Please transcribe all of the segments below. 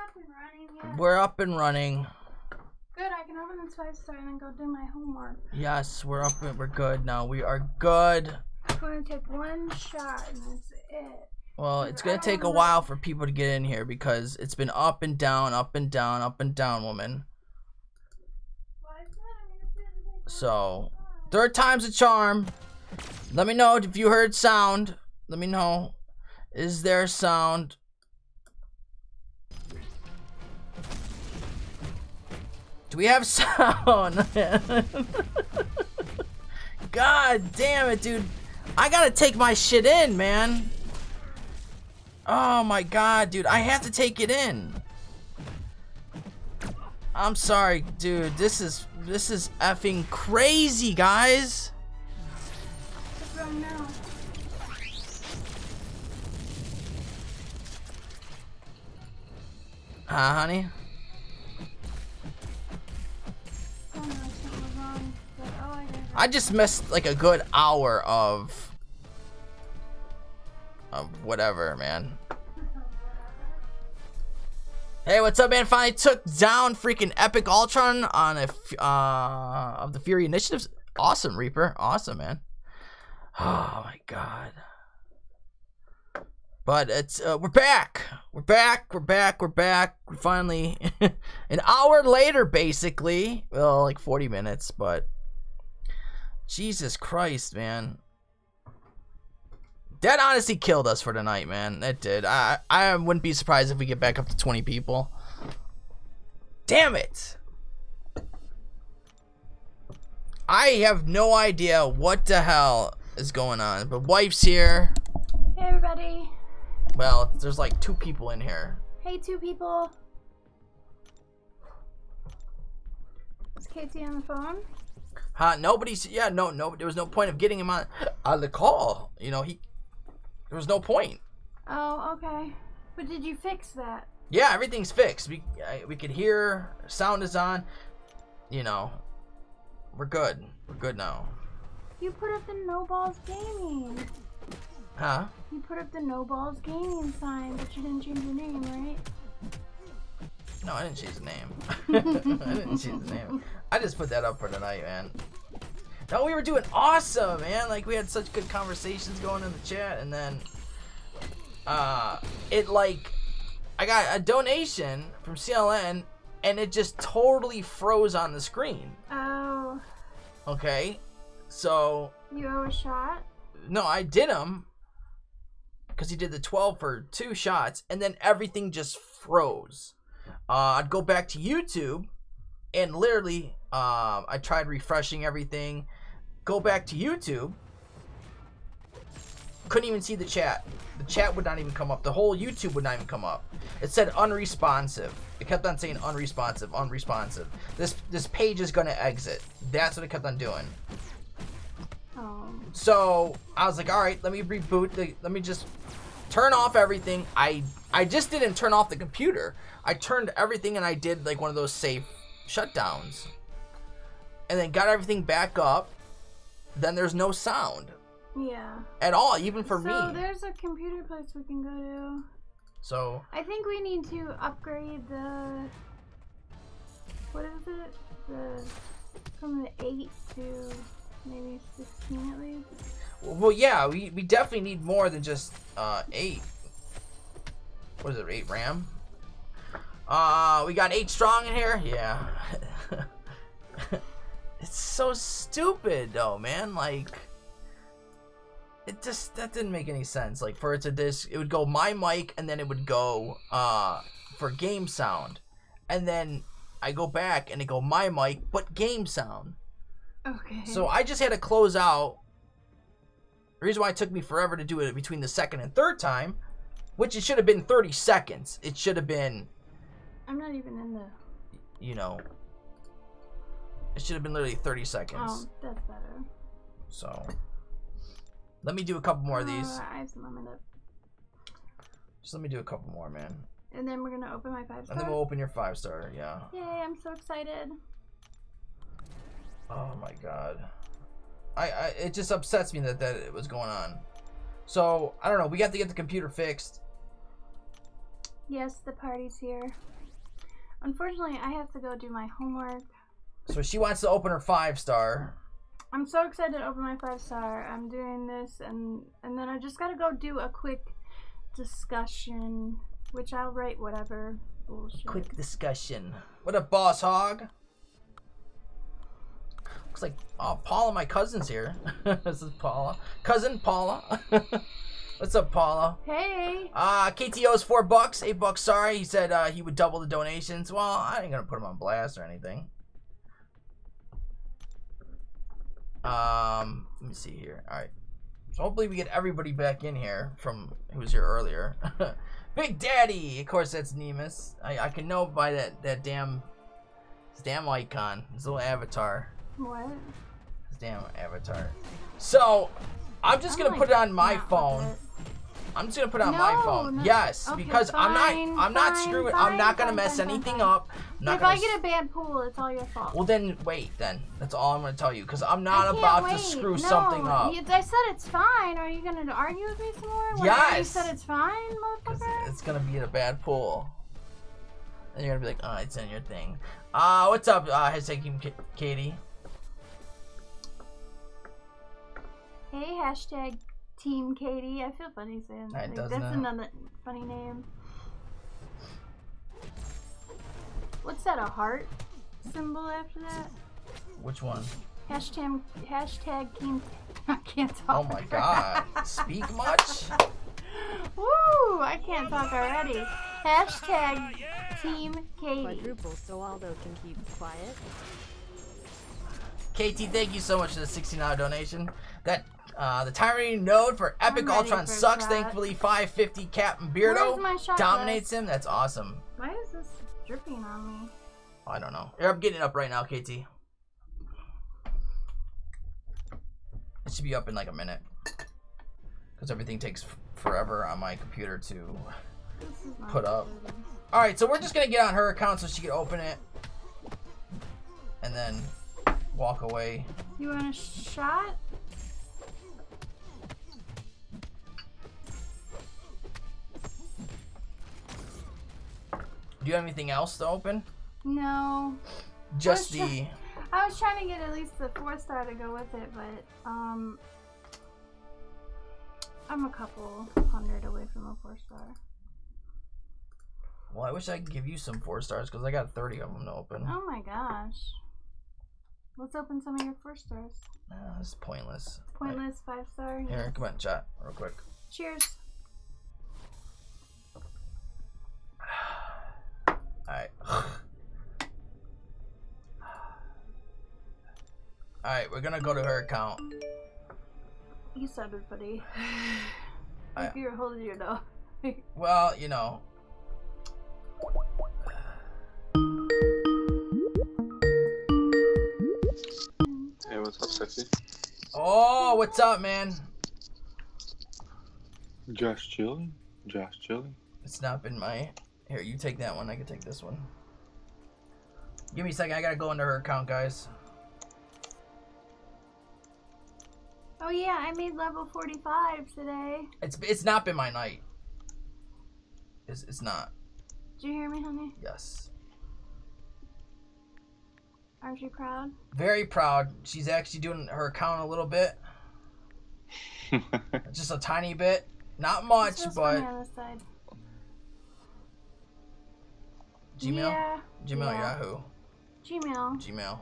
up and running yet? We're up and running. Good, I can open this 5-star and then go do my homework. Yes, we're up and we're good now. We are good. I'm going to take one shot and that's it. Well, it's going to take a while for people to get in here because it's been up and down, up and down, up and down, woman. So, third time's a charm. Let me know if you heard sound. Let me know. Is there sound? Do we have sound? God damn it, dude. I gotta take my shit in, man. Oh my god, dude. I have to take it in. I'm sorry, dude. This is effing crazy, guys. What's wrong now? Honey? I just missed like a good hour of whatever, man. Hey, what's up, man? Finally took down freaking Epic Ultron on of the Fury Initiatives. Awesome, Reaper. Awesome, man. Oh my god. But it's we're back. We're back. We're back. We're back. We finally an hour later, basically. Well, like 40 minutes, but Jesus Christ, man. That honestly killed us for tonight, man. It did. I wouldn't be surprised if we get back up to 20 people. Damn it. I have no idea what the hell is going on. But wife's here. Hey, everybody. Well, there's like 2 people in here. Hey, 2 people. Is Casey on the phone? Nobody's. Yeah, no. There was no point of getting him on the call. You know, there was no point. Oh, okay. But did you fix that? Yeah, everything's fixed. We could hear. Sound is on. You know, we're good. We're good now. You put up the No Balls Gaming. Huh? You put up the No Balls Gaming sign, but you didn't change your name, right? No, I didn't change the name. I didn't change the name. I just put that up for tonight, man. No, we were doing awesome, man. Like, we had such good conversations going in the chat, and then I got a donation from CLN, and it just totally froze on the screen. Oh. Okay, so You owe a shot? no, I did him because he did the 12 for 2 shots, and then everything just froze. I'd go back to YouTube, and literally, I tried refreshing everything. Go back to YouTube. Couldn't even see the chat. The chat would not even come up. The whole YouTube would not even come up. It said unresponsive. It kept on saying unresponsive, unresponsive. This page is gonna exit. That's what it kept on doing. Oh. So I was like, all right, let me reboot. Let me just turn off everything. I just didn't turn off the computer. I turned everything and I did like one of those safe shutdowns. And then got everything back up. Then there's no sound. Yeah. At all, even for me. So there's a computer place we can go to. So I think we need to upgrade the, what is it? From the 8 to maybe 16 at least. well, yeah, we definitely need more than just 8. What is it, 8 RAM? We got 8 strong in here. Yeah. It's so stupid though, man. Like, that didn't make any sense. Like, for it to this, it would go my mic, and then it would go for game sound, and then I go back and it go my mic but game sound. Okay. So I just had to close out. The reason why it took me forever to do it between the second and third time, which it should have been 30 seconds. It should have been. I'm not even in the. You know. It should have been literally 30 seconds. Oh, that's better. So, let me do a couple more of these. I have some on my lip. Just let me do a couple more, man. And then we're gonna open my 5-star. And then we'll open your 5-star, yeah. Yay, I'm so excited. Oh my god. It just upsets me that it was going on. So, I don't know. We have to get the computer fixed. Yes, the party's here. Unfortunately, I have to go do my homework. So she wants to open her 5-star. I'm so excited to open my 5-star. I'm doing this, and then I just gotta go do a quick discussion, which I'll write whatever bullshit. Quick discussion. What up, boss hog? Looks like Paula, my cousin's here. This is Paula. Cousin Paula. What's up, Paula? Hey. KTO's $4, $8. Sorry, he said he would double the donations. Well, I ain't gonna put him on blast or anything. Let me see here. All right. So hopefully we get everybody back in here from who was here earlier. Big Daddy. Of course, that's Nemus. I can know by that damn icon, his little avatar. What? His damn avatar. So I'm just gonna put it on my phone. I'm just gonna put it on my phone. No. Yes, Okay, because I'm not screwing. I'm not gonna mess anything up. If I get a bad pool, it's all your fault. Well then, wait. Then that's all I'm gonna tell you, because I'm not about to screw something up. I said it's fine. Are you gonna argue with me some more? Yes. You said it's fine, motherfucker. It's gonna be in a bad pool, and you're gonna be like, oh, it's in your thing. What's up, hashtag Katie? Hey, hashtag Team Katie. I feel funny saying that. That's another funny name. What's that, a heart symbol after that? Which one? Hashtag Team... I can't talk. Oh my god. Speak much? Woo! I can't talk already. Hashtag Team Katie. Quadruple so Aldo can keep quiet. KT, thank you so much for the $16 donation. That the Tyrene node for Epic Ultron sucks. Thankfully, 550 Captain Beardo dominates him. That's awesome. Why is this dripping on me? I don't know. I'm getting it up right now, KT. It should be up in like a minute, because everything takes forever on my computer to put up. All right, so we're just gonna get on her account so she can open it, and then walk away. You want a shot? Do you have anything else to open? No. Just the... I was trying to get at least the 4-star to go with it, but I'm a couple hundred away from a 4-star. Well, I wish I could give you some 4-stars, because I got 30 of them to open. Oh my gosh. Let's open some of your 4-stars. This is pointless. Pointless 5-star? Here, Yes. come on, chat, real quick. Cheers. Alright. Alright, we're gonna go to her account. You sounded funny. Like you were holding your nose. Well, you know. Hey, what's up, sexy? Oh, what's up, man? Just chilling. Just chilling. It's not been my... Here, you take that one. I can take this one. Give me a second. I gotta go into her account, guys. Oh yeah, I made level 45 today. It's not been my night. It's not. Did you hear me, honey? Yes. Aren't you proud? Very proud. She's actually doing her account a little bit. Just a tiny bit. Not much, but... On this side. Gmail? Yeah. Gmail, Yeah. Yahoo. Gmail. Gmail.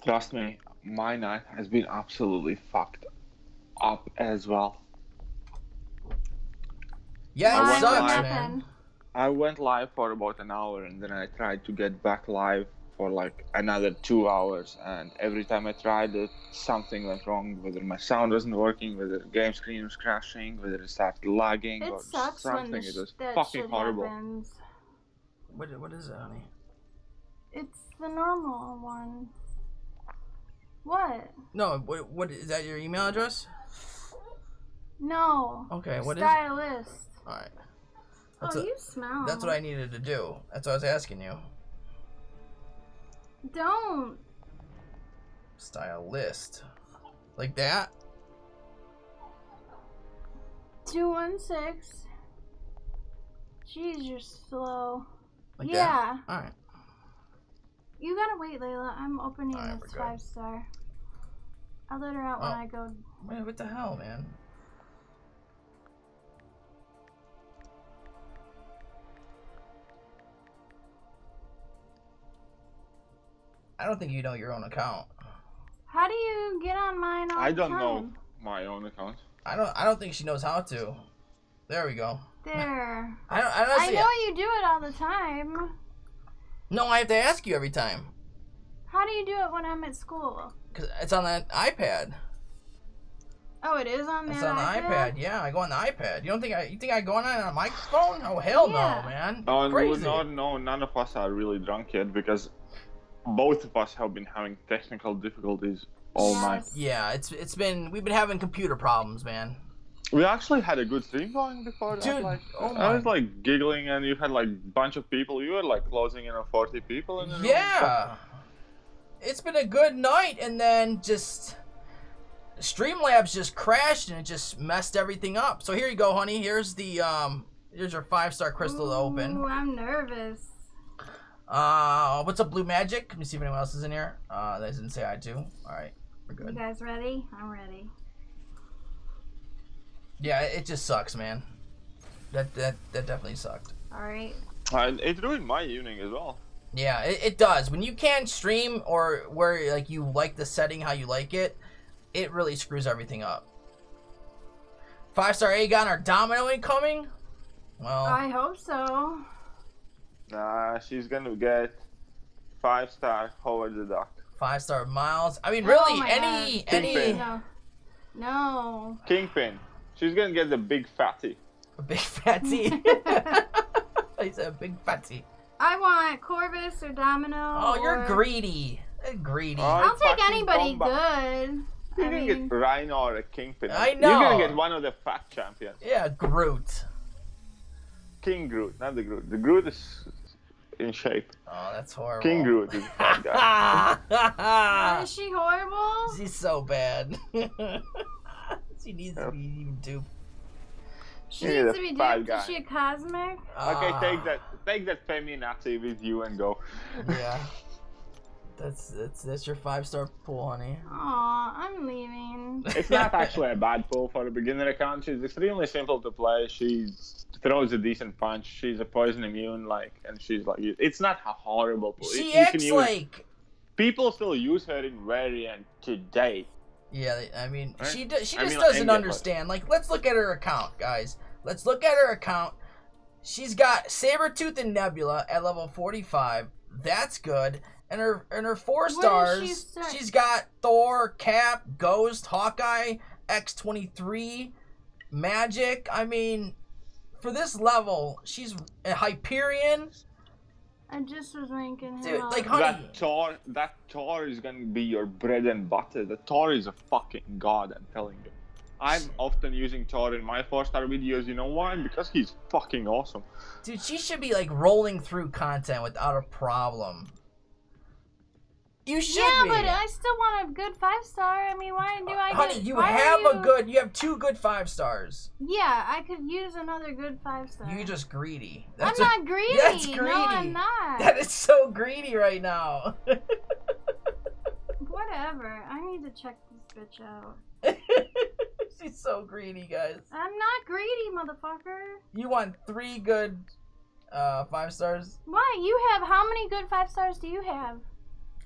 Trust me, my night has been absolutely fucked up as well. Yeah, I it went sucks, live. man. I went live for about an hour and then I tried to get back live for like another 2 hours, and every time I tried it, something went wrong. Whether my sound wasn't working, whether the game screen was crashing, whether it started lagging, It or sucks something. when It was that fucking shit horrible. happens. What is it, honey? It's the normal one. What? No, what is that? Your email address? No. Okay, what is it? Stylist. All right. Oh, you smell. That's what I needed to do. That's what I was asking you. Don't. Stylist. Like that? 216. Jeez, you're slow. Like yeah. That? All right. You gotta wait, Layla. I'm opening Alright, this we're good. 5-star. I'll let her out when I go. Man, what the hell, man? I don't think you know your own account. How do you get on mine all I the don't time? know my own account. I don't think she knows how to. There we go. There. I I know you do it all the time. No, I have to ask you every time. How do you do it when I'm at school? Cause it's on that iPad. Oh, it is on It's that on the iPad. Yeah, I go on the iPad. You think I go on it on my phone? Oh hell Yeah. no, man. Oh, Crazy. no, none of us are really drunk yet because both of us have been having technical difficulties all night. Yeah, we've been having computer problems, man. We actually had a good stream going before that. Dude, Like, oh I was my. like giggling, and you had like a bunch of people. You were like closing in on 40 people in the room. Yeah. It's been a good night, and then just Streamlabs just crashed and it just messed everything up. So here you go, honey. Here's the here's your 5-star crystal to open. Ooh, I'm nervous. What's up, Blue Magic? Let me see if anyone else is in here. They didn't say I too. All right, we're You good. guys ready? I'm ready. Yeah, it just sucks, man. That definitely sucked. All right. It ruined my evening as well. Yeah, it does. When you can't stream or where like you like the setting how you like it, it really screws everything up. 5-star Aegon or Domino incoming? Well, I hope so. Nah, she's gonna get 5-star Howard the Duck. 5-star Miles. I mean, Oh really, my any Kingpin. No. No. Kingpin. She's gonna get the big fatty. a big fatty. He said a big fatty. I want Corvus or Domino. Oh, you're or... greedy. Greedy. Oh, I'll take fucking anybody bomba. good. You I can mean, get Rhino or a Kingpin. I know. You're gonna get one of the fat champions. Yeah, Groot. King Groot, not the Groot. The Groot is in shape. Oh, that's horrible. King Groot is a fat guy. is she horrible? She's so bad. She needs to be even duped. She Yeah, needs the to be fat duped. guy. Is she a cosmic? Okay, take that feminazi with you and go. Yeah. That's your 5-star pool, honey. Aw, I'm leaving. It's not actually a bad pull for a beginner account. She's extremely simple to play. She throws a decent punch. She's a poison immune, and she's like, it's not a horrible pull. She You can acts use- like. people still use her in variant today. Yeah, I mean, Right? she just I mean, doesn't and- understand. Like, let's look at her account, guys. Let's look at her account. She's got Sabretooth and Nebula at level 45. That's good. And her 4 stars, she's got Thor, Cap, Ghost, Hawkeye, X-23, Magic. I mean, for this level, she's a Hyperion. I just was ranking him Dude, up. like, honey. That Thor is gonna be your bread and butter. The Thor is a fucking god, I'm telling you. I'm often using Thor in my 4-star videos. You know why? Because he's fucking awesome. Dude, she should be, like, rolling through content without a problem. You should yeah, be. but I still want a good 5-star. I mean, why do I Honey, get... you why have are you have 2 good 5-stars. Yeah, I could use another good 5-star. You're just greedy. I'm That's not greedy. That's greedy. No, I'm not. That is so greedy right now. Whatever. I need to check this bitch out. She's so greedy, guys. I'm not greedy, motherfucker. You want 3 good 5-stars? Why? You have... How many good 5-stars do you have?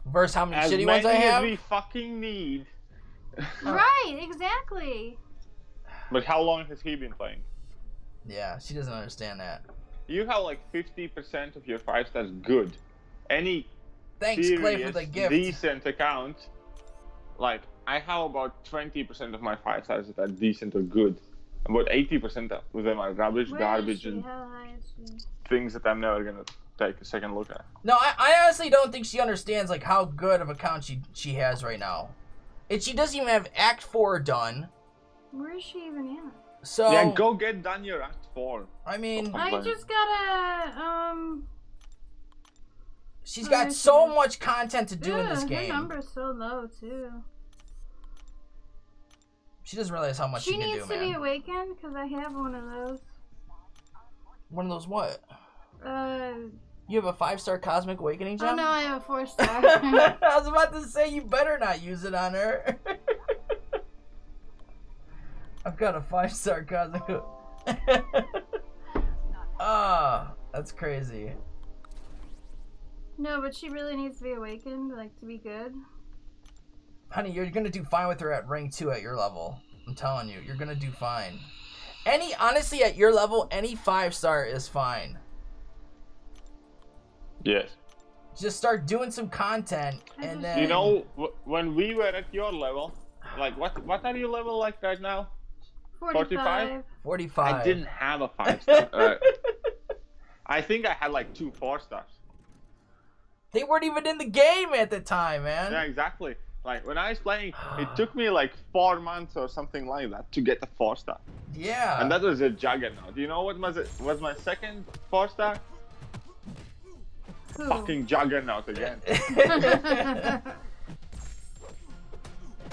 Versus how many As shitty many ones I have? as we fucking need. Right, exactly. But how long has he been playing? Yeah, she doesn't understand that. You have like 50% of your 5-stars good. Any Thanks, Clay, for serious, the gift. decent account, like I have about 20% of my 5-stars that are decent or good. About 80% of them are rubbish, Where garbage, is she? and How high is she? things that I'm never gonna take a second look at. No, I honestly don't think she understands like how good of a count she has right now. And she doesn't even have Act 4 done. Where is she even at? So Yeah, go get done your Act 4. I mean, I just gotta, she's Oh, got I so see. much content to do in this Her game. number's so low, too. She doesn't realize how much she can do, man. She needs to be awakened because I have one of those. One of those what? You have a 5-star Cosmic Awakening gem? Oh no, I have a 4-star. I was about to say you better not use it on her. I've got a 5-star Cosmic. Ah, that's crazy. No, but she really needs to be awakened, like to be good. Honey, you're gonna do fine with her at rank 2 at your level. I'm telling you, you're gonna do fine. Honestly, at your level, any 5-star is fine. Yes. Just start doing some content, and then... You know, when we were at your level, like, what are you level like right now? 45? 45. I didn't have a 5-star. I think I had like 2 4-stars. They weren't even in the game at the time, man. Yeah, exactly. Like, when I was playing, it took me like 4 months or something like that to get a 4-star. Yeah. And that was a juggernaut. You know what was my second 4-star? Who? Fucking juggernaut again.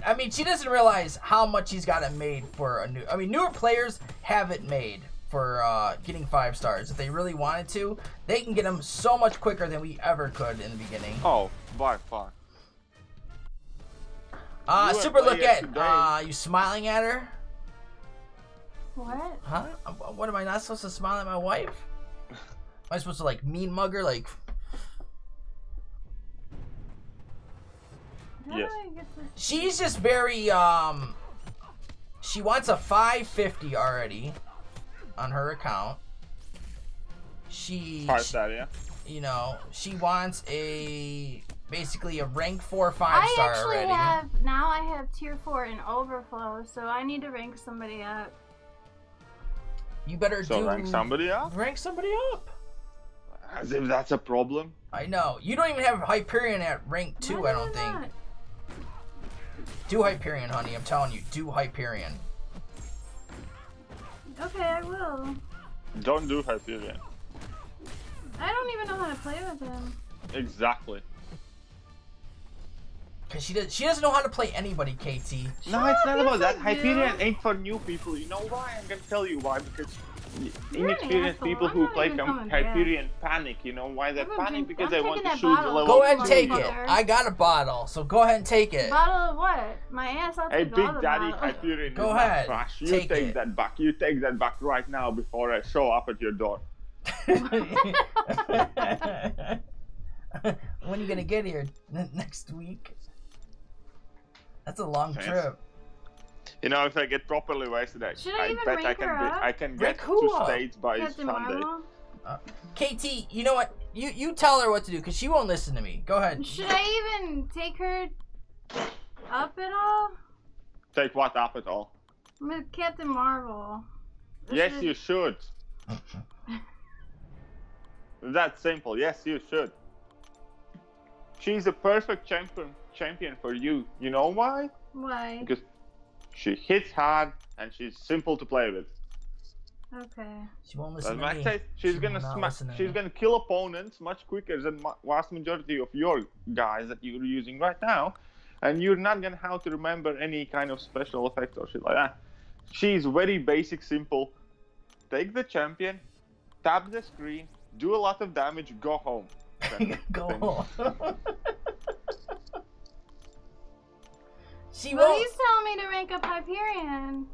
I mean, she doesn't realize how much she's got it made for a new... I mean, newer players have it made for getting 5 stars. If they really wanted to, they can get them so much quicker than we ever could in the beginning. Oh, by far. Super look at... you smiling at her? What? Huh? What, am I not supposed to smile at my wife? Am I supposed to, like, mean mug her? Like... Yes. She's just very, she wants a 550 already on her account. She... 5-star, yeah? You know, she wants basically a rank 4 or 5-star already. Now I have tier 4 in overflow, so I need to rank somebody up. You better rank somebody up? Rank somebody up. As if that's a problem. I know. You don't even have Hyperion at rank 2, I don't think. Not? Do Hyperion, honey. I'm telling you, do Hyperion. Okay, I will. Don't do Hyperion. I don't even know how to play with him. Exactly. Cause she doesn't know how to play anybody, KT. No, it's not about that. Hyperion ain't for new people. You know why? I'm gonna tell you why. Because inexperienced people who play Hyperion panic. You know why they panic? Because they want to shoot the level. Go ahead and take it. I got a bottle, so go ahead and take it. Bottle of what? My ass off. Hey, Big Daddy Hyperion. Go ahead. Trash. You take that back. You take that back right now before I show up at your door. When are you gonna get here? Next week? That's a long trip. You know, if I get properly wasted, I bet I can get to States by Sunday. KT, you know what? You tell her what to do, because she won't listen to me. Go ahead. Should I even take her up at all? Take what up at all? With Captain Marvel. Yes, you should. That's simple. Yes, you should. She's a perfect champion for you. You know why? Why? Because she hits hard and she's simple to play with. Okay. She won't listen to me. She's gonna kill opponents much quicker than vast majority of your guys that you're using right now, and you're not gonna have to remember any kind of special effect or shit like that. She's very basic, simple. Take the champion, tap the screen, do a lot of damage, go home. Go home. Well, he's telling me to rank up Hyperion.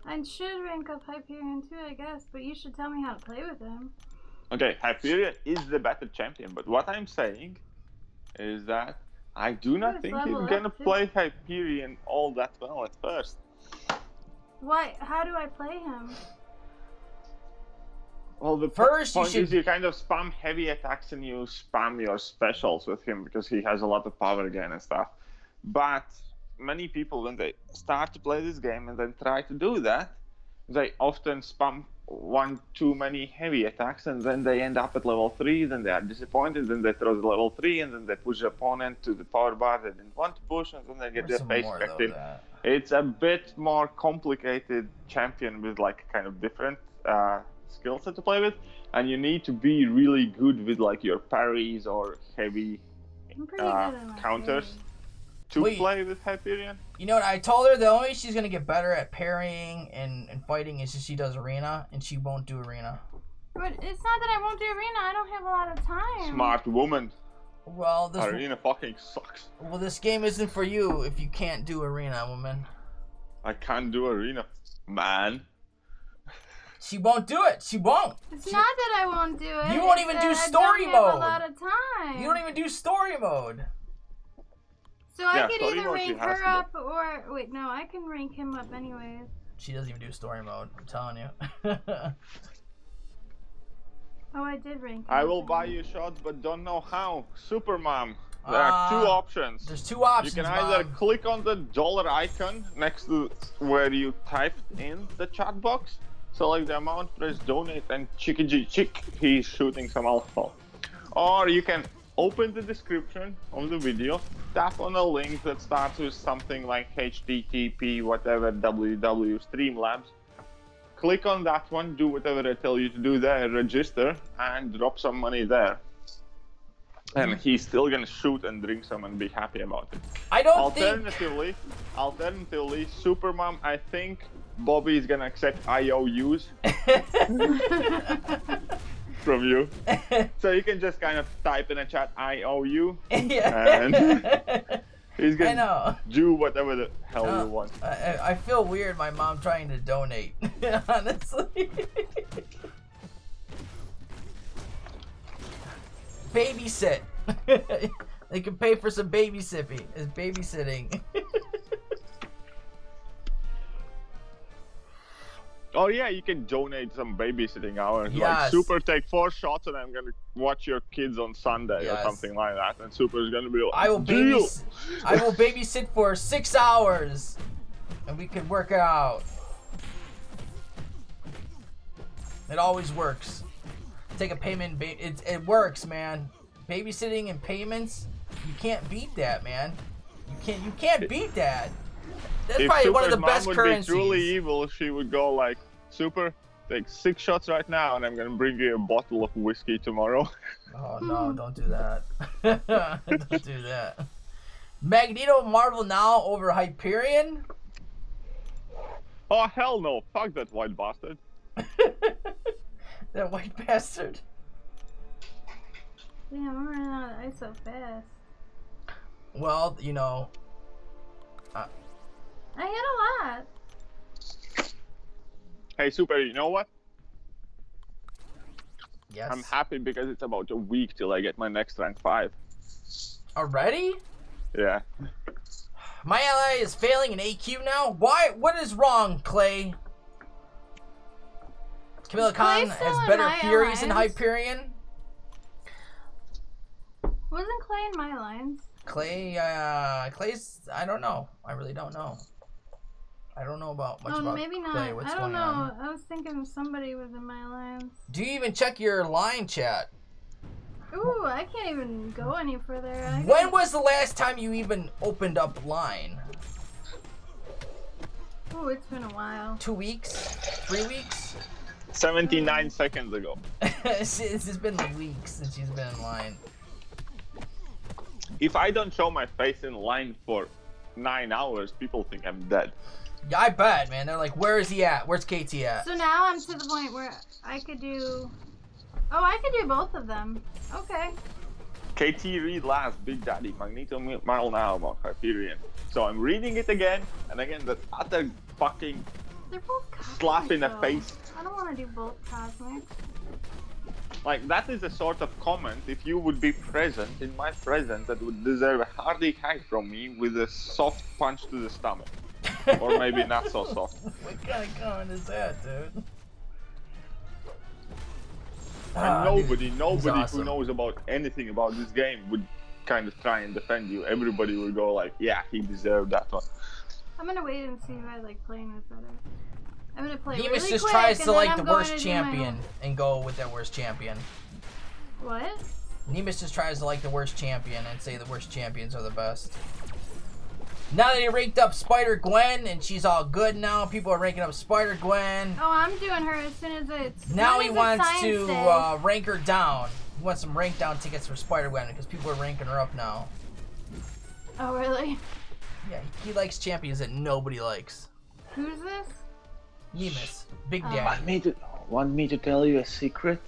I should rank up Hyperion too, I guess, but you should tell me how to play with him. Okay, Hyperion is the better champion, but what I'm saying is that I do not think you're gonna play Hyperion all that well at first. Why? How do I play him? Well, the first point is you kind of spam heavy attacks and you spam your specials with him because he has a lot of power again and stuff. But many people, when they start to play this game and then try to do that, they often spam one too many heavy attacks and then they end up at level 3, then they are disappointed, then they throw the level 3 and then they push the opponent to the power bar they didn't want to push and then they get their face cracked in. It's a bit more complicated champion with like kind of different skill set to play with, and you need to be really good with like your parries or heavy counters. to Wait. play with Hyperion. You know what? I told her the only way she's gonna get better at parrying and fighting is if she does arena, and she won't do arena. But it's not that I won't do arena. I don't have a lot of time. Smart woman. Well, Arena fucking sucks. Well, this game isn't for you if you can't do arena, woman. I can't do arena, man. She won't do it. She won't. It's not that I won't do it. You won't even do story I don't mode. have a lot of time. You don't even do story mode. So I could story either mode she rank has her to up or wait, no, I can rank him up anyways. She doesn't even do story mode. I'm telling you. Oh, I did rank him I up will buy anyways. you shots, but don't know how. Super Mom. There are two options. There's two options. You can either Mom. click on the dollar icon next to where you typed in the chat box, select the amount, press donate, and chickadee chick, he's shooting some alcohol. Or you can open the description of the video, tap on a link that starts with something like HTTP whatever www Streamlabs. Click on that one, do whatever I tell you to do there, register, and drop some money there. And he's still gonna shoot and drink some and be happy about it. I don't Alternatively, Supermom, I think Bobby is gonna accept IOUs from you. So you can just kind of type in a chat IOU, and he's gonna do whatever the hell you want. I feel weird my mom trying to donate, honestly. Babysit. They can pay for some babysitting. Oh yeah, you can donate some babysitting hours. Yes. Like Super, take 4 shots and I'm gonna watch your kids on Sunday or Yes. something like that. And Super's gonna be like, I will babysit for 6 hours, and we can work it out. It always works. Take a payment. It works, man. Babysitting and payments, you can't beat that, man. You can't beat that. That's probably one of the best currencies. If Super's mom would be truly evil, she would go like, Super, take 6 shots right now, and I'm gonna bring you a bottle of whiskey tomorrow. Oh no, don't do that. Don't do that. Magneto Marvel now over Hyperion? Oh hell no, fuck that white bastard. That white bastard. Damn, I'm running out of ice so fast. Well, you know. I hit a lot. Hey Super, you know what? Yes. I'm happy because it's about a week till I get my next rank 5. Already? Yeah. My ally is failing in AQ now? Why? What is wrong, Clay? Camilla Khan has better Furies than Hyperion? Wasn't Clay in my lines? Clay's, I don't know. I really don't know. I don't know about much about maybe not. Clay. What's I don't going know. on? I was thinking somebody was in my lines. Do you even check your line chat? Ooh, I can't even go any further. When was the last time you even opened up line? Ooh, it's been a while. 2 weeks? 3 weeks? 79 seconds ago. It's been like weeks since she's been in line. If I don't show my face in line for 9 hours, people think I'm dead. Yeah, I bet, man. They're like, where is he at? Where's KT at? So now I'm to the point where I could do... Oh, I could do both of them. Okay. KT read last, Big Daddy, Magneto Marl now about Hyperion. So I'm reading it again, and again, that other fucking They're both cosmic, slap in the though. face. I don't want to do both cosmic. Like, that is a sort of comment, if you would be present, in my presence, that would deserve a hearty hug from me with a soft punch to the stomach. Or maybe not so soft. What kind of comment is that, dude? And nobody awesome. who knows about anything about this game would kind of try and defend you. Everybody would go like, yeah, he deserved that one. I'm gonna wait and see if I like playing with better. I'm gonna play Nemus really just quick, tries and to then like I'm the going worst to do my champion own. and go with that worst champion. What? Nemus just tries to like the worst champion and say the worst champions are the best. Now that he ranked up Spider-Gwen and she's all good now, people are ranking up Spider-Gwen. Oh, I'm doing her as soon as it's... Now he wants to day. rank her down. He wants some rank down tickets for Spider-Gwen because people are ranking her up now. Oh, really? Yeah, he likes champions that nobody likes. Who's this? Yemus, Big Oh. Daddy. Want me to tell you a secret?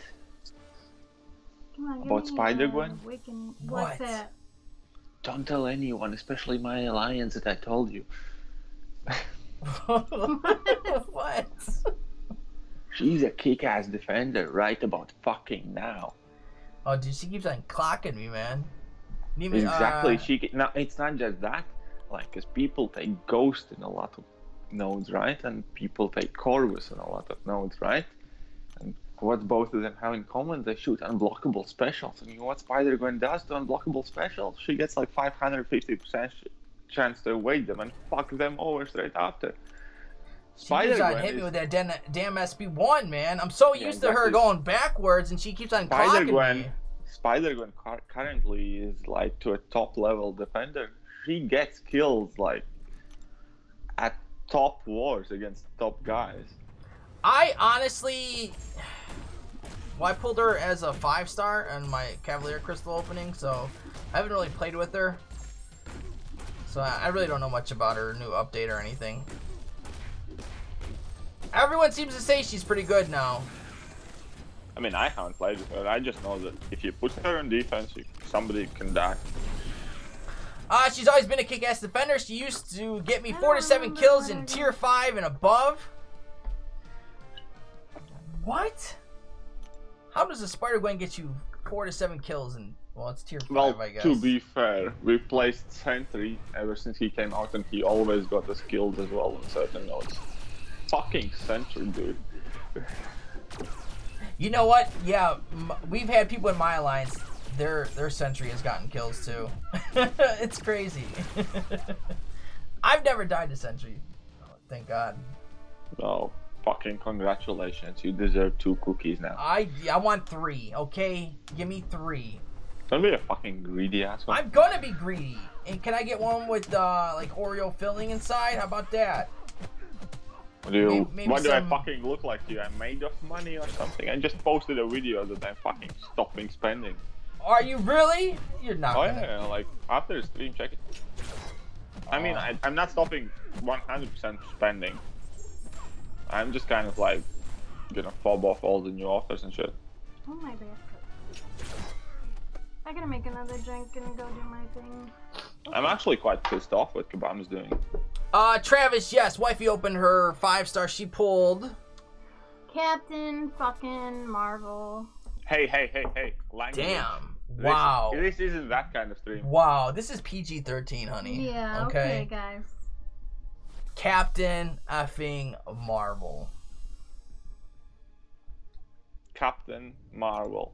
Come on, give About me, Spider-Gwen? What's that? Don't tell anyone, especially my alliance, that I told you. What? She's a kick-ass defender right about fucking now. Oh, dude, she keeps on clocking me, man. Exactly. It's not just that. Like, cause people take Ghost in a lot of nodes, right? And people take Corvus in a lot of nodes, right? And what both of them have in common, they shoot unblockable specials. And you know what Spider-Gwen does to unblockable specials? She gets like 550% chance to evade them and fuck them over straight after. She keeps on hitting me with that damn SB1, man. I'm so used to her going backwards, and she keeps on clocking me. Spider-Gwen currently is like to a top level defender. She gets kills like at top wars against top guys. I honestly, I pulled her as a 5-star on my Cavalier Crystal opening, so I haven't really played with her. So I really don't know much about her new update or anything. Everyone seems to say she's pretty good now. I mean, I haven't played with her. I just know that if you put her on defense, somebody can die. She's always been a kick-ass defender. She used to get me 4 to 7 kills in tier 5 and above. What? How does a Spider-Gwen get you 4 to 7 kills in, well, it's tier 5, I guess. To be fair, we placed Sentry ever since he came out, and he always got the skills as well on certain nodes. Fucking Sentry, dude. You know what? Yeah, we've had people in my alliance, their Sentry has gotten kills too. It's crazy. I've never died to Sentry. Oh, thank God. No, fucking congratulations. You deserve 2 cookies now. I want 3, okay? Give me 3. Don't be a fucking greedy asshole. I'm gonna be greedy. And can I get one with like Oreo filling inside? How about that? What do I fucking look like to you? I'm made of money or something? I just posted a video that I'm fucking stopping spending. Are you really? You're not. Oh yeah, like after the stream, check it. I mean, I'm not stopping 100% spending. I'm just kind of like gonna fob off all the new offers and shit. Oh my bad. I gotta make another drink and go do my thing. I'm actually quite pissed off what Kabam's doing. Travis, yes, wifey opened her 5-star. She pulled Captain fucking Marvel. Hey. Language. Damn. Wow. This isn't that kind of stream. Wow, this is PG-13, honey. Yeah, okay, guys. Captain effing Marvel. Captain Marvel.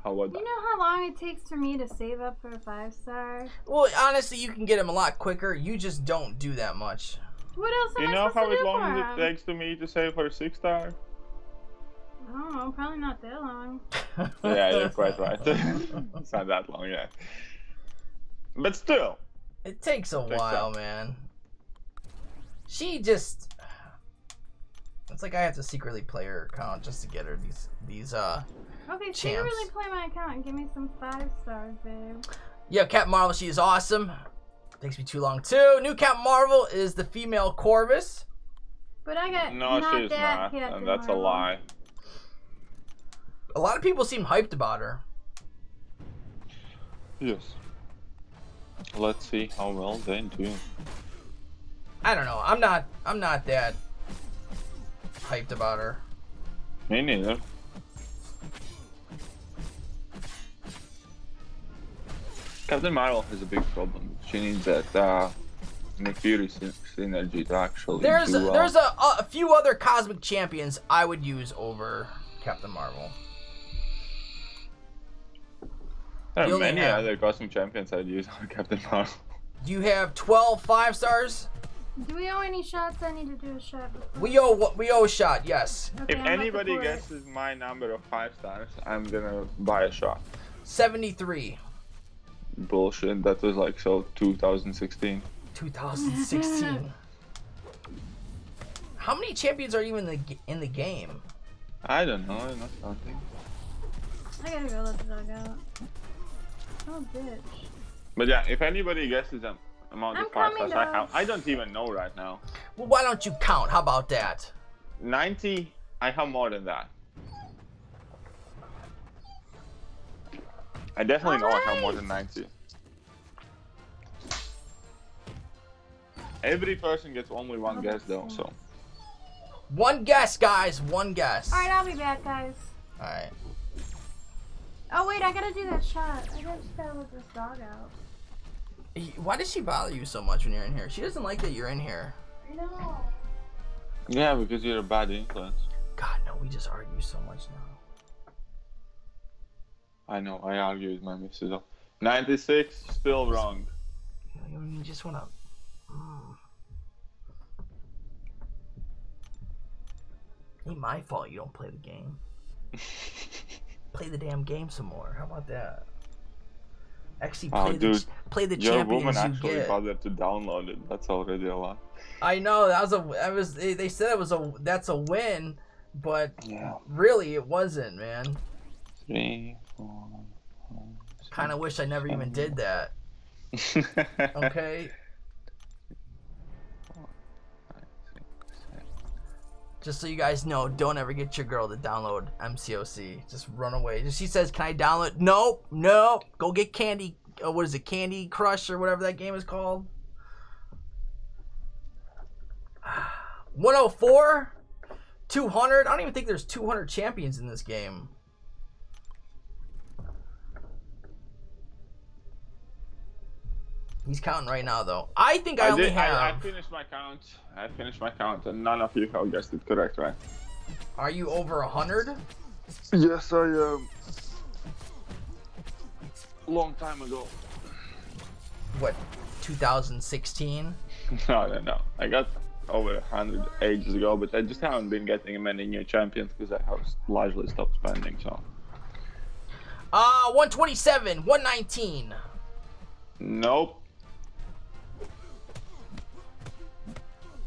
How about that? You know how long it takes for me to save up for a 5-star? Well, honestly, you can get them a lot quicker. You just don't do that much. What else am I You know supposed to do how long for it 'em? takes to me to save for a 6-star? I don't know, probably not that long. Yeah, you're quite right. It's not that long yet. But still. It takes a while, man. She just... It's like I have to secretly play her account just to get her these Okay, champs. so you really play my account and give me some 5-stars, babe. Yeah, Captain Marvel, she is awesome. Takes me too long too. New Captain Marvel is the female Corvus. But I got No, not she's that not, Captain and that's Marvel. a lie. A lot of people seem hyped about her. Yes. Let's see how well they do. I don't know. I'm not that hyped about her. Me neither. Captain Marvel has a big problem. She needs that Nick Fury synergy to actually There's do well. there's a few other cosmic champions I would use over Captain Marvel. There You are only many have- other custom champions I'd use on Captain Marvel. You have 12 5-stars. Do we owe any shots? I need to do a shot before. We owe a shot. Yes. Okay, If I'm about to anybody pour it. guesses my number of 5-stars, I'm gonna buy a shot. 73. Bullshit, that was like so 2016. 2016. How many champions are even in the game? I don't know, I'm not counting. I gotta go let the dog out. Oh, bitch. But yeah, if anybody guesses the amount I'm of 5 coming, stars I have, though. I don't even know right now. Well, why don't you count? How about that? 90, I have more than that. I definitely know I have more than 90. Every person gets only one guess though, so. One guess, guys. One guess. Alright, I'll be back, guys. Alright. Oh, wait, I gotta do that shot. I just gotta let this dog out. Why does she bother you so much when you're in here? She doesn't like that you're in here. I know. Yeah, because you're a bad influence. God, no, we just argue so much now. I know, I argue with my missus. 96, still wrong. You just wanna... Ain't my fault you don't play the game. Play the damn game some more. How about that? Actually, play the your woman champions you actually get. bothered to download it. That's already a lot. I know they said it was that's a win, but yeah. Really it wasn't, man. 3, 4, 5, Kind of wish I never even did that. Okay. Just so you guys know, don't ever get your girl to download MCOC. Just run away. She says, "Can I download?" Nope, nope. Go get Candy. What is it? Candy Crush or whatever that game is called. 104, 200. I don't even think there's 200 champions in this game. He's counting right now, though. I think I only have... I finished my count. I finished my count, and none of you have guessed it correct, right? Are you over 100? Yes, I am. Long time ago. What, 2016? No. I got over 100 ages ago, but I just haven't been getting many new champions because I have largely stopped spending, so... 127, 119. Nope.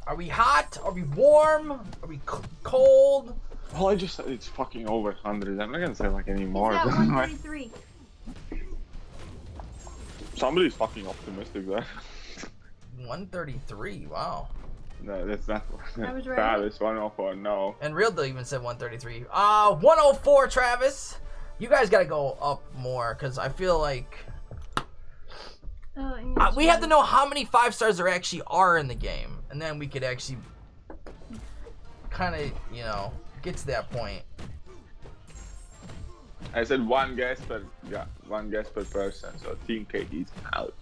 Are we hot? Are we warm? Are we cold? Well, I just said it's fucking over 100. I'm not gonna say like any more. He's got 133. Somebody's fucking optimistic there. 133, wow. No, that's not. I was right. Travis, 104, no. And Real Deal even said 133. 104, Travis. You guys gotta go up more, because I feel like... we have to know how many 5 stars there actually are in the game. And then we could actually kind of, you know, get to that point. I said one guess per person, so Team KD's out.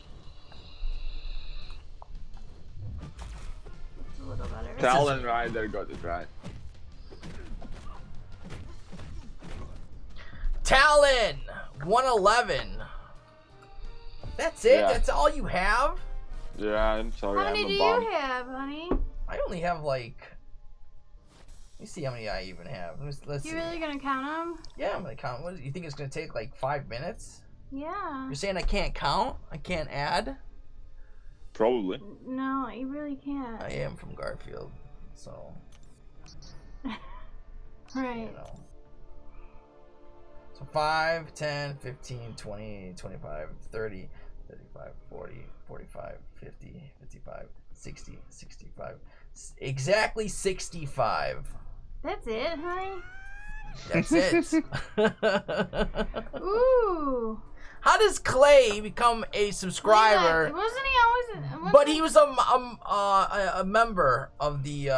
A little better. Talon Rider got it right. Talon, 111. That's it? Yeah. That's all you have? Yeah, I'm sorry. How many do you have, honey? I only have like... Let me see how many I even have. Let's see. You really gonna count them? Yeah, I'm gonna count. What, you think it's gonna take like 5 minutes? Yeah. You're saying I can't count? I can't add? Probably. No, you really can't. I am from Garfield, so... Right. You know. So 5, 10, 15, 20, 25, 30, 35, 40, 45, 50, 55, 60, 65. Exactly 65. That's it, honey? That's it. Ooh. How does Clay become a subscriber? Wasn't he always... But he was a member of the...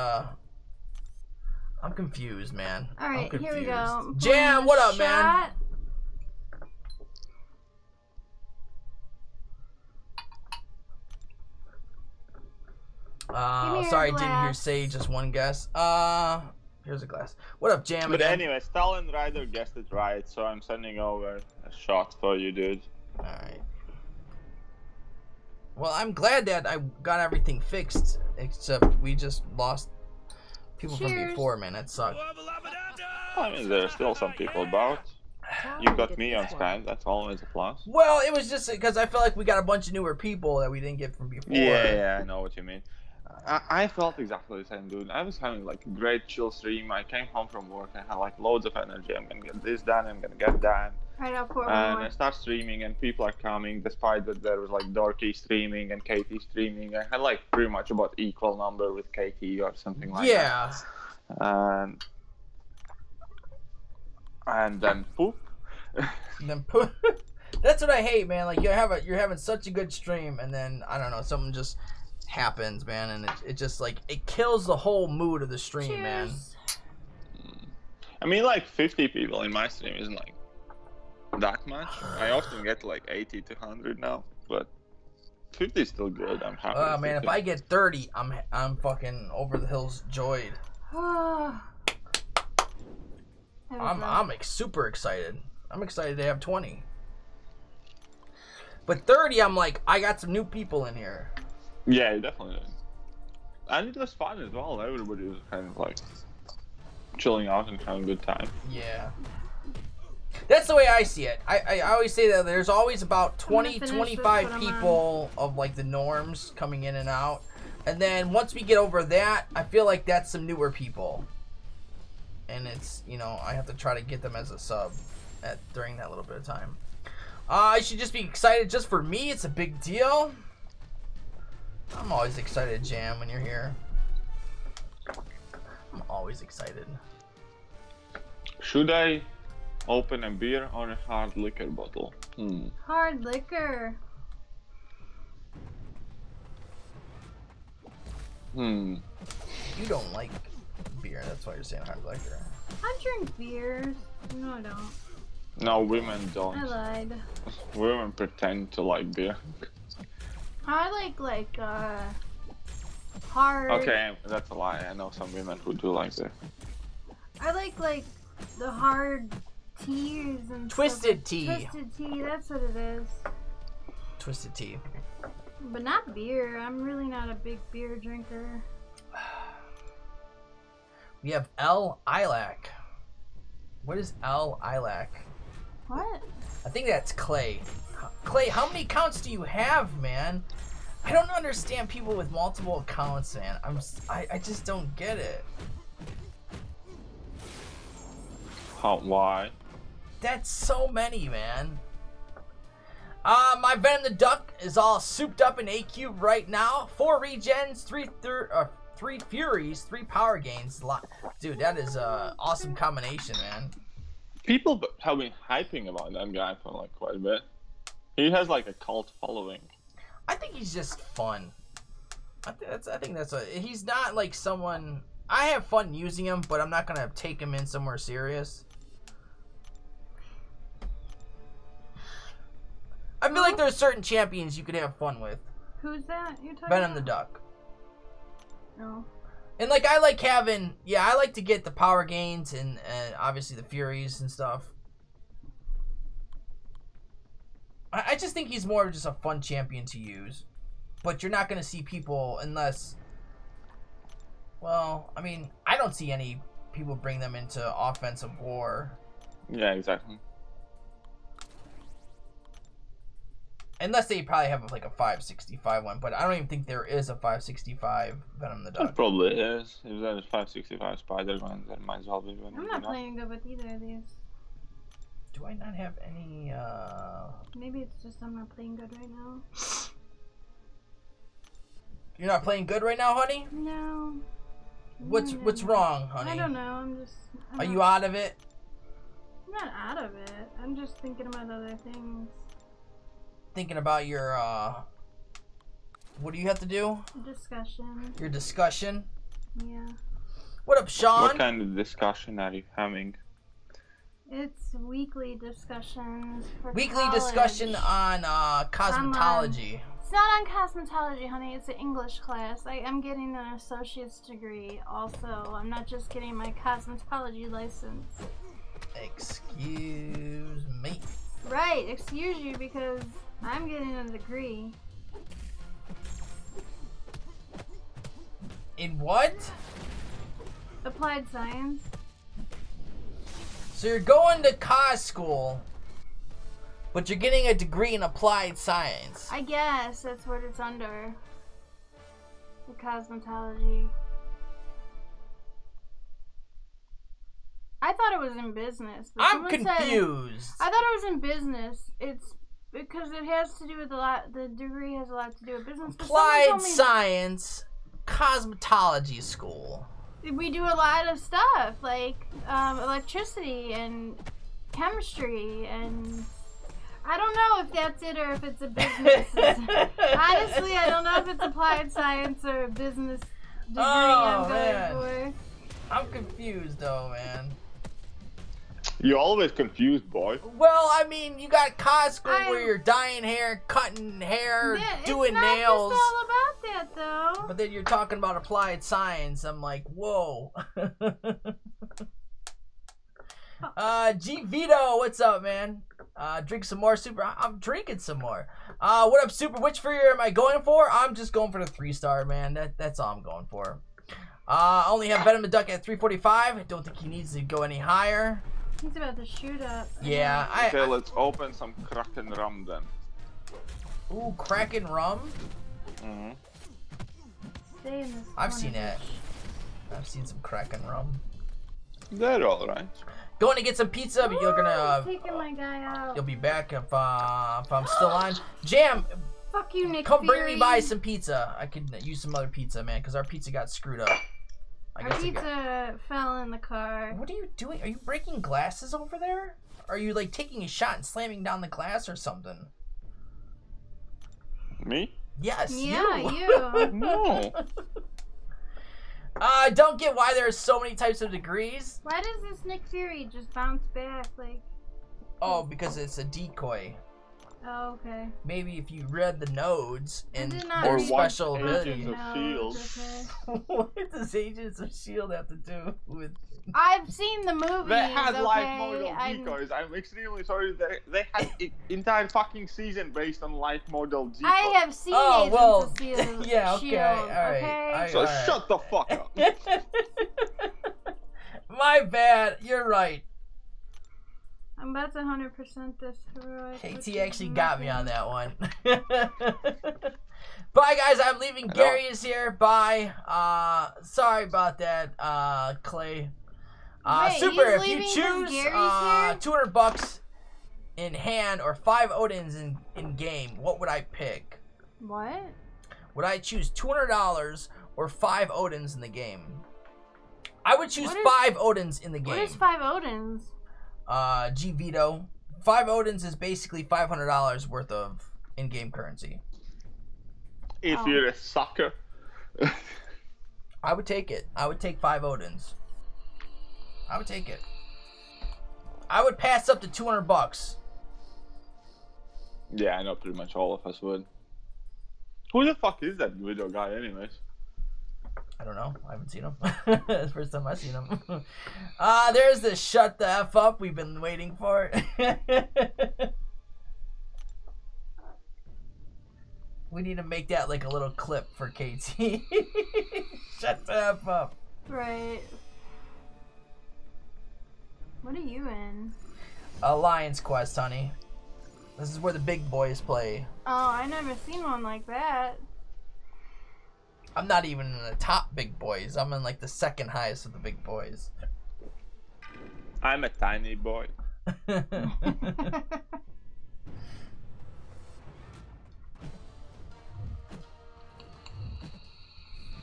I'm confused, man. Alright, here we go. Jam, what up, man? Sorry, I didn't hear say just one guess. Here's a glass. What up, Jam? But again? anyway, Talon Rider guessed it right, so I'm sending over a shot for you, dude. Alright. Well, I'm glad that I got everything fixed, except we just lost people from before, man. That sucked. I mean, there's still some people about. You got me on Skype, that's always a plus. Well, it was just because I felt like we got a bunch of newer people that we didn't get from before. Yeah, I know what you mean. I felt exactly the same, dude. I was having like a great chill stream. I came home from work. I had like loads of energy. I'm gonna get this done. I'm gonna get that. Right, I'll pour one And I more. start streaming, and people are coming, despite that there was like Dorky streaming and Katie streaming. I had like pretty much about equal number with Katie or something like Yeah. that. And then poop. And then put. That's what I hate, man. Like you're having such a good stream, and then I don't know, something just happens, man, and it just like it kills the whole mood of the stream. Cheers. Man. I mean, like 50 people in my stream isn't like that much. I often get like 80 to 100 now, but 50 is still good. I'm happy. Oh man, if I get 30, I'm fucking over the hills joyed. I'm super excited. I'm excited to have 20. But 30, I'm like, I got some new people in here. Yeah, definitely. And it was fun as well. Everybody was kind of like chilling out and having a good time. Yeah. That's the way I see it. I always say that there's always about 20, 25 people of like the norms coming in and out. And then once we get over that, I feel like that's some newer people. And it's, you know, I have to try to get them as a sub during that little bit of time. I should just be excited. Just for me, it's a big deal. I'm always excited, Jam, when you're here. I'm always excited. Should I open a beer or a hard liquor bottle? Hard liquor. You don't like beer, that's why you're saying hard liquor. I drink beers. No, I don't. No, women don't. I lied. Women pretend to like beer. I like hard. Okay, that's a lie. I know some women who do like beer. I like the hard teas and Twisted stuff. tea. Twisted tea, that's what it is. Twisted tea. But not beer. I'm really not a big beer drinker. We have L. Ilac. What is L. Ilac? What? I think that's Clay. Clay, how many accounts do you have, man? I don't understand people with multiple accounts, man. I just don't get it. Why? That's so many, man. My Venom the Duck is all souped up in A-Cube right now. 4 regens, 3 Furies, 3 power gains. Dude, that is a awesome combination, man. People have been hyping about that guy for like quite a bit. He has like a cult following. I think he's just fun. He's not like someone. I have fun using him, but I'm not gonna take him in somewhere serious. I feel like there's certain champions you could have fun with. Who's that you're talking Venom about? the Duck. No. And like I like having, I like to get the power gains and obviously the Furies and stuff. I just think he's more of just a fun champion to use. But you're not going to see people unless, well, I mean, I don't see any people bring them into offensive war. Yeah, exactly. Unless they probably have like a 565 one, but I don't even think there is a 565 Venom the Duck. It probably is. If there's 565 Spider-Man, there might as well be one. I'm not playing good with either of these. Do I not have any, Maybe it's just I'm not playing good right now. You're not playing good right now, honey? No. What's wrong, honey? I don't know. Are you out of it? I'm not out of it. I'm just thinking about other things. Thinking about your, what do you have to do? Discussion. Your discussion? Yeah. What up, Sean? What kind of discussion are you having? It's weekly discussions for Weekly college. discussion on cosmetology. It's not on cosmetology, honey. It's an English class. I'm getting an associate's degree also. I'm not just getting my cosmetology license. Excuse me. Right, excuse you, because I'm getting a degree. In what? Applied science. So you're going to cos school, but you're getting a degree in applied science. I guess that's what it's under. The cosmetology. I thought it was in business. But I'm someone said- confused. I thought it was in business. It's because it has to do with the degree has a lot to do with business. But someone Applied told me Science Cosmetology School. we do a lot of stuff like electricity and chemistry and I don't know if that's it or if it's a business. Honestly, I don't know if it's applied science or a business degree I'm going for. I'm confused though, man. You're always confused, boy. Well, I mean, you got cos school where you're dyeing hair, cutting hair, doing nails. It's not just all about that, though. But then you're talking about applied science. I'm like, whoa. G Vito, what's up, man? Drink some more, Super. I'm drinking some more. What up, Super? Which figure am I going for? I'm just going for the 3-star, man. That's all I'm going for. I only have Venom the Duck at 345. I don't think he needs to go any higher. He's about to shoot up. Yeah, Okay, let's open some Kraken rum then. Ooh, Kraken rum? Mm-hmm. Stay in this I've corner, seen that. bitch. I've seen some Kraken rum. They're alright. Going to get some pizza, but you're gonna... He's taking my guy out. You'll be back if I'm still on. Jam, Fuck you, Nick come bring Fury. me by some pizza. I could use some other pizza, man, because our pizza got screwed up. Our pizza fell in the car. What are you doing? Are you breaking glasses over there? Are you like taking a shot and slamming down the glass or something? Me? Yes, Yeah, you. you. No. I don't get why there are so many types of degrees. Why does this Nick Fury just bounce back like? Oh, because it's a decoy. Oh, okay. Maybe if you read the nodes and did not their read special the ability. Agents of No, S.H.I.E.L.D. it's okay. What does Agents of S.H.I.E.L.D. have to do with... I've seen the movies. They had okay? live model decoys. I'm extremely sorry. They had an entire fucking season based on live model decoys. I have seen Oh, Agents well, of S.H.I.E.L.D. yeah, okay, S.H.I.E.L.D., alright. So Alright. shut the fuck up. My bad. You're right. I'm about to 100% this heroic. KT actually got me on that one. Bye, guys. I'm leaving. Gary is here. Bye. Sorry about that, Clay. Wait, Super. he's If you leaving 'cause choose Gary's here? $200 in hand or 5 Odins in game, what would I pick? What? Would I choose $200 or 5 Odins in the game? I would choose 5 Odins in the game. What is 5 Odins? G Vito. 5 Odins is basically $500 worth of in-game currency. If you're a sucker. I would take it. I would take 5 Odins. I would take it. I would pass up to $200. Yeah, I know pretty much all of us would. Who the fuck is that video guy anyways? I don't know. I haven't seen him. It's the first time I've seen him. There's the shut the F up. We've been waiting for it. We need to make that like a little clip for KT. Shut the F up. Right. What are you in? Alliance Quest, honey. This is where the big boys play. Oh, I never seen one like that. I'm not even in the top big boys. I'm in like the second highest of the big boys. I'm a tiny boy.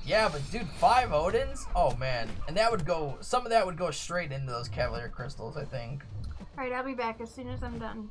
Yeah, but dude, 5 Odins? Oh man. And that would go, some of that would go straight into those Cavalier Crystals, I think. Alright, I'll be back as soon as I'm done.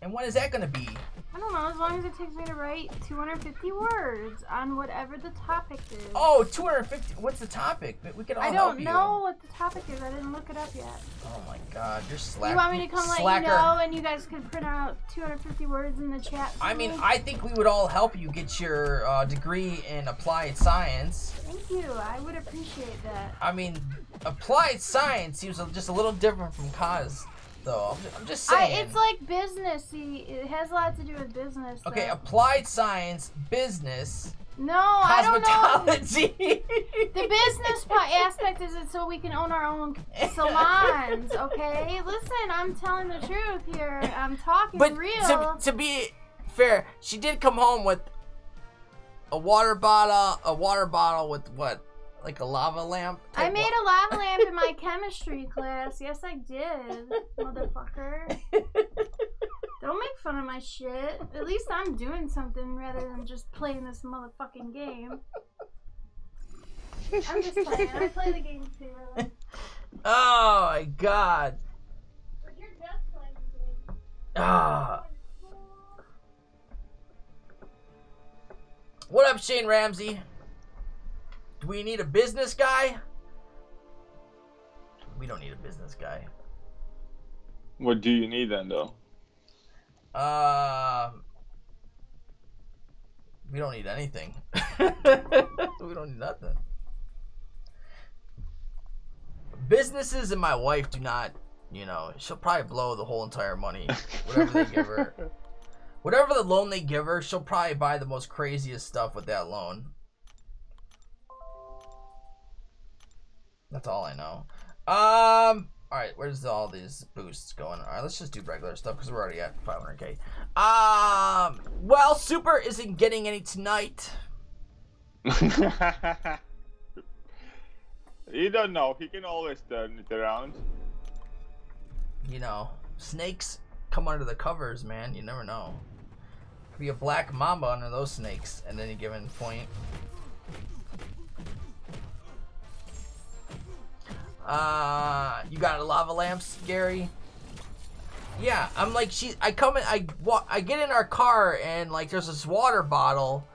And when is that gonna be? I don't know, as long as it takes me to write 250 words on whatever the topic is. Oh, 250. What's the topic? We can all I help don't you. know what the topic is. I didn't look it up yet. Oh my god, you're slack. You want me to come slacker. let you know and you guys can print out 250 words in the chat for I mean, me? I think we would all help you get your degree in applied science. Thank you. I would appreciate that. I mean, applied science seems just a little different from cause, though. I'm just saying. It's like business. See, it has a lot to do with business. Okay, so- applied science, business, No, I don't know. cosmetology. The business aspect is it so we can own our own salons, okay? Listen, I'm telling the truth here. I'm talking But real. to be fair, she did come home with a water bottle with what? Like a lava lamp? I made a lava lamp in my chemistry class. Yes, I did, motherfucker. Don't make fun of my shit. At least I'm doing something rather than just playing this motherfucking game. I'm just playing. I play the game too. Really. Oh my god. But you're just playing the game. Ah. What up, Shane Ramsey? Do we need a business guy? We don't need a business guy. What do you need then, though? We don't need anything. We don't need nothing. Businesses and my wife do not, you know, she'll probably blow the whole entire money. Whatever they give her. Whatever the loan they give her, she'll probably buy the most craziest stuff with that loan. That's all I know. Alright, where's all these boosts going? Alright, let's just do regular stuff because we're already at 500k. Well, Super isn't getting any tonight. You don't know. He can always turn it around. You know, snakes come under the covers, man. You never know. Could be a black mamba under those snakes at any given point. You got lava lamps, Gary? Yeah, I'm like, I get in our car and like there's this water bottle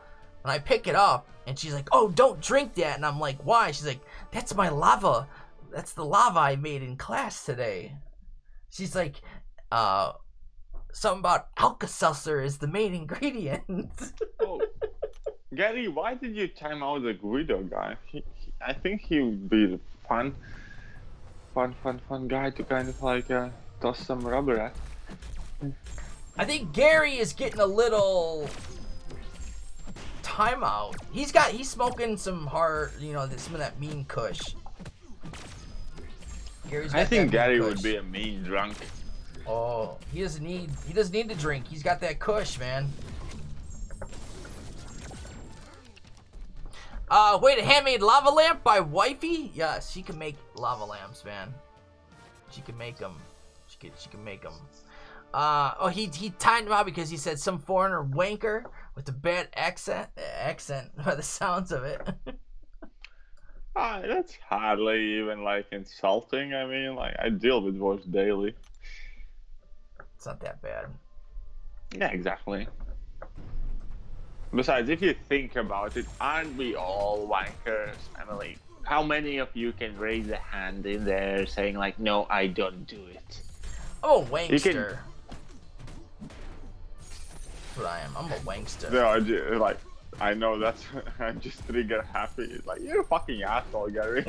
and I pick it up and she's like, oh, don't drink that. And I'm like, why? She's like, that's my lava. That's the lava I made in class today. She's like, something about Alka-Seltzer is the main ingredient. Oh, Gary, why did you time out the Guido guy? I think he would be the fun guy to kind of like toss some rubber at. I think Gary is getting a little timeout. He's smoking some hard, you know, some of that mean kush. I think Gary would be a mean drunk. Oh, he doesn't need to drink. He's got that kush, man. Wait, a handmade lava lamp by Wifey? Yes, she can make lava lamps, man. She can make them. She can make them. Oh, he timed him out because he said some foreigner wanker with a bad accent by the sounds of it. That's hardly even like insulting. I mean, like, I deal with words daily. It's not that bad. Yeah, exactly. Besides, if you think about it, aren't we all wankers? Emily, how many of you can raise a hand in there saying like, no, I don't do it? I'm a wankster. That's what I am. I'm a wankster. No, I know that's. I'm just trigger happy. It's like, you're a fucking asshole, Gary.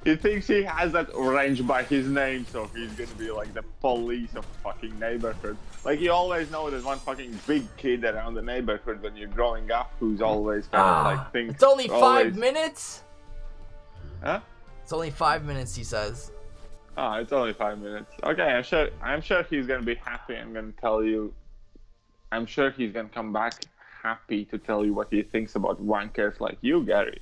He thinks he has that range by his name, so he's gonna be like the police of fucking neighborhood. Like, you always know there's one fucking big kid around the neighborhood when you're growing up who's always kind of like thinks. It's only 5 minutes? Huh? It's only 5 minutes, he says. Oh, it's only 5 minutes. Okay, I'm sure he's gonna be happy. I'm gonna tell you. I'm sure he's gonna come back happy to tell you what he thinks about wankers like you, Gary.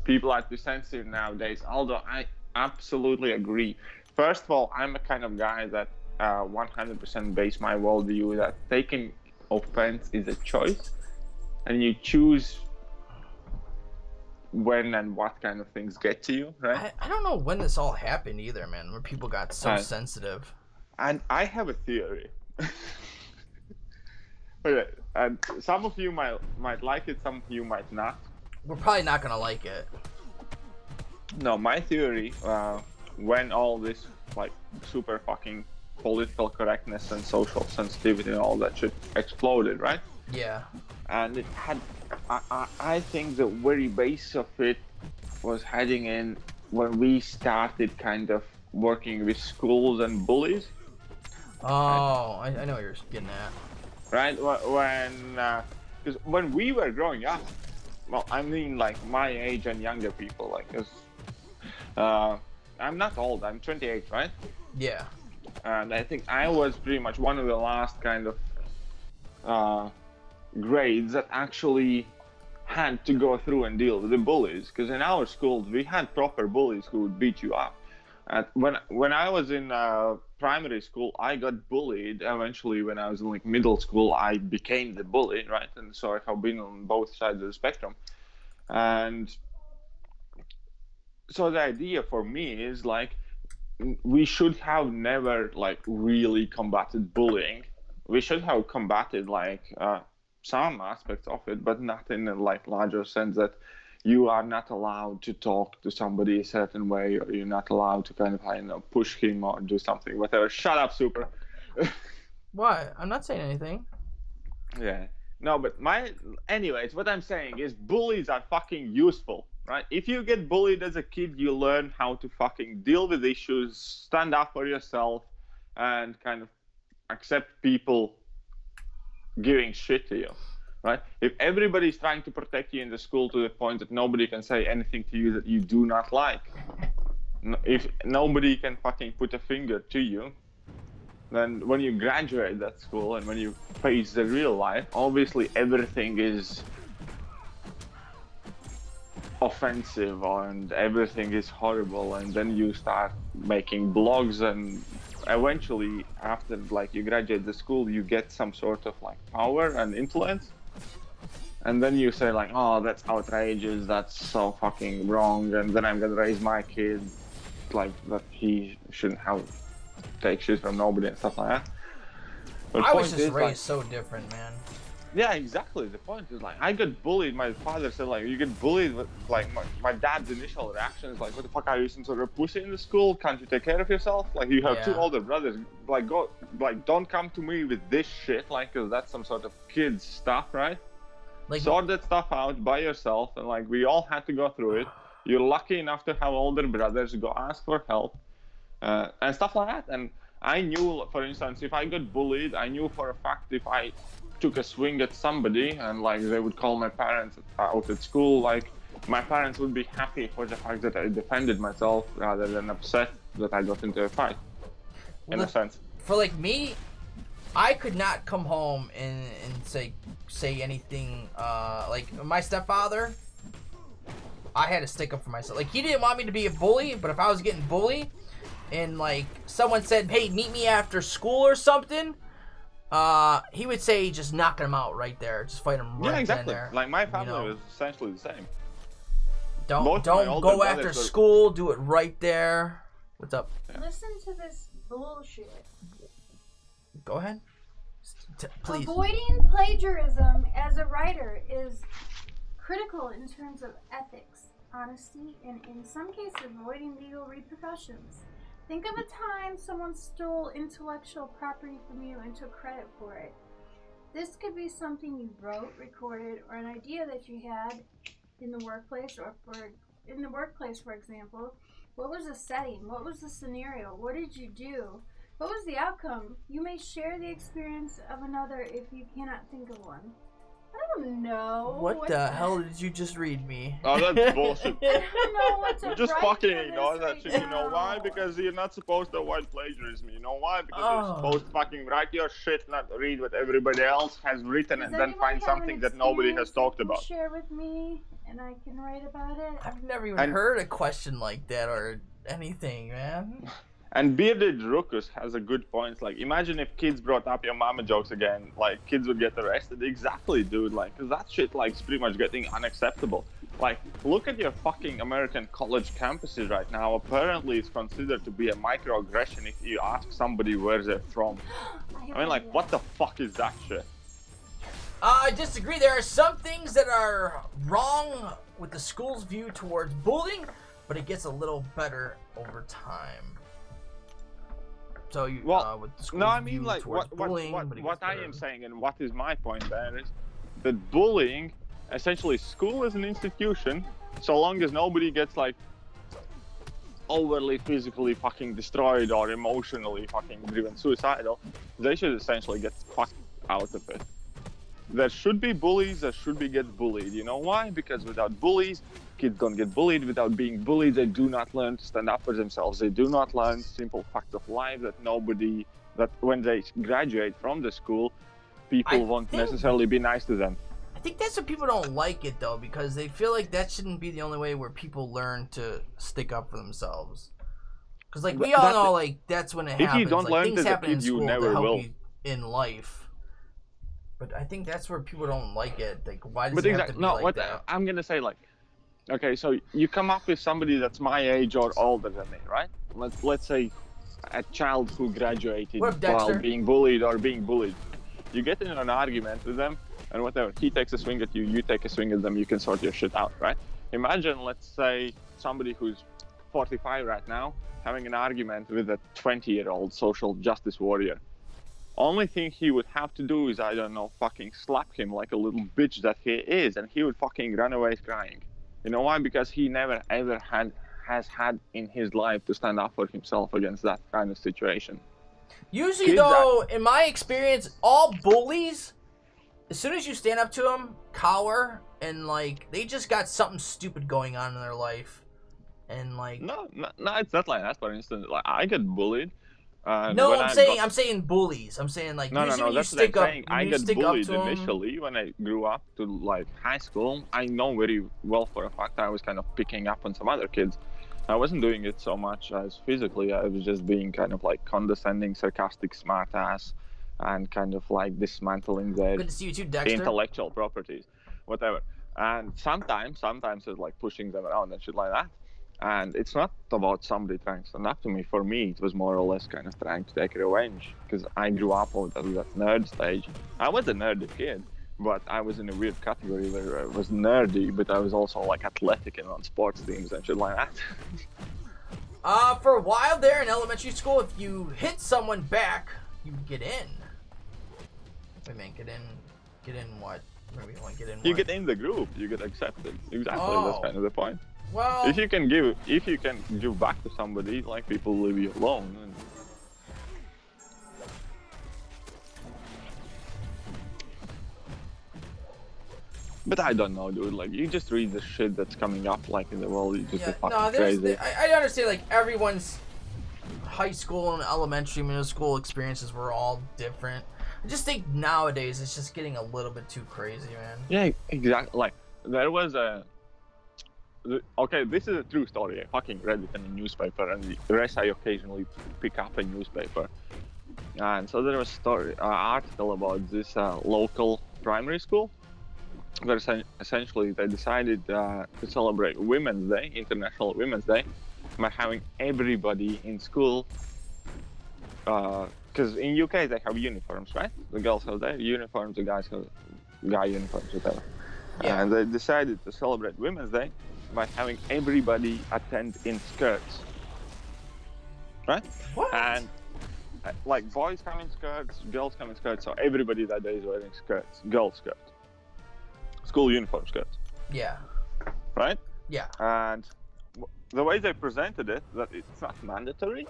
People are too sensitive nowadays, although I absolutely agree. First of all, I'm a kind of guy that 100% base my worldview that taking offense is a choice, and you choose when and what kind of things get to you, right? I don't know when this all happened either, man, where people got so sensitive. And I have a theory. Okay, and some of you might like it, some of you might not. We're probably not gonna like it. No, my theory, when all this like super fucking political correctness and social sensitivity and all that shit exploded, right? Yeah. And it had, I think the very base of it was heading in when we started kind of working with schools and bullies. Oh, I know what you're getting at. Right? Because when we were growing up, well, I mean, like my age and younger people, like, cause I'm not old. I'm 28, right? Yeah. And I think I was pretty much one of the last kind of grades that actually had to go through and deal with the bullies. Because in our schools, we had proper bullies who would beat you up. When I was in primary school, I got bullied. Eventually, when I was in like middle school, I became the bully, right? And so I have been on both sides of the spectrum. And so the idea for me is like, we should have never like really combated bullying. We should have combated like some aspects of it, but not in a like larger sense that you are not allowed to talk to somebody a certain way, or you're not allowed to kind of, I don't know, push him or do something, whatever. Shut up, Super. What? I'm not saying anything. Yeah. No, but anyways, what I'm saying is bullies are fucking useful, right? If you get bullied as a kid, you learn how to fucking deal with issues, stand up for yourself, and kind of accept people giving shit to you, right? If everybody's trying to protect you in the school to the point that nobody can say anything to you that you do not like, if nobody can fucking put a finger to you, then when you graduate that school and when you face the real life, obviously everything is offensive and everything is horrible, and then you start making blogs, and eventually after like you graduate the school, you get some sort of like power and influence, and then you say like, oh, that's outrageous, that's so fucking wrong, and then I'm gonna raise my kid like that he shouldn't have take shit from nobody and stuff like that. But I was just is, raised like, so different, man. Yeah, exactly. The point is like, I got bullied. My father said like, you get bullied with like my dad's initial reaction is like, what the fuck, are you some sort of pussy in the school? Can't you take care of yourself? Like, you have two older brothers. Like, don't come to me with this shit, like, cause that's some sort of kids stuff, right? Like, sort that stuff out by yourself, and like, we all had to go through it. You're lucky enough to have older brothers, go ask for help, and stuff like that. And I knew, for instance, if I got bullied, I knew for a fact if I took a swing at somebody and like they would call my parents out at school, like my parents would be happy for the fact that I defended myself rather than upset that I got into a fight. In a sense. For like me, I could not come home and say anything. Like my stepfather, I had to stick up for myself. Like, he didn't want me to be a bully, but if I was getting bullied and like someone said, hey, meet me after school or something, he would say just knock him out right there, just fight him right exactly. there. Like my family was essentially the same. Don't go after school, do it right there. What's up? Yeah. Listen to this bullshit. Go ahead. Please. Avoiding plagiarism as a writer is critical in terms of ethics, honesty, and in some cases avoiding legal repercussions. Think of a time someone stole intellectual property from you and took credit for it. This could be something you wrote, recorded, or an idea that you had in the workplace, for example. What was the setting? What was the scenario? What did you do? What was the outcome? You may share the experience of another if you cannot think of one. I don't know. What the hell did you just read me? Oh, that's bullshit. I don't know what to just write fucking for ignore this that right shit. You know now. why? Because you're not supposed to avoid plagiarism. You know why? Because you're supposed to fucking write your shit, not read what everybody else has written, Does and then find something that nobody has talked about. Share with me, and I can write about it. I've never even heard a question like that or anything, man. And Bearded Ruckus has a good point. Like, imagine if kids brought up your mama jokes again, like, kids would get arrested. Exactly, dude. Like, cause that shit, like, is pretty much getting unacceptable. Like, look at your fucking American college campuses right now. Apparently, it's considered to be a microaggression if you ask somebody where they're from. I mean, like, what the fuck is that shit? I disagree. There are some things that are wrong with the school's view towards bullying, but it gets a little better over time. So you, with the school's no, I mean, view like, towards what bullying, what I am saying, and what is my point there is that bullying, essentially, school is an institution, so long as nobody gets, like, overly physically fucking destroyed or emotionally fucking driven suicidal, they should essentially get fucked out of it. There should be bullies, there should be get bullied. You know why? Because without bullies, kids don't get bullied. Without being bullied, they do not learn to stand up for themselves. They do not learn simple facts of life that when they graduate from the school, people won't necessarily be nice to them. I think that's what people don't like it though, because they feel like that shouldn't be the only way where people learn to stick up for themselves. Because like we all know, like that's when it happens. If you don't like, learn things as a happen in kid, you school never to help will. you in life. But I think that's where people don't like it. Like, why does But it have to be like that? I'm gonna say, like, okay, so you come up with somebody that's my age or older than me, right? Let's say a child who graduated while being bullied or being bullied. You get in an argument with them, and whatever, he takes a swing at you, you take a swing at them, you can sort your shit out, right? Imagine, let's say, somebody who's 45 right now having an argument with a 20-year-old social justice warrior. Only thing he would have to do is, I don't know, fucking slap him like a little bitch that he is, and he would fucking run away crying. You know why? Because he never ever has had in his life to stand up for himself against that kind of situation. Usually, though, in my experience, all bullies, as soon as you stand up to them, cower, and like they just got something stupid going on in their life, and like no, it's not like that. For instance, like I get bullied. No, I'm saying bullies. I'm saying like no, usually no, when that's you stick what I'm up, saying. I get bullied initially when I grew up to like high school. I know very well for a fact I was kind of picking up on some other kids. I wasn't doing it so much as physically. I was just being kind of like condescending, sarcastic, smartass, and kind of like dismantling their Good to see you too, Dexter. Intellectual properties, whatever. And sometimes it's like pushing them around and shit like that. And it's not about somebody trying to stand up to me. For me, it was more or less kind of trying to take revenge, because I grew up with that nerd stage. I was a nerdy kid, but I was in a weird category where I was nerdy, but I was also like athletic and on sports teams and shit like that. For a while there in elementary school, if you hit someone back, you get in. Wait, man, get in what? Maybe you want to get in. You what? get in the group. You get accepted. Exactly. Oh. That's kind of the point. Well, if you can give back to somebody, like people leave you alone. And... But I don't know, dude. Like, you just read the shit that's coming up, like in the world. You just get fucking crazy. I understand. Like everyone's high school and elementary, middle school experiences were all different. I just think nowadays it's just getting a little bit too crazy, man. Yeah, exactly. Like there was a. Okay, this is a true story. I fucking read it in a newspaper, and the rest I occasionally pick up a newspaper. And so there was an article about this local primary school, where essentially they decided to celebrate Women's Day, International Women's Day, by having everybody in school. Because in UK they have uniforms, right? The girls have their uniforms, the guys have guy uniforms, whatever. Yeah. And they decided to celebrate Women's Day by having everybody attend in skirts, right? What? And like boys come in skirts, girls come in skirts, so everybody that day is wearing skirts, girl skirts, school uniform skirts. Yeah. Right? Yeah. And the way they presented it, that it's not mandatory,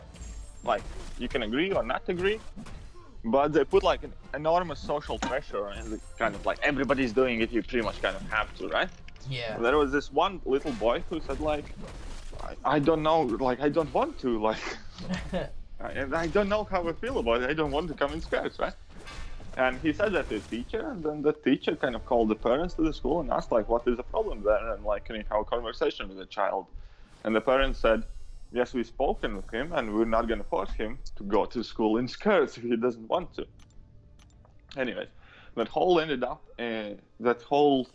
like you can agree or not agree, but they put like an enormous social pressure, and kind of like everybody's doing it, you pretty much kind of have to, right? Yeah. There was this one little boy who said like, I don't know, like I don't want to, like, I don't know how I feel about it. I don't want to come in skirts, right? And he said that to the teacher, and then the teacher kind of called the parents to the school and asked like, what is the problem there? And like, can you have a conversation with the child? And the parents said, yes, we've spoken with him, and we're not going to force him to go to school in skirts if he doesn't want to. Anyways, that whole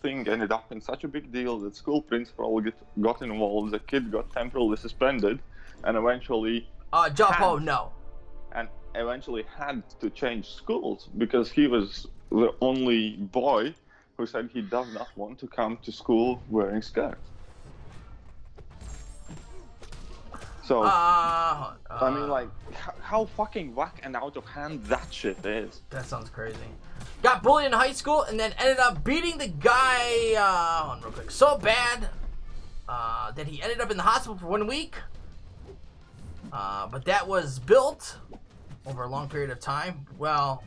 thing ended up in such a big deal that school principal got involved, the kid got temporarily suspended, and eventually eventually had to change schools because he was the only boy who said he does not want to come to school wearing skirts. So, I mean, like, how fucking whack and out of hand that shit is. That sounds crazy. Got bullied in high school and then ended up beating the guy, hold on real quick, so bad that he ended up in the hospital for 1 week. But that was built over a long period of time. Well,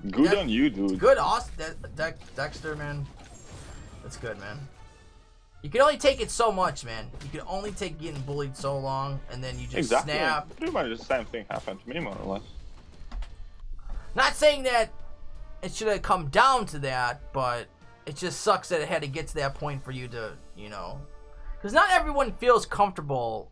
good on you, dude. Good, awesome. Dexter, man. That's good, man. You can only take it so much, man. You can only take getting bullied so long, and then you just snap. Pretty much the same thing happened to me, more or less. Not saying that it should have come down to that, but it just sucks that it had to get to that point for you to, you know, because not everyone feels comfortable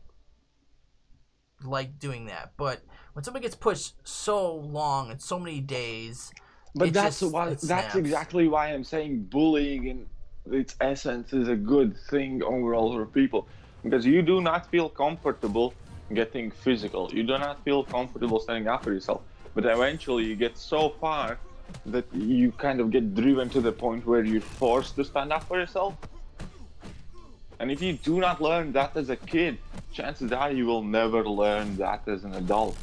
like doing that. But when somebody gets pushed so long and so many days, but that's exactly why I'm saying bullying in its essence is a good thing overall for people, because you do not feel comfortable getting physical. You do not feel comfortable standing up for yourself. But eventually you get so far that you kind of get driven to the point where you're forced to stand up for yourself. And if you do not learn that as a kid, chances are you will never learn that as an adult.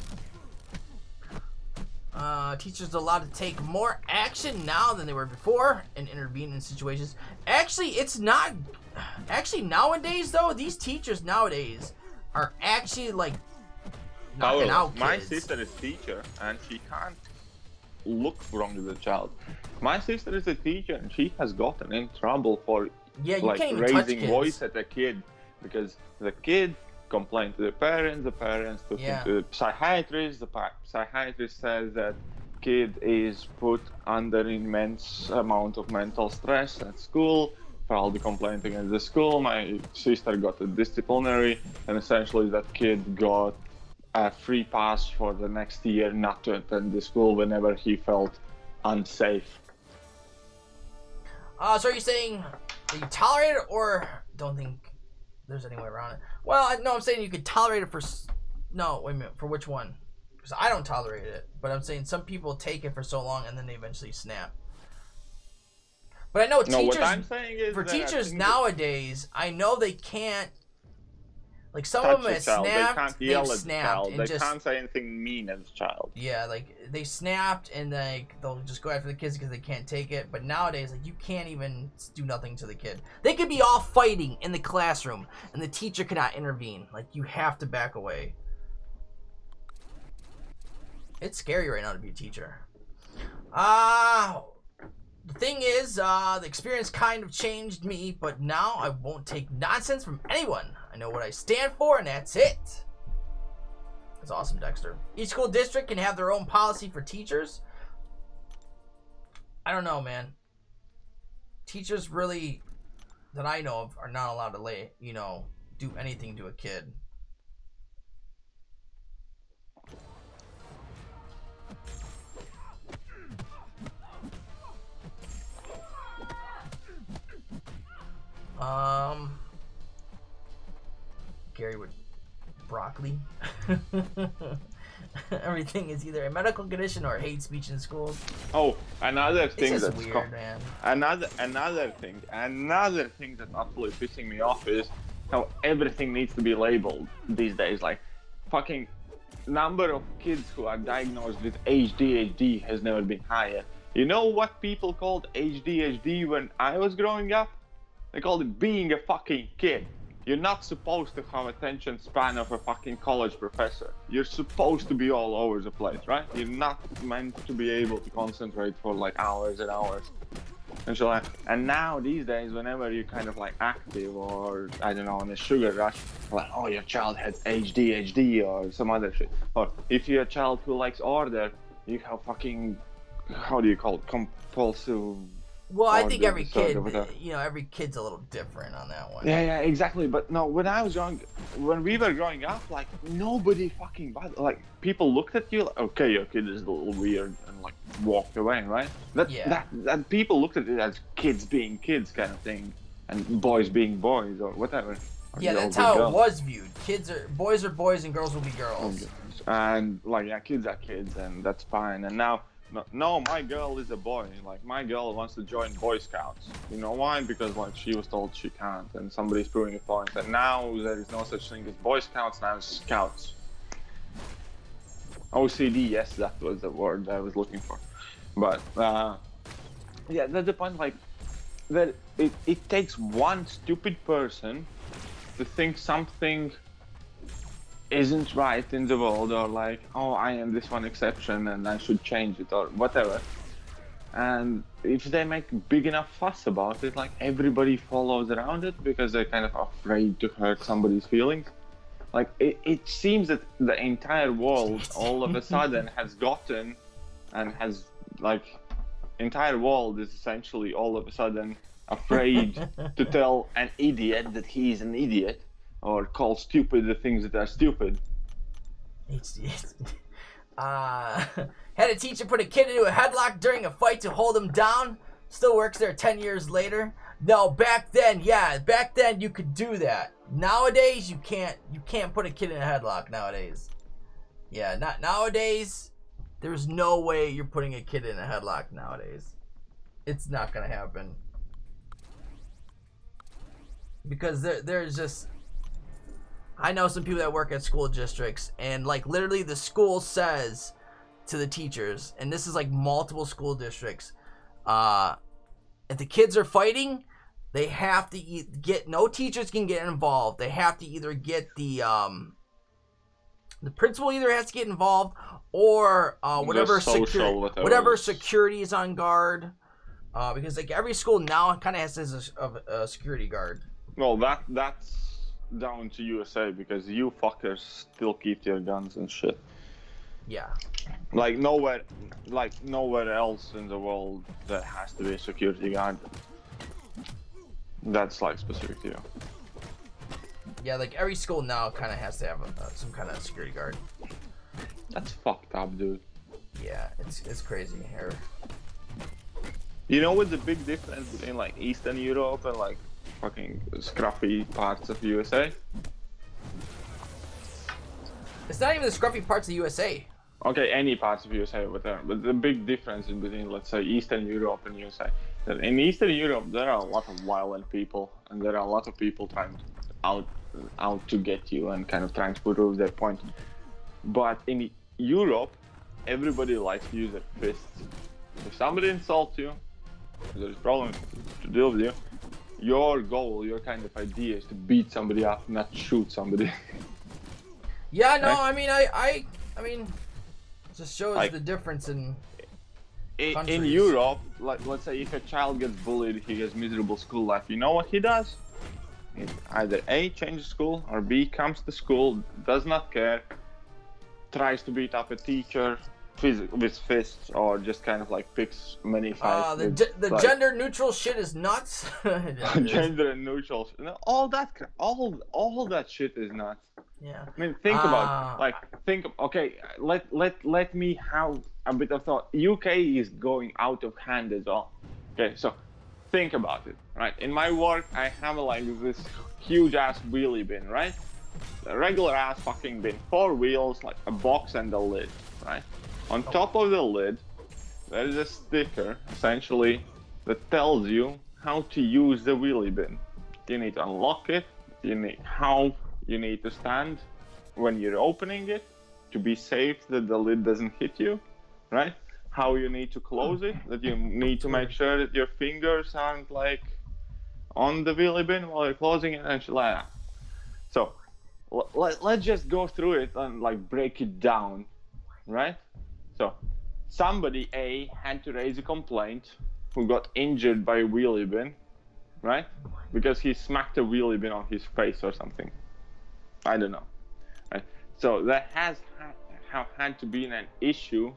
Teachers are allowed to take more action now than they were before and intervene in situations. Actually, it's not. Actually, nowadays, though, these teachers nowadays are actually, like, knocking out kids. My sister is a teacher, and she can't look wrong with the child. My sister is a teacher, and she has gotten in trouble for like raising voice at a kid, because the kid complained to the parents took him to the psychiatrist. The psychiatrist says that kid is put under immense amount of mental stress at school. Filed a complaint against the school. My sister got a disciplinary, and essentially that kid got a free pass for the next year not to attend the school whenever he felt unsafe. So are you saying that you tolerate it, or don't think there's any way around it? Well, no, I'm saying you could tolerate it for... No, wait a minute. For which one? Because I don't tolerate it. But I'm saying some people take it for so long and then they eventually snap. But I know teachers... what I'm saying is for teachers nowadays, I know they can't... Like, some of them have snapped, they can't yell at the child. and they just, can't say anything mean at the child. Yeah, like, they snapped and, like, they'll just go after the kids because they can't take it. But nowadays, like, you can't even do nothing to the kid. They could be all fighting in the classroom, and the teacher cannot intervene. Like, you have to back away. It's scary right now to be a teacher. The thing is, the experience kind of changed me, but now I won't take nonsense from anyone. I know what I stand for, and that's it. That's awesome, Dexter. Each school district can have their own policy for teachers. I don't know, man. Teachers really, that I know of, are not allowed to do anything to a kid. Gary would broccoli. Everything is either a medical condition or hate speech in schools. Oh, another thing that's weird, man. Another thing that's absolutely pissing me off is how everything needs to be labeled these days. Like, fucking number of kids who are diagnosed with ADHD has never been higher. You know what people called ADHD when I was growing up? They called it being a fucking kid. You're not supposed to have attention span of a fucking college professor. You're supposed to be all over the place, right? You're not meant to be able to concentrate for like hours and hours. And now these days, whenever you're kind of like active or, I don't know, on a sugar rush, like, oh, your child has ADHD or some other shit. Or if you're a child who likes order, you have fucking, how do you call it, compulsive... Well, I think every kid, every kid's a little different on that one. Yeah, exactly. But no, when we were growing up, like, nobody fucking bothered. Like, people looked at you like, okay, your kid is a little weird, and like walked away, right? That people looked at it as kids being kids kind of thing, and boys being boys or whatever. Yeah, that's how it was viewed. Boys are boys and girls will be girls. And like, yeah, kids are kids, and that's fine. And now. No, my girl is a boy. Like, my girl wants to join Boy Scouts. You know why? Because, like, she was told she can't, and somebody's proving a point. And now there is no such thing as Boy Scouts, now it's Scouts. OCD, yes, that was the word I was looking for. But, yeah, that's the point, like, that it takes one stupid person to think something isn't right in the world, or like, oh, I am this one exception and I should change it or whatever. And if they make big enough fuss about it, like, everybody follows around it because they're kind of afraid to hurt somebody's feelings. Like, it seems that the entire world all of a sudden has gotten and has like entire world is essentially all of a sudden afraid to tell an idiot that he's an idiot, or call stupid the things that are stupid. Had a teacher put a kid into a headlock during a fight to hold him down. Still works there 10 years later. No, back then you could do that. Nowadays you can't put a kid in a headlock nowadays. Yeah, not nowadays. There's no way you're putting a kid in a headlock nowadays. It's not gonna happen. Because there's just, I know some people that work at school districts, and like literally the school says to the teachers, and this is like multiple school districts, if the kids are fighting, they have to get, no teachers can get involved. They have to either get the principal either has to get involved, or whatever security is on guard, because like every school now kind of has a security guard. Well, that's down to USA, because you fuckers still keep your guns and shit. Yeah. Like nowhere else in the world there has to be a security guard. That's like specific to you. Yeah, like every school now kind of has to have some kind of security guard. That's fucked up, dude. Yeah, it's crazy here. You know what's the big difference between like Eastern Europe and like fucking scruffy parts of USA? It's not even the scruffy parts of USA. Okay, any parts of USA, whatever. But the big difference in between, let's say, Eastern Europe and USA, that in Eastern Europe there are a lot of violent people, and there are a lot of people trying out to get you and kind of trying to prove their point. But in Europe, everybody likes to use their fists. If somebody insults you, there's a problem to deal with you. Your goal, your kind of idea is to beat somebody up, not shoot somebody. Yeah, no, right? I mean, it just shows like, the difference in countries. In Europe, like let's say if a child gets bullied, he has miserable school life. You know what he does? He either A, changes school, or B, comes to school, does not care, tries to beat up a teacher with fists, or just kind of like picks many fights. The like, gender neutral shit is nuts. Gender neutral, all that shit is nuts. Yeah. I mean, think about okay, let me have a bit of thought. UK is going out of hand as well. Okay, so think about it, right? In my work, I have like this huge ass wheelie bin, right? A regular ass fucking bin, 4 wheels, like a box and a lid, right? On top of the lid, there is a sticker, essentially, that tells you how to use the wheelie bin. You need to unlock it, how you need to stand when you're opening it to be safe that the lid doesn't hit you, right? How you need to close it, that you need to make sure that your fingers aren't like on the wheelie bin while you're closing it and shit like that. So let's just go through it and like break it down, right? So somebody A had to raise a complaint who got injured by a wheelie bin, right? Because he smacked a wheelie bin on his face or something. I don't know. Right? So there has had to be an issue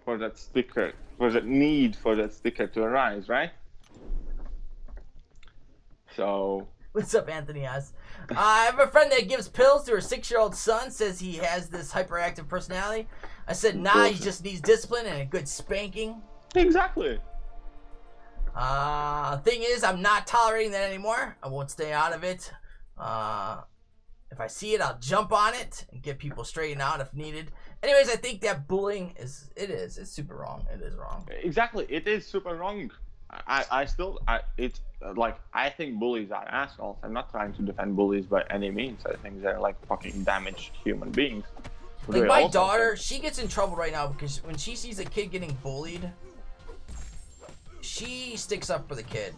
for that sticker, for the need for that sticker to arise, right? So. What's up, Anthony asks? I have a friend that gives pills to her 6-year-old son, says he has this hyperactive personality. I said, nah, he just needs discipline and a good spanking. Exactly. Thing is, I'm not tolerating that anymore. I won't stay out of it. If I see it, I'll jump on it and get people straightened out if needed. Anyways, I think that bullying it's super wrong. It is wrong. Exactly, it is super wrong. I think bullies are assholes. I'm not trying to defend bullies by any means. I think they're like fucking damaged human beings. Like my daughter, she gets in trouble right now because when she sees a kid getting bullied, she sticks up for the kid.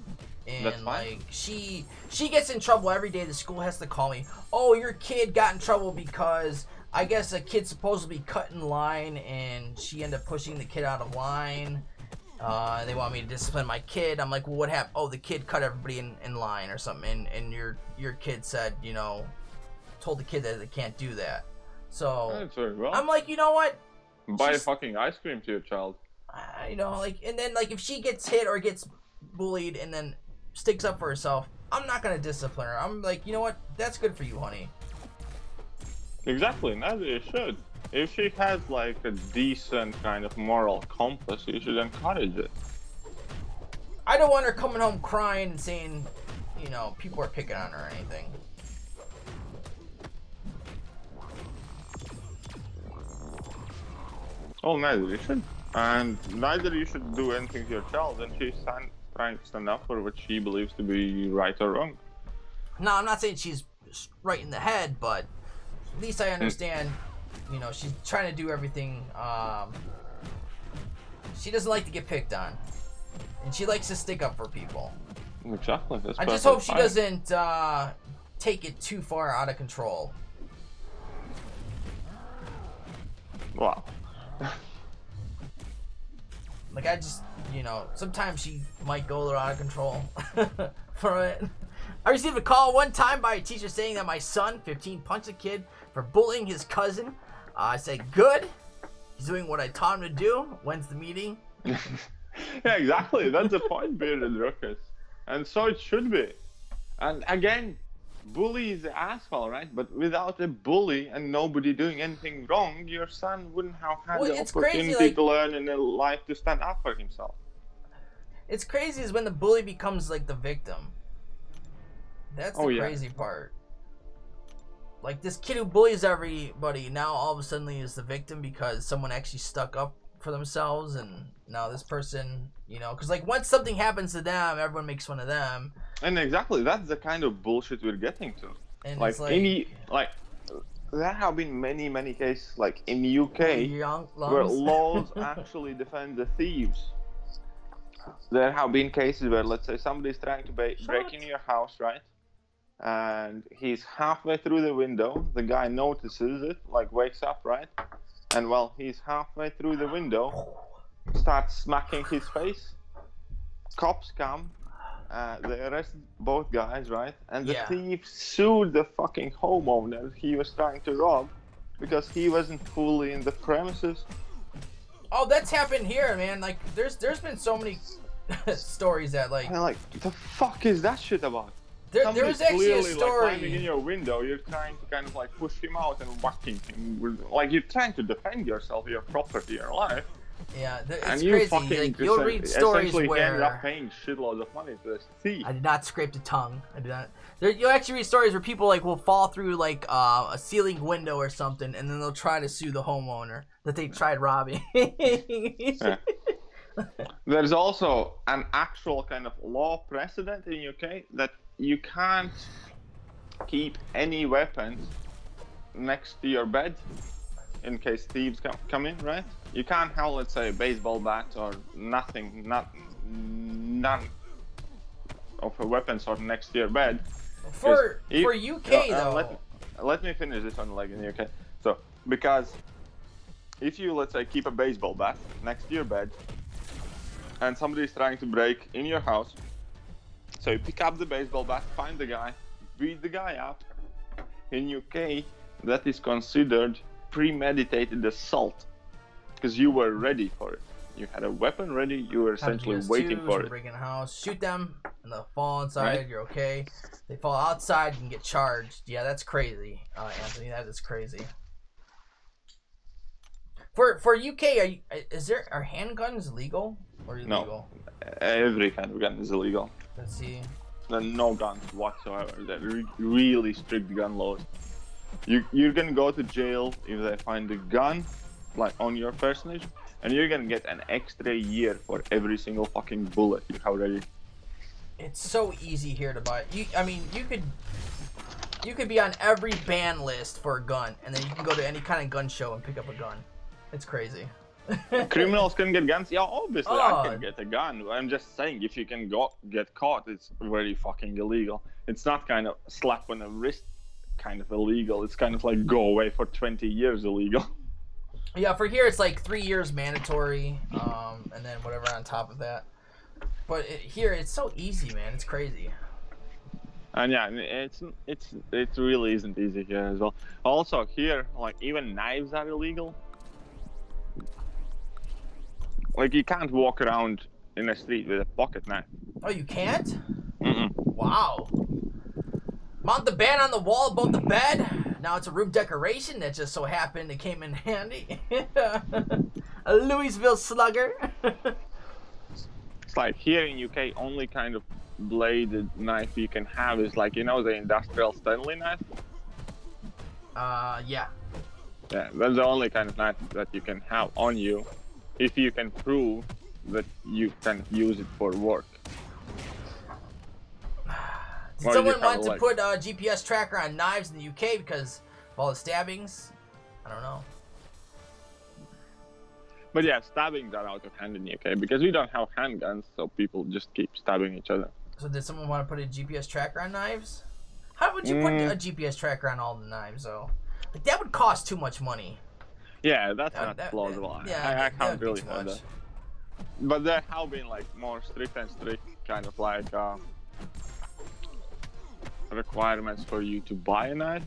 And like she gets in trouble every day. The school has to call me. Oh, your kid got in trouble because I guess a kid supposed to be cut in line and she ended up pushing the kid out of line. They want me to discipline my kid. I'm like, well, what happened? Oh, the kid cut everybody in line or something. And your kid said, you know, told the kid that they can't do that. So that's very well. I'm like, you know what? Buy a fucking ice cream to your child. you know, like, and then like if she gets hit or gets bullied and then sticks up for herself, I'm not gonna discipline her. I'm like, you know what? That's good for you, honey. Exactly, neither you should. If she has like a decent kind of moral compass, you should encourage it. I don't want her coming home crying and saying, you know, people are picking on her or anything. Oh, neither you should. And neither you should do anything to your child when she's trying to stand up for what she believes to be right or wrong. No, I'm not saying she's right in the head, but at least I understand, you know, she's trying to do everything. She doesn't like to get picked on. And she likes to stick up for people. Exactly. That's I just hope she doesn't take it too far out of control. Wow. Like, I just, you know, sometimes she might go a little out of control for it. I received a call one time by a teacher saying that my son, 15, punched a kid for bullying his cousin. I said, good. He's doing what I taught him to do. When's the meeting? Yeah, exactly. That's the point, Bearded Ruckus. And so it should be. And again, bully is the asshole, right? But without a bully and nobody doing anything wrong, your son wouldn't have had the opportunity crazy, like, to learn in life to stand up for himself. It's crazy is when the bully becomes like the victim. That's the crazy part. Like, this kid who bullies everybody now all of a sudden is the victim because someone actually stuck up for themselves, and now this person, you know, because like once something happens to them, everyone makes fun of them. And exactly, that's the kind of bullshit we're getting to. And like, it's like, there have been many cases, like in the UK, where laws actually defend the thieves. There have been cases where, let's say, somebody's trying to break into your house, right? And he's halfway through the window. The guy notices it, like wakes up, right? And while he's halfway through the window, starts smacking his face. Cops come. They arrest both guys, right? And the thief sued the fucking homeowner he was trying to rob because he wasn't fully in the premises. Oh, that's happened here, man. Like, there's been so many stories that, like... And like, the fuck is that shit about? There was actually a story. Like, climbing in your window, you're trying to kind of like push him out and whacking him. Like, you're trying to defend yourself, your property, your life. Yeah, it's and crazy. Like, you'll read stories where you end up paying shitloads of money to this thief. I did not scrape the tongue. I did not. You'll actually read stories where people like will fall through like a ceiling window or something, and then they'll try to sue the homeowner that they tried robbing. Yeah. There's also an actual kind of law precedent in UK that you can't keep any weapons next to your bed in case thieves come in, right? You can't have, let's say, a baseball bat or none of a weapon sort next to your bed. For UK though. Let me finish this one, like in the UK. So, because if you, let's say, keep a baseball bat next to your bed and somebody is trying to break in your house, so you pick up the baseball bat, find the guy, beat the guy up. In UK, that is considered premeditated assault because you were ready for it. You had a weapon ready. You were essentially waiting for it. Break in a house, shoot them, and they'll fall inside. Right? You're okay. They fall outside, you can get charged. Yeah, that's crazy, Anthony. That is crazy. For UK, are handguns legal or illegal? No, every kind of gun is illegal. Let's see. There are no guns whatsoever. They're really strict gun laws. You're gonna go to jail if they find a gun, like on your personage, and you're gonna get an extra year for every single fucking bullet you have ready. It's so easy here to buy. I mean, you could be on every ban list for a gun, and then you can go to any kind of gun show and pick up a gun. It's crazy. Criminals can get guns? Yeah, obviously I can get a gun. I'm just saying, if you can get caught, it's very fucking illegal. It's not kind of slap on the wrist kind of illegal. It's kind of like go away for 20 years illegal. Yeah, for here it's like 3 years mandatory, and then whatever on top of that. But here it's so easy, man. It's crazy. And yeah, it really isn't easy here as well. Also here, like even knives are illegal. Like you can't walk around in a street with a pocket knife. Oh, you can't? Mm-mm. Wow. Mount the band on the wall above the bed. Now it's a room decoration that just so happened it came in handy. A Louisville slugger. It's like here in UK, only kind of bladed knife you can have is like, you know, the industrial Stanley knife? Yeah. Yeah, that's the only kind of knife that you can have on you if you can prove that you can use it for work. Did someone want to put a GPS tracker on knives in the UK because of all the stabbings? I don't know. But yeah, stabbings are out of hand in the UK because we don't have handguns, so people just keep stabbing each other. So did someone want to put a GPS tracker on knives? How would you put a GPS tracker on all the knives, though? Like, that would cost too much money. Yeah, that's not plausible. I can't really know that. But there have been like more strict kind of like requirements for you to buy a knife,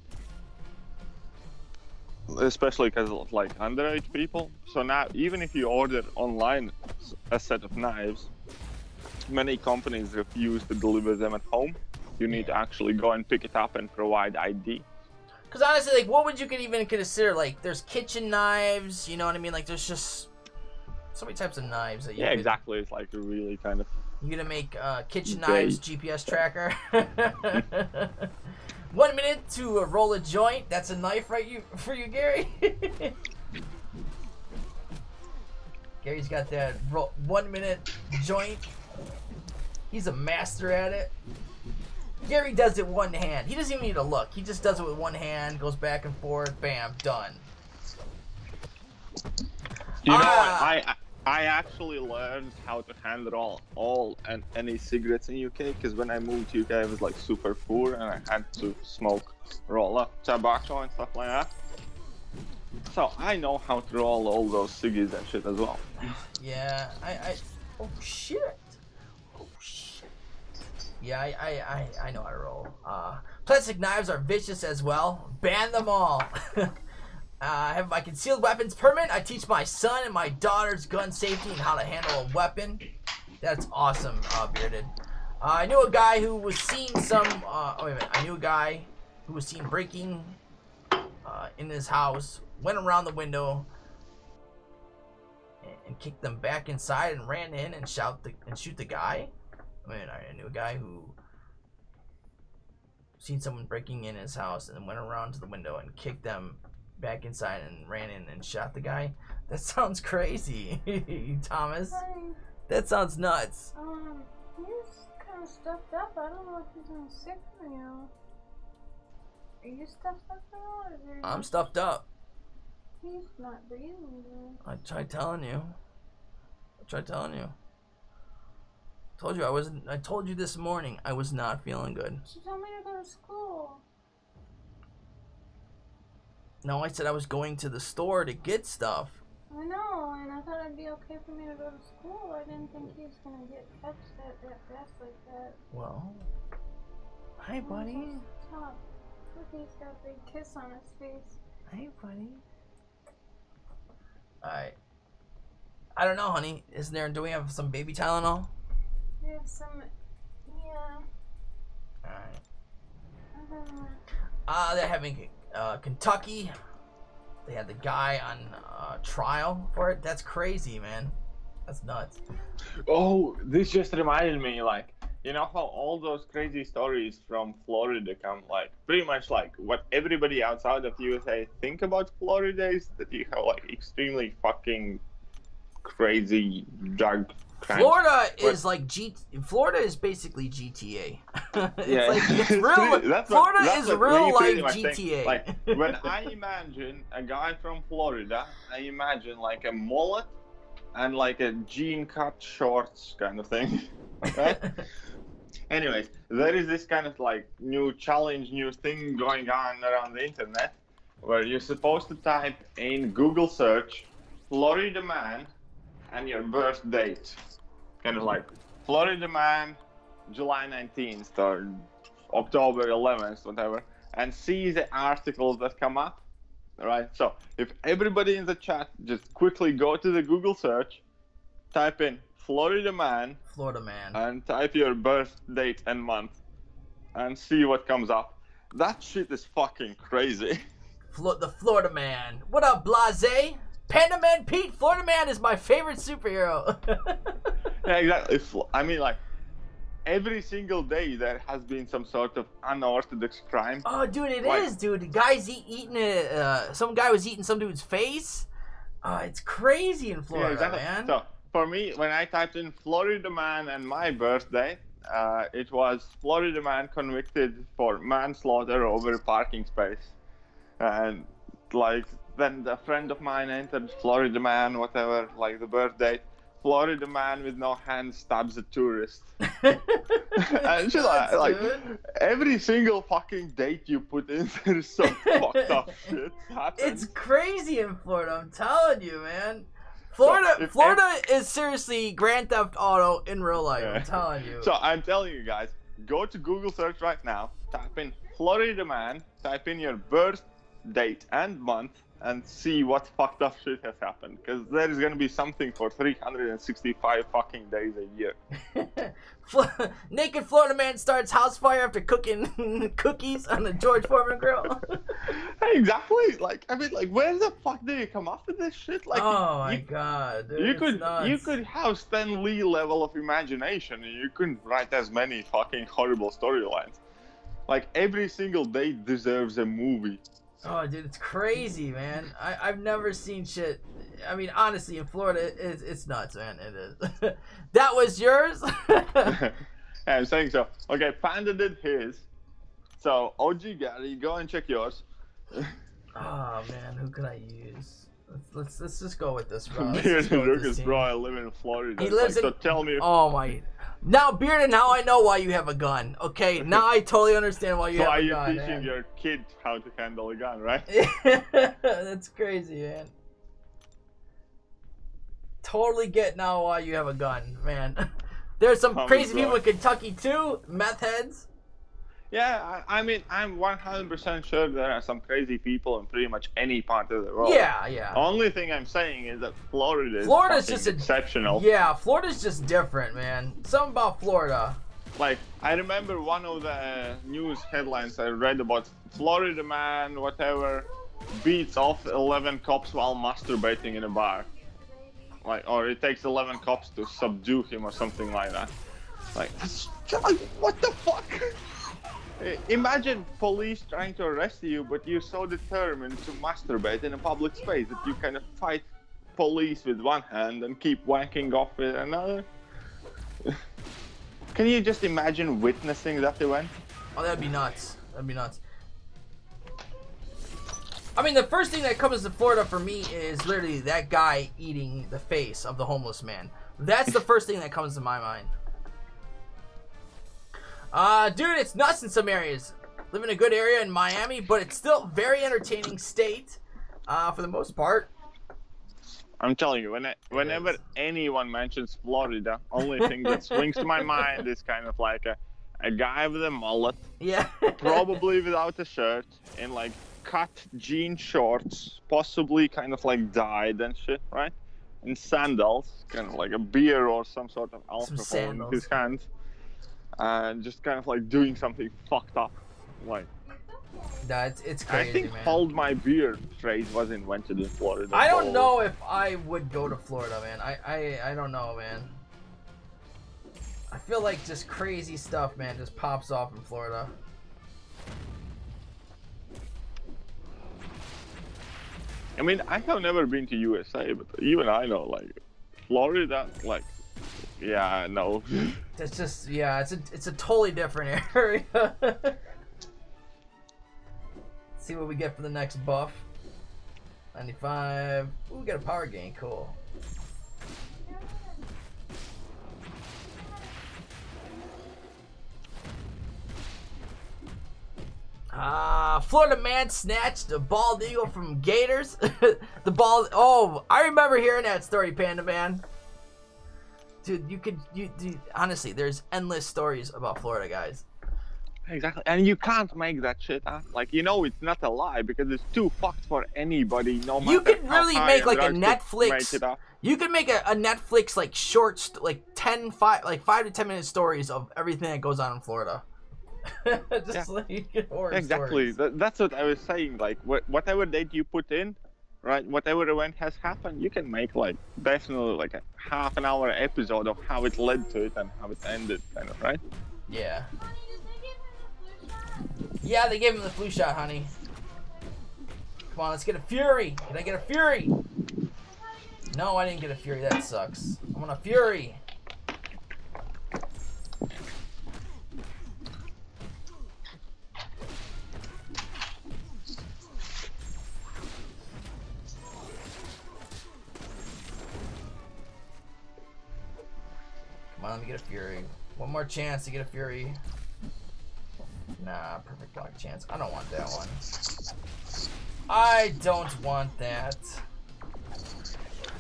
especially because of like underage people. So now, even if you order online a set of knives, many companies refuse to deliver them at home. You need to actually go and pick it up and provide ID. Because honestly, like, what would you even consider? Like, there's kitchen knives, you know what I mean? Like, there's just so many types of knives that you could, Exactly. It's like a really kind of... You're gonna make kitchen knives GPS tracker. 1 minute to roll a joint. That's a knife, right? For you, Gary. Gary's got that 1 minute joint. He's a master at it. Gary does it one hand. He doesn't even need to look. He just does it with one hand, goes back and forth, bam, done. You know, I actually learned how to handle all and any cigarettes in UK because when I moved to UK, I was like super poor and I had to smoke roll-up tobacco and stuff like that. So I know how to roll all those ciggies and shit as well. Yeah, oh shit. Oh shit. Yeah, I know how to roll. Plastic knives are vicious as well. Ban them all. I have my concealed weapons permit. I teach my son and my daughter's gun safety and how to handle a weapon. That's awesome, Bearded. I knew a guy who was seen I knew a guy who was seen breaking in his house, went around the window and kicked them back inside and ran in and shoot the guy. I knew a guy who seen someone breaking in his house and then went around to the window and kicked them back inside and ran in and shot the guy. That sounds crazy, Thomas. Hi. That sounds nuts. You're kind of stuffed up. I don't know if you're getting sick for you. Are you stuffed up at all? I'm stuffed up. He's not breathing good. I tried telling you. Told you I wasn't. I told you this morning I was not feeling good. She told me to go to school. No, I said I was going to the store to get stuff. I know, and I thought it'd be okay for me to go to school. I didn't think he was gonna get catch that fast like that. Well, hi, buddy. Stop. Look, he's got a big kiss on his face. Hey, buddy. Alright. I don't know, honey. Do we have some baby Tylenol? We have some, yeah. Alright. They're having Kentucky. They had the guy on trial for it. That's crazy, man. That's nuts. Oh, this just reminded me, like, you know how all those crazy stories from Florida come, like, pretty much like what everybody outside of USA think about Florida is that you have, like, extremely fucking crazy drug crimes. Florida is basically GTA. It's real. Florida is real life GTA. Like, when I imagine a guy from Florida, I imagine like a mullet and like a jean cut shorts kind of thing, right? Anyways, there is this kind of like new thing going on around the internet where you're supposed to type in Google search Florida man and your birth date. Kind of like Florida man, July 19th or October 11th, whatever, and see the articles that come up, right? So if everybody in the chat just quickly go to the Google search, type in Florida man, and type your birth date and month, and see what comes up. That shit is fucking crazy. The Florida Man. What up, Blase? Panda Man Pete. Florida Man is my favorite superhero. Yeah, exactly. I mean, like, every single day there has been some sort of unorthodox crime. Oh, dude, it is, dude. The guy's eating some guy was eating some dude's face. It's crazy in Florida, yeah, exactly. man. So, for me, when I typed in Florida man and my birthday, it was Florida man convicted for manslaughter over parking space. And, like, then a friend of mine entered Florida man, whatever, like the birth date. Florida man with no hands stabs a tourist. And she's like every single fucking date you put in, there's some fucked up shit happens. It's crazy in Florida, I'm telling you, man. Florida is seriously Grand Theft Auto in real life, I'm telling you. So I'm telling you guys, go to Google search right now, type in Florida man, type in your birth date and month, and see what fucked up shit has happened. Because there is going to be something for 365 fucking days a year. Naked Florida man starts house fire after cooking cookies on the George Foreman grill. Exactly. Like, I mean, like, where the fuck did you come up with this shit? Like, oh my god, dude, you could have Stan Lee level of imagination, and you couldn't write as many fucking horrible storylines. Like, every single day deserves a movie. Oh, dude, it's crazy, man. I've never seen shit. I mean, honestly, in Florida, it's nuts, man. It is. That was yours? Yeah, I'm saying so. Okay, Panda did his. So, OG Gary, go and check yours. Oh, man, who could I use? Let's just go with this, bro. Bearded Lucas, bro, I live in Florida. He lives like, so tell me. Oh, my... Now, Bearded, now I know why you have a gun. Okay, now I totally understand why you have a gun. So are you teaching your kid how to handle a gun, right? That's crazy, man. Totally get now why you have a gun, man. There's some crazy people in Kentucky too, meth heads. Yeah, I mean, I'm 100% sure there are some crazy people in pretty much any part of the world. Yeah, yeah. Only thing I'm saying is that Florida's just exceptional. Yeah, Florida's just different, man. Something about Florida. Like, I remember one of the news headlines I read about Florida man, whatever, beats off 11 cops while masturbating in a bar. Like, or it takes 11 cops to subdue him or something like that. Like, what the fuck? Imagine police trying to arrest you, but you're so determined to masturbate in a public space that you kind of fight police with one hand and keep wanking off with another. Can you just imagine witnessing that event? Oh, that'd be nuts. That'd be nuts. I mean, the first thing that comes to Florida for me is literally that guy eating the face of the homeless man. That's the first thing that comes to my mind. Dude, it's nuts in some areas. Live in a good area in Miami, but it's still very entertaining state, for the most part. I'm telling you, whenever anyone mentions Florida, only thing that swings to my mind is kind of like a guy with a mullet, yeah, probably without a shirt, in like cut jean shorts, possibly kind of like dyed and shit, right? And sandals, kind of like a beer or some sort of alcohol in his hand. And just kind of like doing something fucked up, like. It's crazy, I think man. "hold my beer" phrase was invented in Florida. I don't know if I would go to Florida, man. I don't know, man. I feel like just crazy stuff, man, just pops off in Florida. I mean, I have never been to USA, but even I know, like, Florida, like. Yeah, no. It's just, yeah, it's a totally different area. See what we get for the next buff. 95. Ooh, we got a power gain, cool. Florida man snatched a bald eagle from gators. The bald, oh, I remember hearing that story, Panda Man. Dude, dude, honestly, there's endless stories about Florida, guys. Exactly, and you can't make that shit up. Like, you know, it's not a lie because it's too fucked for anybody, no You matter could how really high make on like a drugs to make Netflix. it up. You could make a Netflix like short, like 5 to 10 minute stories of everything that goes on in Florida. Just like horror Exactly. stories. That's what I was saying. Like, whatever date you put in, right? Whatever event has happened, you can make like definitely like a half an hour episode of how it led to it and how it ended, kind of, right? Yeah. Yeah, they gave him the flu shot, honey. Come on, let's get a Fury. Can I get a Fury? No, I didn't get a Fury. That sucks. I want a Fury. Come on, let me get a Fury. One more chance to get a Fury. Nah, perfect block chance. I don't want that one. I don't want that.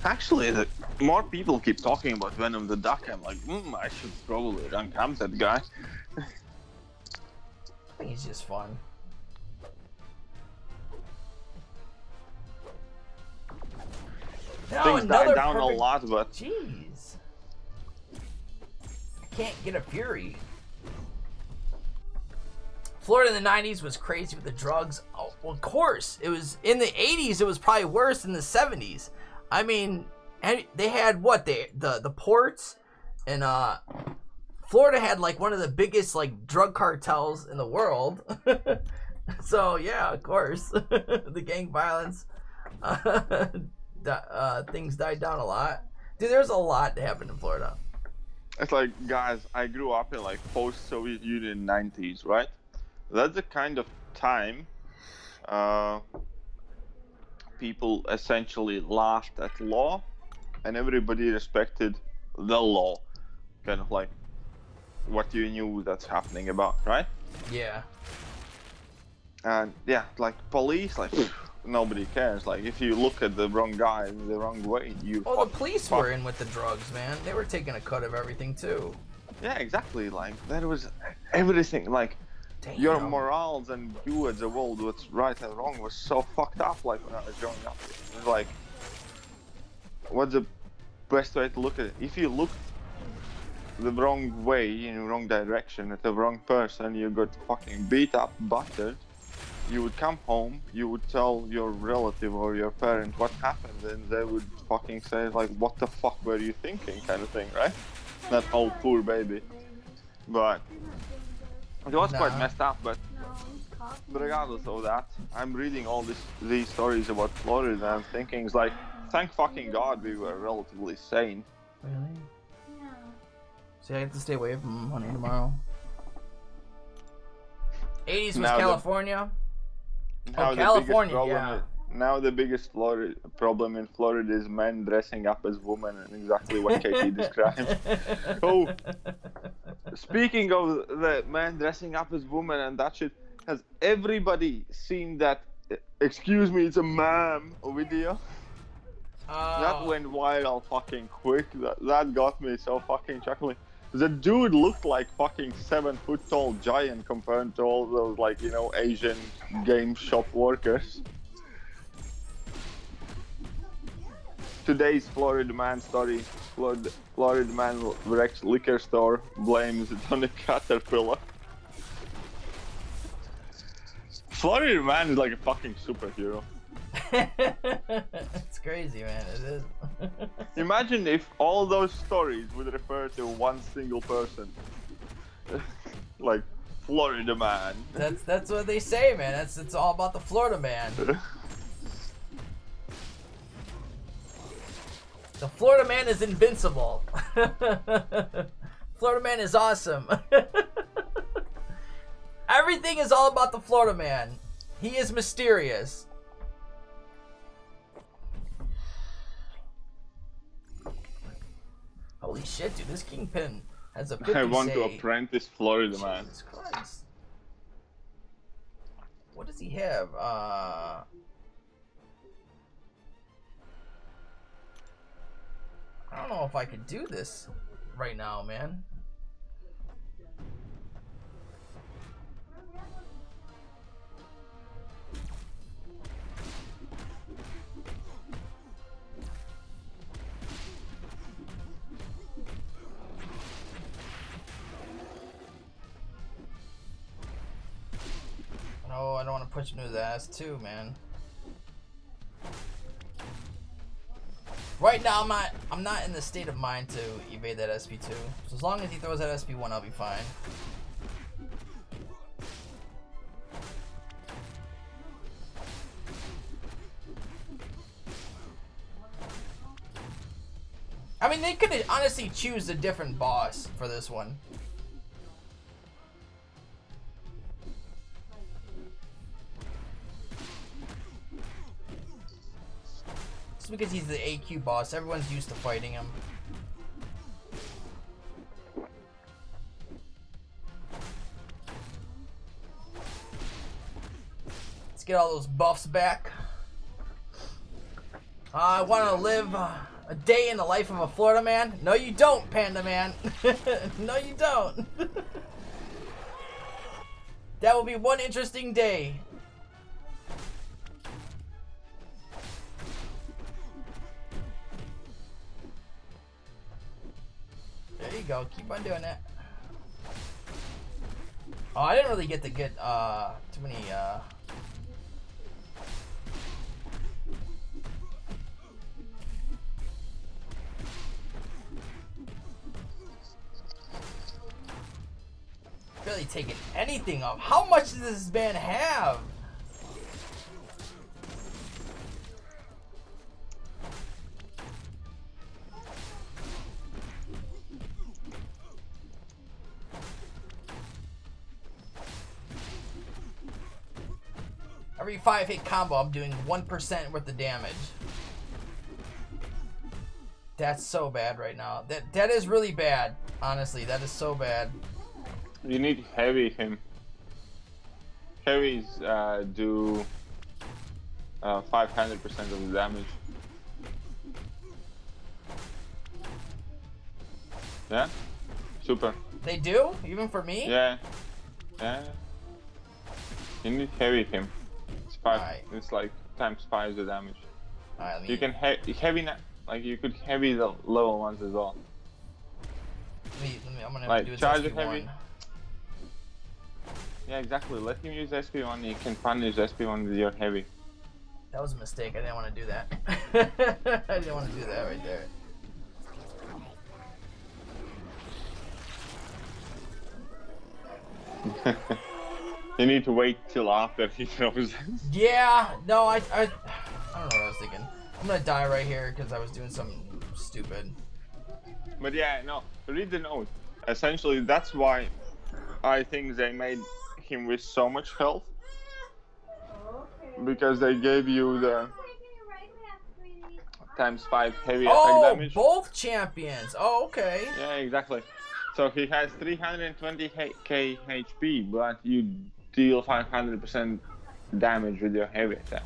Actually, the more people keep talking about Venom the Duck, I'm like, I should probably rank up that guy. I think he's just fun. No, Things died another down perfect... a lot, but Jeez. I can't get a Fury. Florida in the 90s was crazy with the drugs. Oh, well, of course. It was in the 80s, it was probably worse than the 70s. I mean, they had what? The ports, and Florida had like one of the biggest like drug cartels in the world. So yeah, of course, the gang violence, things died down a lot. Dude, there's a lot that happened in Florida. it's like, guys, I grew up in like post-Soviet Union 90s, right? That's the kind of time people essentially laughed at law and everybody respected the law. Kind of like what you knew that's happening about, right? Yeah. And yeah, like police, like nobody cares. Like if you look at the wrong guy in the wrong way, you. Oh, the police were in with the drugs, man. They were taking a cut of everything too. Yeah, exactly. Like that was everything. Like Damn. your morals and you as a world, what's right and wrong, was so fucked up. Like when I was growing up, it was like, what's the best way to look at it? If you looked the wrong way in the wrong direction at the wrong person, you got fucking beat up, battered. You would come home, you would tell your relative or your parent what happened, and they would fucking say like, what the fuck were you thinking, kind of thing, right? That whole poor baby. But it was quite messed up, but regardless of that, I'm reading all these stories about Florida and I'm thinking, it's like, thank fucking God we were relatively sane. Really? Yeah. See, I have to stay away from honey tomorrow. 80s was Now California. Now California, yeah. Now the biggest problem in Florida is men dressing up as women, and exactly what Katie described. Oh, speaking of the men dressing up as women and that shit, has everybody seen that, excuse me, it's a ma'am video? That went viral fucking quick. That got me so fucking chuckling. The dude looked like fucking 7-foot tall giant compared to all those, like, you know, Asian game shop workers. Today's Florida man story. Florida man wrecks liquor store, blames it on a caterpillar. Florida man is like a fucking superhero. It's crazy, man. It is. Imagine if all those stories would refer to one single person. Like Florida man. That's what they say, man. It's all about the Florida man. The Florida man is invincible. Florida man is awesome. Everything is all about the Florida man. He is mysterious. Holy shit, dude, this Kingpin has a 50 I want to say. apprentice Florida man. Jesus Christ. What does he have? I don't know if I could do this right now, man. push him to his ass too, man. Right now, I'm not in the state of mind to evade that SP2. So as long as he throws that SP1, I'll be fine. I mean, they could honestly choose a different boss for this one. Just because he's the AQ boss, everyone's used to fighting him. Let's get all those buffs back. I want to live a day in the life of a Florida man. No, you don't, Panda Man. No, you don't. That will be one interesting day. There you go. Keep on doing that. Oh, I didn't really get to get too many really taking anything off. How much does this man have? Every 5-hit combo, I'm doing 1% worth of damage. That's so bad right now. That is really bad. Honestly, that is so bad. You need to heavy him. Heavies do 500% of the damage. Yeah? Super. They do? Even for me? Yeah. Yeah. You need to heavy him. It's 5. Right. It's like times 5 the damage. Alright, You can heavy like you could heavy the level ones as well. I'm gonna Like, do this charge it SP1. heavy. Yeah, exactly. Let him use SP1. You can punish SP1 with your heavy. That was a mistake. I didn't want to do that. I didn't want to do that right there. You need to wait till after he throws. Yeah. No, I don't know what I was thinking. I'm gonna die right here because I was doing something stupid. But yeah, no. Read the note. Essentially, that's why I think they made him with so much health. Because they gave you the times 5 heavy attack damage. Both champions. Oh, okay. Yeah, exactly. So he has 320k HP, but you deal 500% damage with your heavy attack.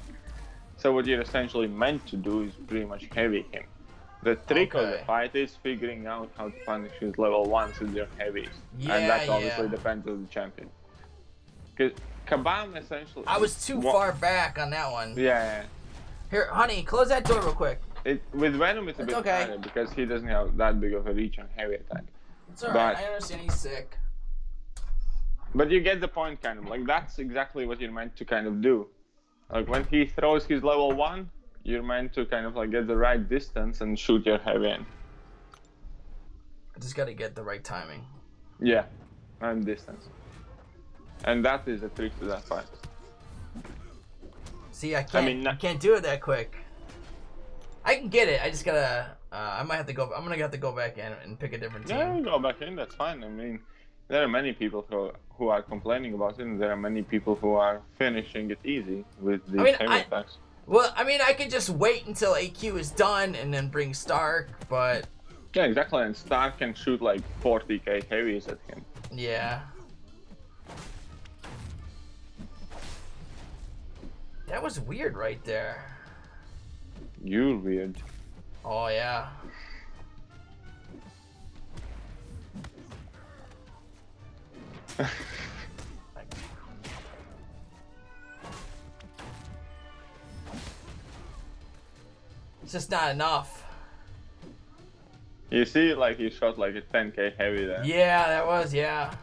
So what you're essentially meant to do is pretty much heavy him. The trick of the fight is figuring out how to punish his level 1s with your heavies. Yeah, and that obviously depends on the champion. Because Kabam essentially... I was too far back on that one. Yeah. Here, honey, close that door real quick. With Venom it's a bit harder because he doesn't have that big of a reach on heavy attack. It's alright, I understand he's sick. But you get the point, kind of. Like, that's exactly what you're meant to kind of do. Like, when he throws his level 1, you're meant to kind of like get the right distance and shoot your heavy in. I just gotta get the right timing. Yeah, and distance. And that is the trick to that fight. See, I can't do it that quick. I can get it, I just gotta, I might have to go, I'm gonna have to go back in and pick a different team. Yeah, go back in, that's fine. I mean, there are many people who are complaining about it, and there are many people who are finishing it easy with these heavy attacks. Well, I mean, I could just wait until AQ is done and then bring Stark, but... Yeah, exactly, and Stark can shoot like 40k heavies at him. Yeah. That was weird right there. You're weird. Oh, yeah. It's just not enough. You see, like, he shot like a 10k heavy there. Yeah, that was, yeah.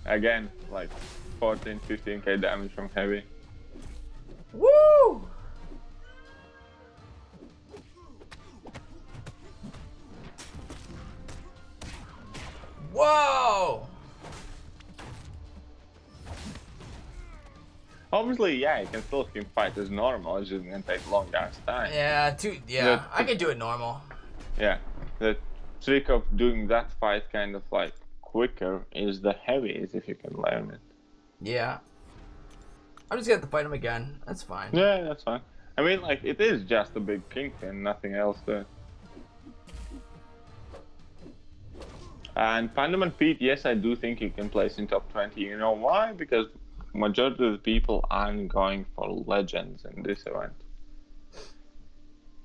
again, like 14, 15k damage from heavy. Woo! Whoa! Obviously, yeah, you can still team fight as normal. It's just gonna take long ass time. Yeah, I can do it normal. Yeah, the trick of doing that fight kind of like quicker is the heavies if you can learn it. Yeah. I'm just gonna have to fight him again. That's fine. Yeah, that's fine. I mean, like, it is just a big kingpin, nothing else there. And Pandaman Pete, yes, I do think you can place in top 20. You know why? Because majority of the people aren't going for legends in this event.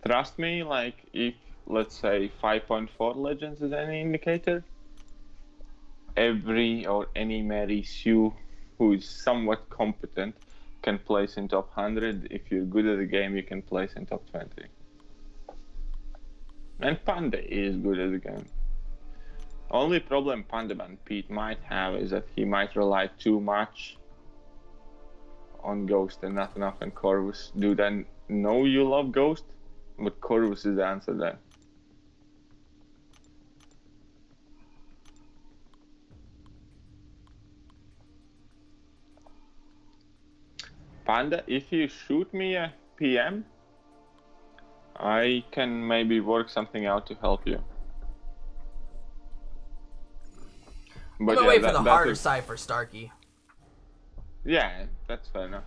Trust me, like, if, let's say, 5.4 legends is any indicator, every or any Mary Sue who is somewhat competent can place in top 100. If you're good at the game, you can place in top 20. And Panda is good at the game. Only problem Pandaman Pete might have is that he might rely too much on Ghost and not enough on Corvus. Dude, I know you love Ghost, but Corvus is the answer there. Panda, if you shoot me a PM, I can maybe work something out to help you. But I'm gonna wait for the harder side for Starkey. Yeah, that's fair enough.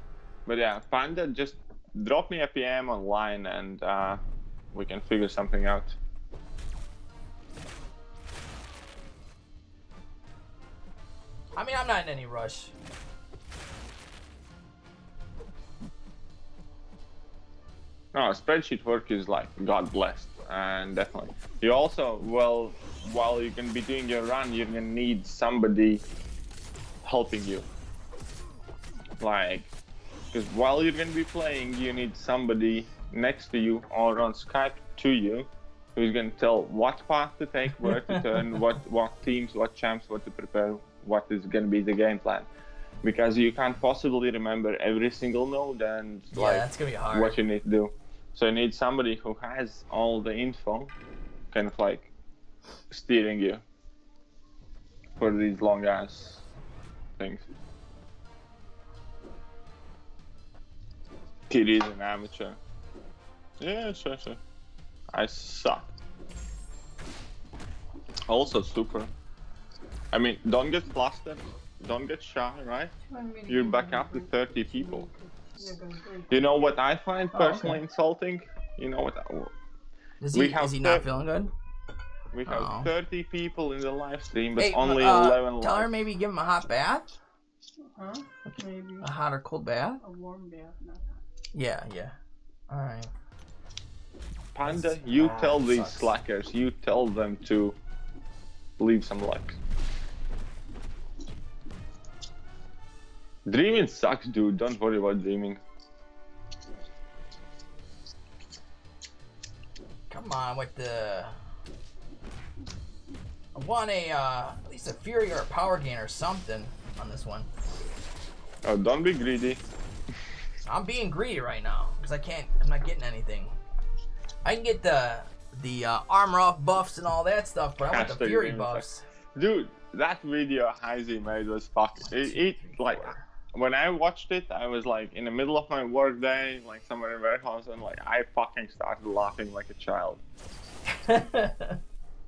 But yeah, Panda, just drop me a PM online and we can figure something out. I mean, I'm not in any rush. No, spreadsheet work is like God blessed, and definitely. You also, well, while you can be doing your run, you're gonna need somebody helping you. Like, because while you're gonna be playing, you need somebody next to you or on Skype to you, who's gonna tell what path to take, where to turn, what teams, what champs, what to prepare, what is gonna be the game plan. Because you can't possibly remember every single node and like that's gonna be hard. What you need to do. So you need somebody who has all the info, kind of like steering you for these long ass things. Kid is an amateur. Yeah, sure. I suck. Also super. I mean, don't get flustered, don't get shy, right? You're back up to 30 people. You know what I find personally insulting? You know what? Is he not feeling good? We have 30 people in the live stream, but hey, only 11 likes. Tell her maybe give him a hot bath. Huh? Maybe. A hot or cold bath? A warm bath, not hot. Yeah. Alright. Panda, you tell these slackers, you tell them to leave some likes. Dreaming sucks, dude. Don't worry about dreaming. Come on with the... I want at least a Fury or a Power Gain or something on this one. Oh, don't be greedy. I'm being greedy right now because I'm not getting anything. I can get the armor off buffs and all that stuff, but I want the Fury buffs. Dude, that video Heisey made was fucking... It like... When I watched it, I was like in the middle of my work day, like somewhere in warehouse, and like I fucking started laughing like a child.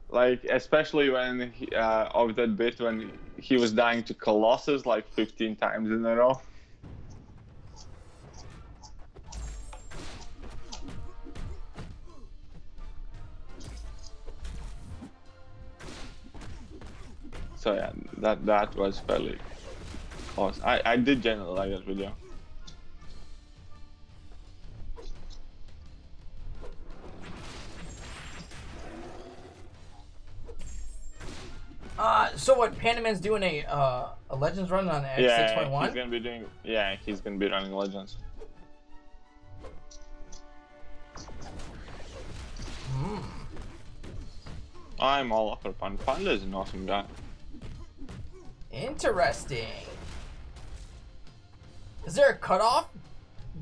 Like especially when of that bit when he was dying to Colossus like 15 times in a row. So yeah, that was fairly close. I did generally like that video. So what? Pandaman's doing a Legends run on X 6.1? Yeah, he's gonna be doing. Yeah, he's gonna be running Legends. Hmm. I'm all up for Panda. Panda is an awesome guy. Interesting. Is there a cutoff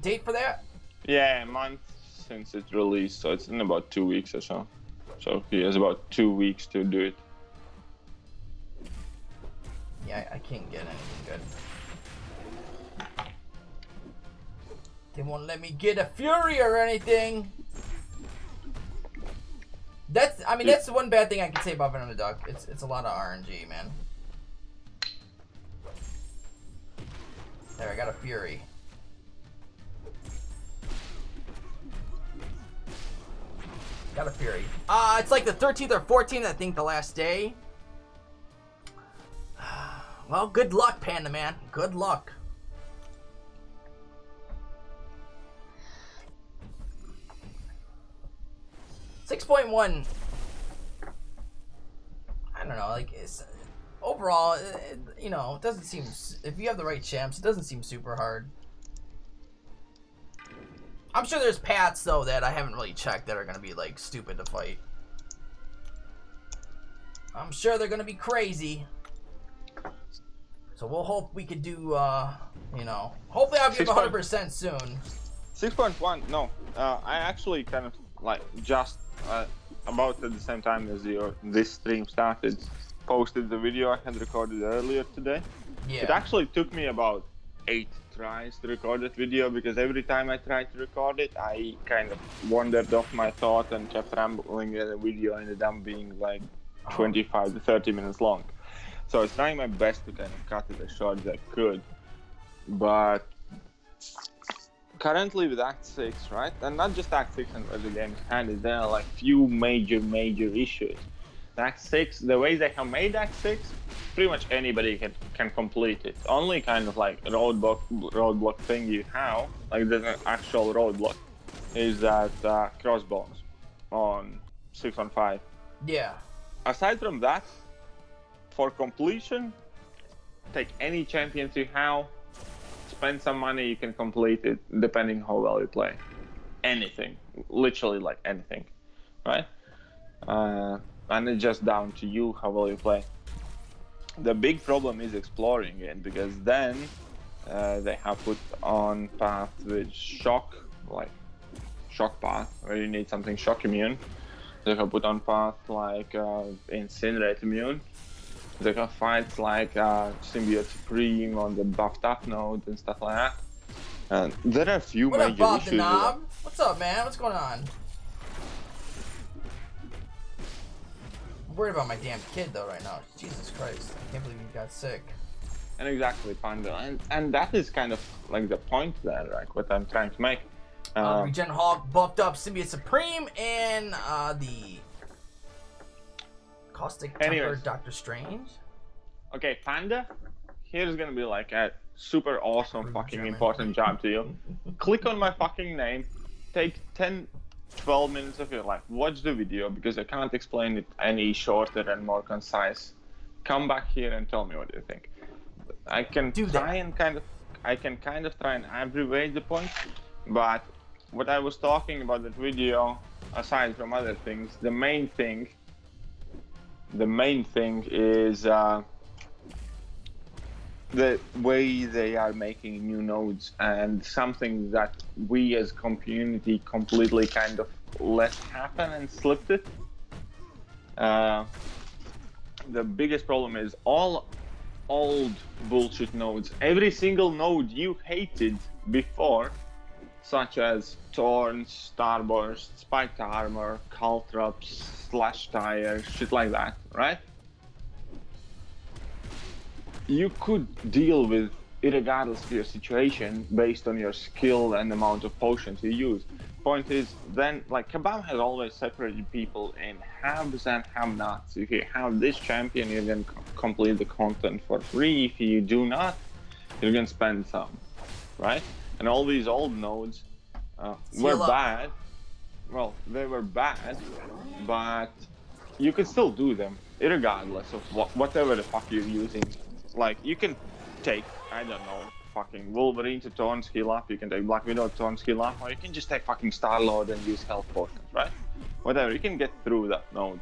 date for that? Yeah, a month since it's released, so it's in about 2 weeks or so. So he has about 2 weeks to do it. Yeah, I can't get anything good. They won't let me get a Fury or anything. I mean, that's the one bad thing I can say about Venom the Duck. It's a lot of RNG, man. There, I got a Fury. Got a Fury. It's like the 13th or 14th, I think, the last day. Well, good luck, Panda Man. Good luck. $6.1. I don't know, like, overall, you know, it doesn't seem, if you have the right champs, it doesn't seem super hard. I'm sure there's paths, though, that I haven't really checked that are going to be, like, stupid to fight. I'm sure they're going to be crazy. So we'll hope we could do, you know, hopefully I'll be 100% soon. 6.1, no. I actually kind of, like, just about at the same time as this stream started, posted the video I had recorded earlier today. Yeah. It actually took me about 8 tries to record that video, because every time I tried to record it, I kind of wandered off my thought and kept rambling, and the video ended up being like 25 to 30 minutes long. So I was trying my best to kind of cut it as short as I could. But currently with Act 6, right? And not just Act 6 and where the game is handed, there are like few major issues. Act 6, the way they have made Act 6, pretty much anybody can complete it. Only kind of like roadblock thing you have, like the actual roadblock, is that crossbones on 6-on-5. Yeah. Aside from that, for completion, take any champions you have, spend some money, you can complete it, depending how well you play. Anything, literally like anything, right? And it's just down to you how well you play. The big problem is exploring it, because then they have put on path with shock, like shock path, where you need something shock immune. They have put on path like incinerate immune. They have fights like Symbiote Supreme on the buffed up node and stuff like that. And there are a few major issues. What up, Bob the Knob? What's up, man? What's going on? I'm worried about my damn kid though right now. Jesus Christ! I can't believe he got sick. And exactly, Panda, and that is kind of like the point there, right? What I'm trying to make. Regen Hawk buffed up Symbiote Supreme and the Caustic Temper Doctor Strange. Okay, Panda, here's gonna be like a super awesome fucking important job to you. Click on my fucking name, take 10-12 minutes of your life, watch the video, because I can't explain it any shorter and more concise. Come back here and tell me what you think. I can try and kind of try and abbreviate the point, but what I was talking about that video, aside from other things, the main thing is the way they are making new nodes, and something that we as community completely kind of let happen and slipped it. The biggest problem is all old bullshit nodes. Every single node you hated before, such as Thorns, Starburst, Spiked Armor, Caltrops, Slash Tire, shit like that, right? You could deal with irregardless of your situation based on your skill and amount of potions you use. Point is, then, like, Kabam has always separated people in haves and have-nots. If you have this champion, you're going to complete the content for free. If you do not, you're going to spend some, right? And all these old nodes were bad. Well, they were bad, but you could still do them, irregardless of whatever the fuck you're using. Like, you can take, I don't know, fucking Wolverine to Thorns heal up, you can take Black Widow to Thorns heal up, or you can just take fucking Star-Lord and use health potions, right? Whatever, you can get through that node.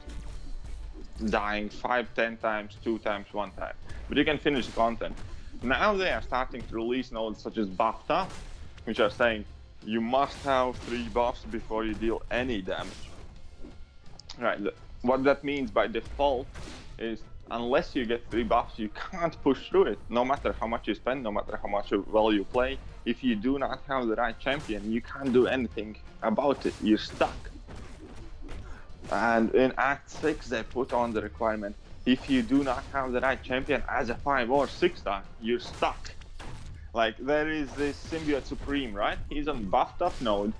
dying 5, 10 times, 2 times, 1 time. But you can finish the content. Now they are starting to release nodes such as buffed up, which are saying you must have 3 buffs before you deal any damage. Right, what that means by default is unless you get 3 buffs, you can't push through it, no matter how much you spend, no matter how much well you play. If you do not have the right champion, you can't do anything about it, you're stuck. And in Act 6, they put on the requirement, if you do not have the right champion as a 5 or 6 star, you're stuck. Like, there is this Symbiote Supreme, right? He's on buffed up node.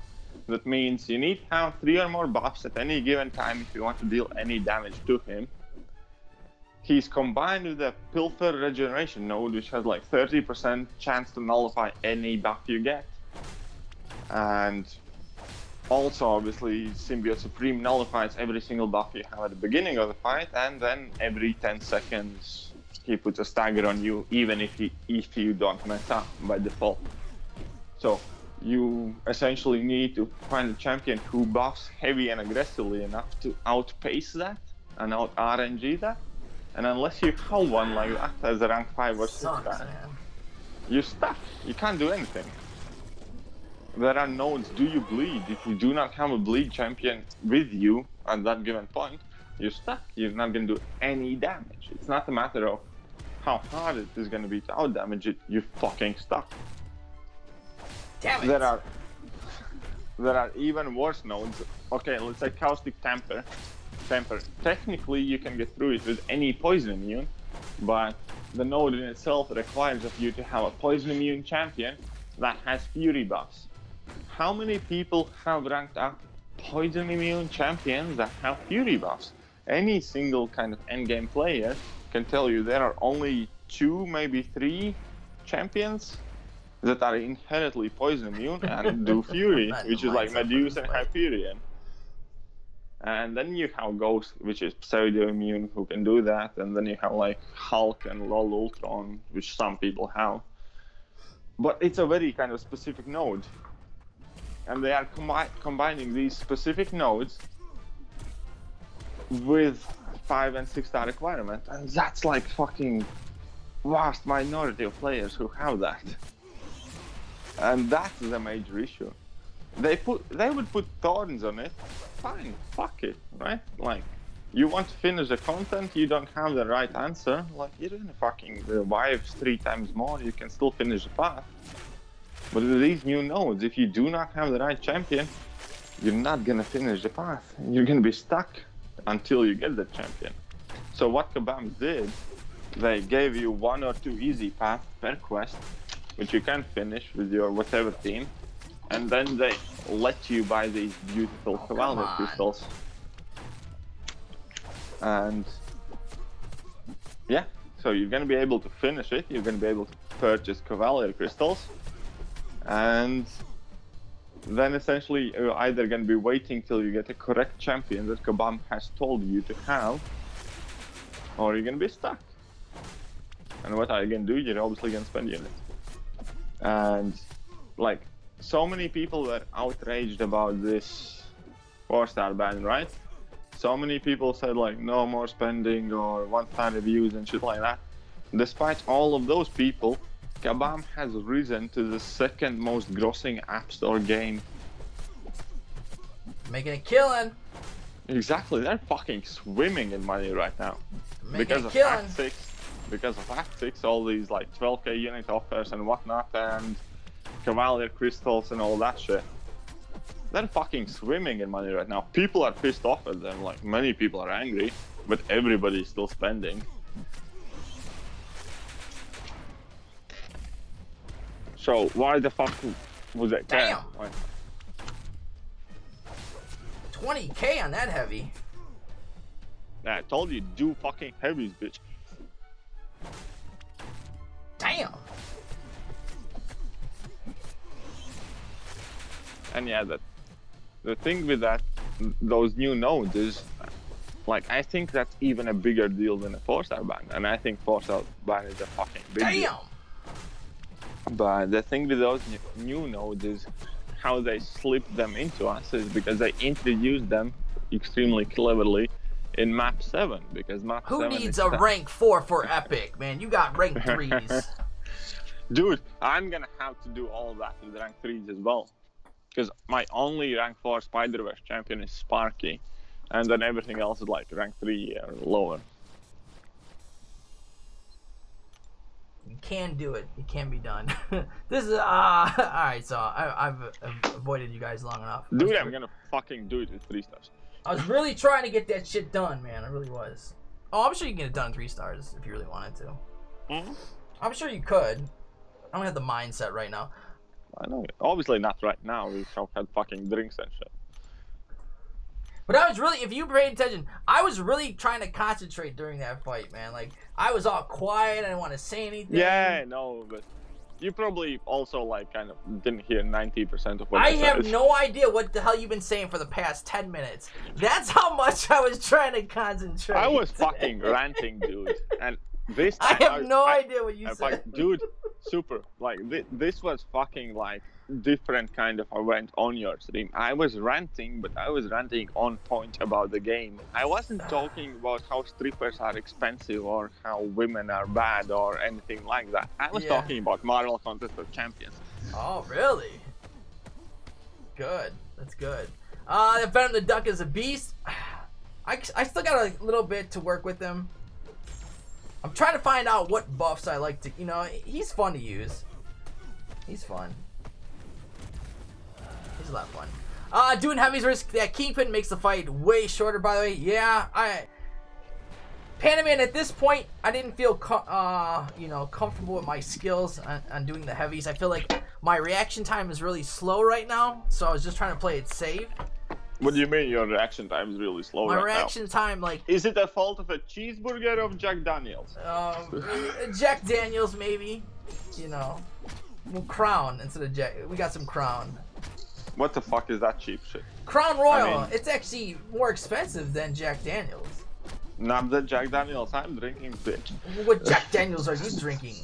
That means you need to have 3 or more buffs at any given time if you want to deal any damage to him. He's combined with the Pilfer Regeneration node, which has like 30% chance to nullify any buff you get. And also, obviously, Symbiote Supreme nullifies every single buff you have at the beginning of the fight, and then every 10 seconds he puts a stagger on you, even if you don't mess up by default. So you essentially need to find a champion who buffs heavy and aggressively enough to outpace that and out RNG that. And unless you have one like that as a rank 5 or 6 star, you're stuck. You can't do anything. There are nodes, do you bleed? If you do not have a bleed champion with you at that given point, you're stuck. You're not going to do any damage. It's not a matter of how hard it is going to be to out damage it, you're fucking stuck. Damn it. There are even worse nodes. Okay, let's say Caustic Temper. Technically, you can get through it with any poison immune, but the node in itself requires of you to have a poison immune champion that has fury buffs. How many people have ranked up poison immune champions that have fury buffs? Any single kind of endgame player can tell you there are only 2, maybe 3 champions that are inherently poison immune and do fury, which is like Medusa and Hyperion. And then you have Ghost, which is pseudo-immune, who can do that. And then you have like Hulk and LOL Ultron, which some people have. But it's a very kind of specific node. And they are combining these specific nodes with 5 and 6 star requirement. And that's like fucking vast minority of players who have that. And that's the major issue. They would put thorns on it. Fine, fuck it, right? Like, you want to finish the content, you don't have the right answer. Like, you're gonna fucking revive 3 times more, you can still finish the path. But with these new nodes, if you do not have the right champion, you're not gonna finish the path. You're gonna be stuck until you get the champion. So what Kabam did, they gave you 1 or 2 easy paths per quest, which you can finish with your whatever team. And then they let you buy these beautiful Cavalier crystals. And yeah, so you're gonna be able to finish it, you're gonna be able to purchase Cavalier crystals. And then essentially you're either gonna be waiting till you get a correct champion that Kabam has told you to have, or you're gonna be stuck. And what are you gonna do? You're obviously gonna spend units. And like, so many people were outraged about this 4-star ban, right? So many people said like no more spending or 1-star reviews and shit like that. Despite all of those people, Kabam has risen to the 2nd most grossing App Store game. Making a killing. Exactly, they're fucking swimming in money right now. Making a killing. Because of Act 6, all these like 12k unit offers and whatnot, and Cavalier crystals and all that shit. They're fucking swimming in money right now. People are pissed off at them, like many people are angry, but everybody's still spending. So why the fuck was it? Damn! 20k on that heavy. Yeah, I told you, do fucking heavies, bitch. Damn! And yeah, the thing with those new nodes is, like, I think that's even a bigger deal than a 4-star ban, and I think 4-star ban is a fucking big deal. But the thing with those new nodes is how they slip them into us is because they introduced them extremely cleverly in map 7 because map Who 7 needs is a rank 4 for epic, man? You got rank 3s. Dude, I'm gonna have to do all that with rank 3s as well. Because my only rank 4 Spider-Verse champion is Sparky. And then everything else is like rank 3 or lower. You can do it. It can be done. This is alright. So I've avoided you guys long enough. Dude, I'm gonna fucking do it with 3 stars. I was really trying to get that shit done, man. I really was. Oh, I'm sure you can get it done in 3 stars if you really wanted to. Mm-hmm. I'm sure you could. I don't have the mindset right now. I know. Obviously not right now. We have had fucking drinks and shit. But I was really, if you paid attention, I was really trying to concentrate during that fight, man. Like, I was all quiet. I didn't want to say anything. Yeah, I know, but you probably also, like, kind of didn't hear 90% of what I I said. have no idea what the hell you've been saying for the past 10 minutes. That's how much I was trying to concentrate. I was fucking ranting, dude. And this time, I have no idea what you said. Like, dude, super. Like, this was fucking, like, different kind of event on your stream. I was ranting, but I was ranting on point about the game. I wasn't talking about how strippers are expensive or how women are bad or anything like that. I was talking about Marvel Contest of Champions. Oh, really? Good. That's good. Venom the Duck is a beast. I still got a little bit to work with him. I'm trying to find out what buffs I like to, you know, he's fun to use. He's fun. He's a lot of fun. Doing heavies risk that Kingpin makes the fight way shorter, by the way. Yeah, Panaman, at this point, I didn't feel, you know, comfortable with my skills on doing the heavies. I feel like my reaction time is really slow right now, so I was just trying to play it safe. What do you mean your reaction time is really slow right now? My reaction time, like... Is it a fault of a cheeseburger or of Jack Daniels? Jack Daniels, maybe. You know. Well, Crown instead of Jack. We got some Crown. What the fuck is that cheap shit? Crown Royal. I mean, it's actually more expensive than Jack Daniels. Not the Jack Daniels I'm drinking, bitch. What Jack Daniels are you drinking?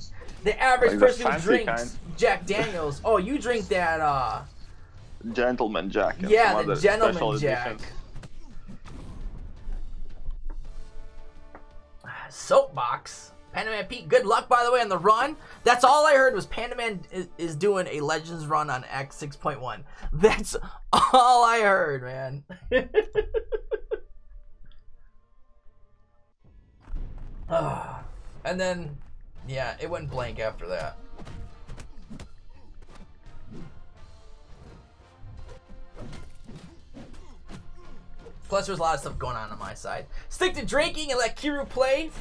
The average like person the who drinks kind. Jack Daniels. Oh, you drink that, Gentleman Jack. And yeah, some the other Gentleman special Jack. editions. Soapbox. Pandaman Pete, good luck, by the way, on the run. That's all I heard was Pandaman is doing a Legends run on X 6.1. That's all I heard, man. And then, yeah, it went blank after that. Plus, there's a lot of stuff going on my side. Stick to drinking and let Kiru play.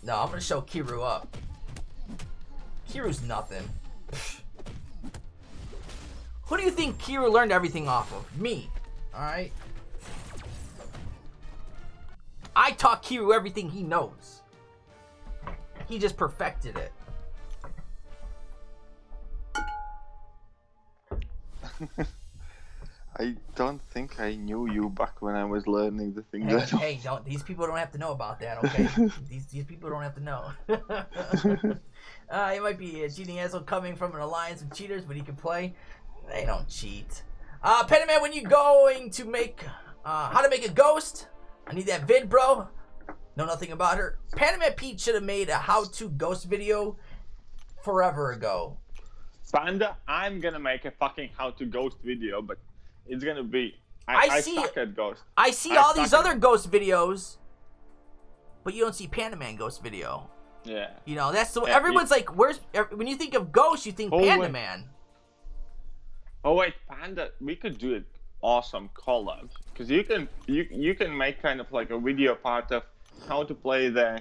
No, I'm gonna show Kiru up. Kiru's nothing. Who do you think Kiru learned everything off of? Me. Alright? I taught Kiru everything he knows. He just perfected it. I don't think I knew you back when I was learning the thing. Hey, don't. These people don't have to know about that, okay? these people don't have to know. He might be a cheating asshole coming from an alliance of cheaters, but he can play. They don't cheat. Pennyman, when you going to make how to make a ghost? I need that vid, bro. Know nothing about her. Panaman Pete should have made a how-to ghost video forever ago. Panda, I'm gonna make a fucking how-to ghost video, but it's gonna be I suck at ghost. I see all these other ghost videos, but you don't see Pandaman ghost video. Yeah. You know, that's the everyone's like, where's when you think of ghost, you think Pandaman. Oh wait, Panda, we could do an awesome collab because you can make kind of like a video part of how to play the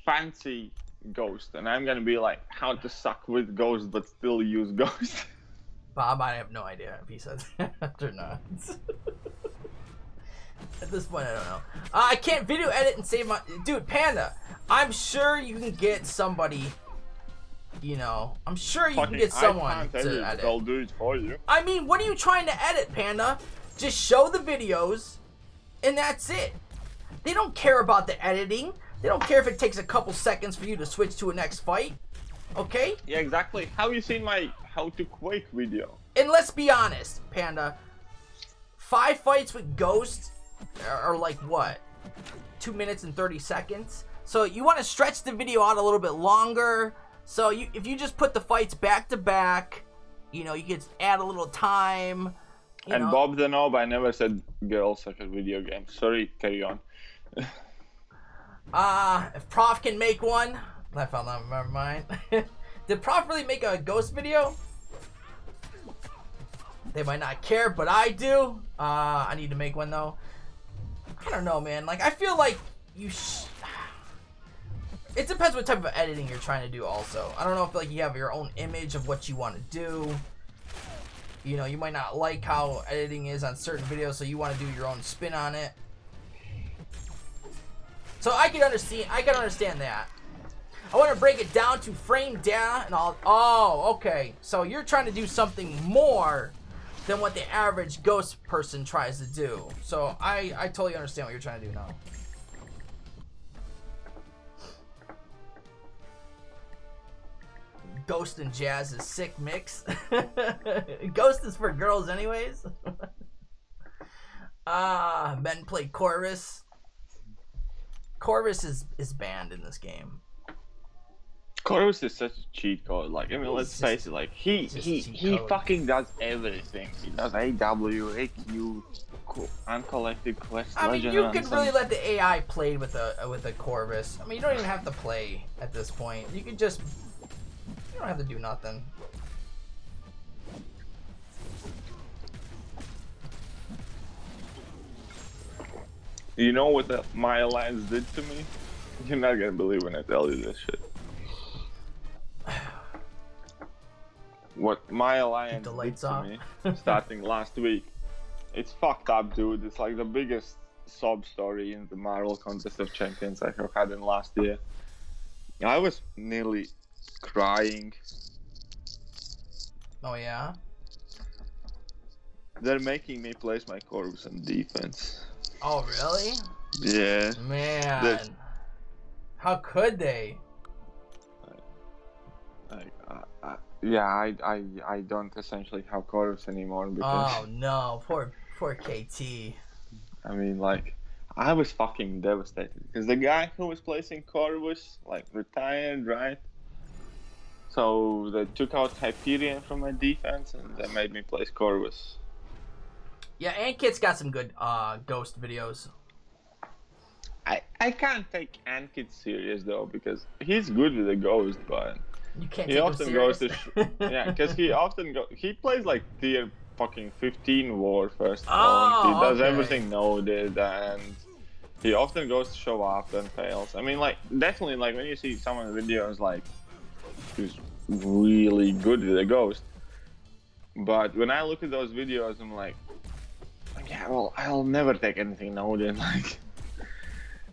fancy ghost, and I'm gonna be like how to suck with ghost but still use ghost. Bob, I have no idea if he says that or not. At this point, I don't know. I can't video edit and save my... Dude, Panda, I'm sure you can get somebody, you know, I'm sure you can get someone to edit. I'll do it for you. I mean, what are you trying to edit, Panda? Just show the videos, and that's it. They don't care about the editing. They don't care if it takes a couple seconds for you to switch to a next fight. Okay? Yeah, exactly. Have you seen my How to Quake video? And let's be honest, Panda. 5 fights with Ghost are like what? 2 minutes and 30 seconds. So you want to stretch the video out a little bit longer. So if you just put the fights back to back, you know, you could add a little time. And Bob the Knob, I never said girls suck at video games. Sorry, carry on. If Prof can make one, I found that. Never mind. Did Prof really make a ghost video? They might not care, but I do. I need to make one though. I don't know, man. Like, I feel like you. It depends what type of editing you're trying to do. Also, I don't know if like you have your own image of what you want to do. You know, you might not like how editing is on certain videos, so you want to do your own spin on it. So I can understand that. I want to break it down to frame data and all. Oh, okay. So you're trying to do something more than what the average ghost person tries to do. So I totally understand what you're trying to do now. Ghost and jazz is sick mix. Ghost is for girls anyways. Men play Corvus. Corvus is banned in this game. Corvus is such a cheat code. Like, I mean, let's face it. Like, he fucking does everything. He does AW, AQ, uncollected quest. I mean, you could really let the AI play with a Corvus. I mean, you don't even have to play at this point. You could just, you don't have to do nothing. You know what my alliance did to me? You're not gonna believe when I tell you this shit. What my alliance did to me, starting last week, it's fucked up, dude. It's like the biggest sob story in the Marvel Contest of Champions I have had in last year. I was nearly crying. Oh yeah? They're making me place my Corvus on defense. Oh really? Yeah. Man. How could they? Yeah, I don't essentially have Corvus anymore because. Oh no, poor KT. I mean, like, I was fucking devastated because the guy who was placing Corvus like retired, right? So they took out Hyperion from my defense and they made me place Corvus. Yeah, Ankit's got some good ghost videos. I can't take Ankit serious though because he's good with the ghost, but you can't he often goes to yeah, because he plays like tier fucking 15 war first of all. He does everything noded and he often goes to show up and fails. I mean, like, definitely, like, when you see someone in videos like who's really good with the ghost, but when I look at those videos, I'm like, yeah, well, I'll never take anything noded, like.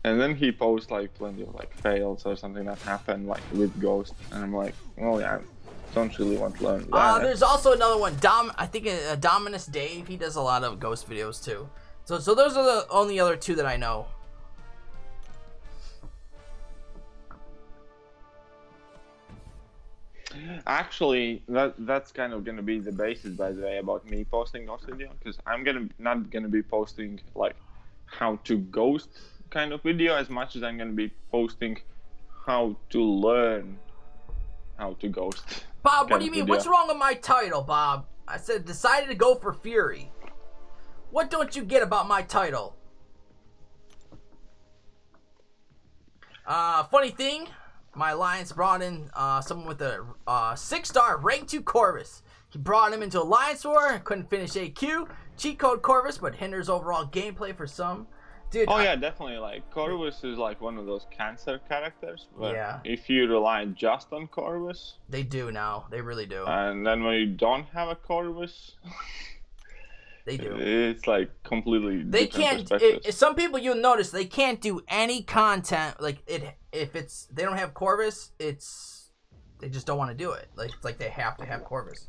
And then he posts like plenty of like fails or something that happened like with Ghost, and I'm like, oh yeah, I don't really want to learn that. There's also another one, I think Dominus Dave. He does a lot of Ghost videos too. So those are the only other two that I know. Actually, that's kind of gonna be the basis, by the way, about me posting Ghost video, because I'm not gonna be posting like how to Ghost kind of video as much as I'm gonna be posting how to learn how to Ghost. Bob, what do you mean? What's wrong with my title, Bob? I said decided to go for Fury. What don't you get about my title? Funny thing, my alliance brought in someone with a 6-star rank 2 Corvus. He brought him into Alliance War, couldn't finish AQ, cheat code Corvus, but hinders overall gameplay for some. Dude, yeah, definitely. Like, Corvus is like one of those cancer characters. But yeah. If you rely just on Corvus, they do now. They really do. And then when you don't have a Corvus, they do. It's like completely. They can't. Some people you'll notice they can't do any content like it if they don't have Corvus. They just don't want to do it. Like it's like they have to have Corvus.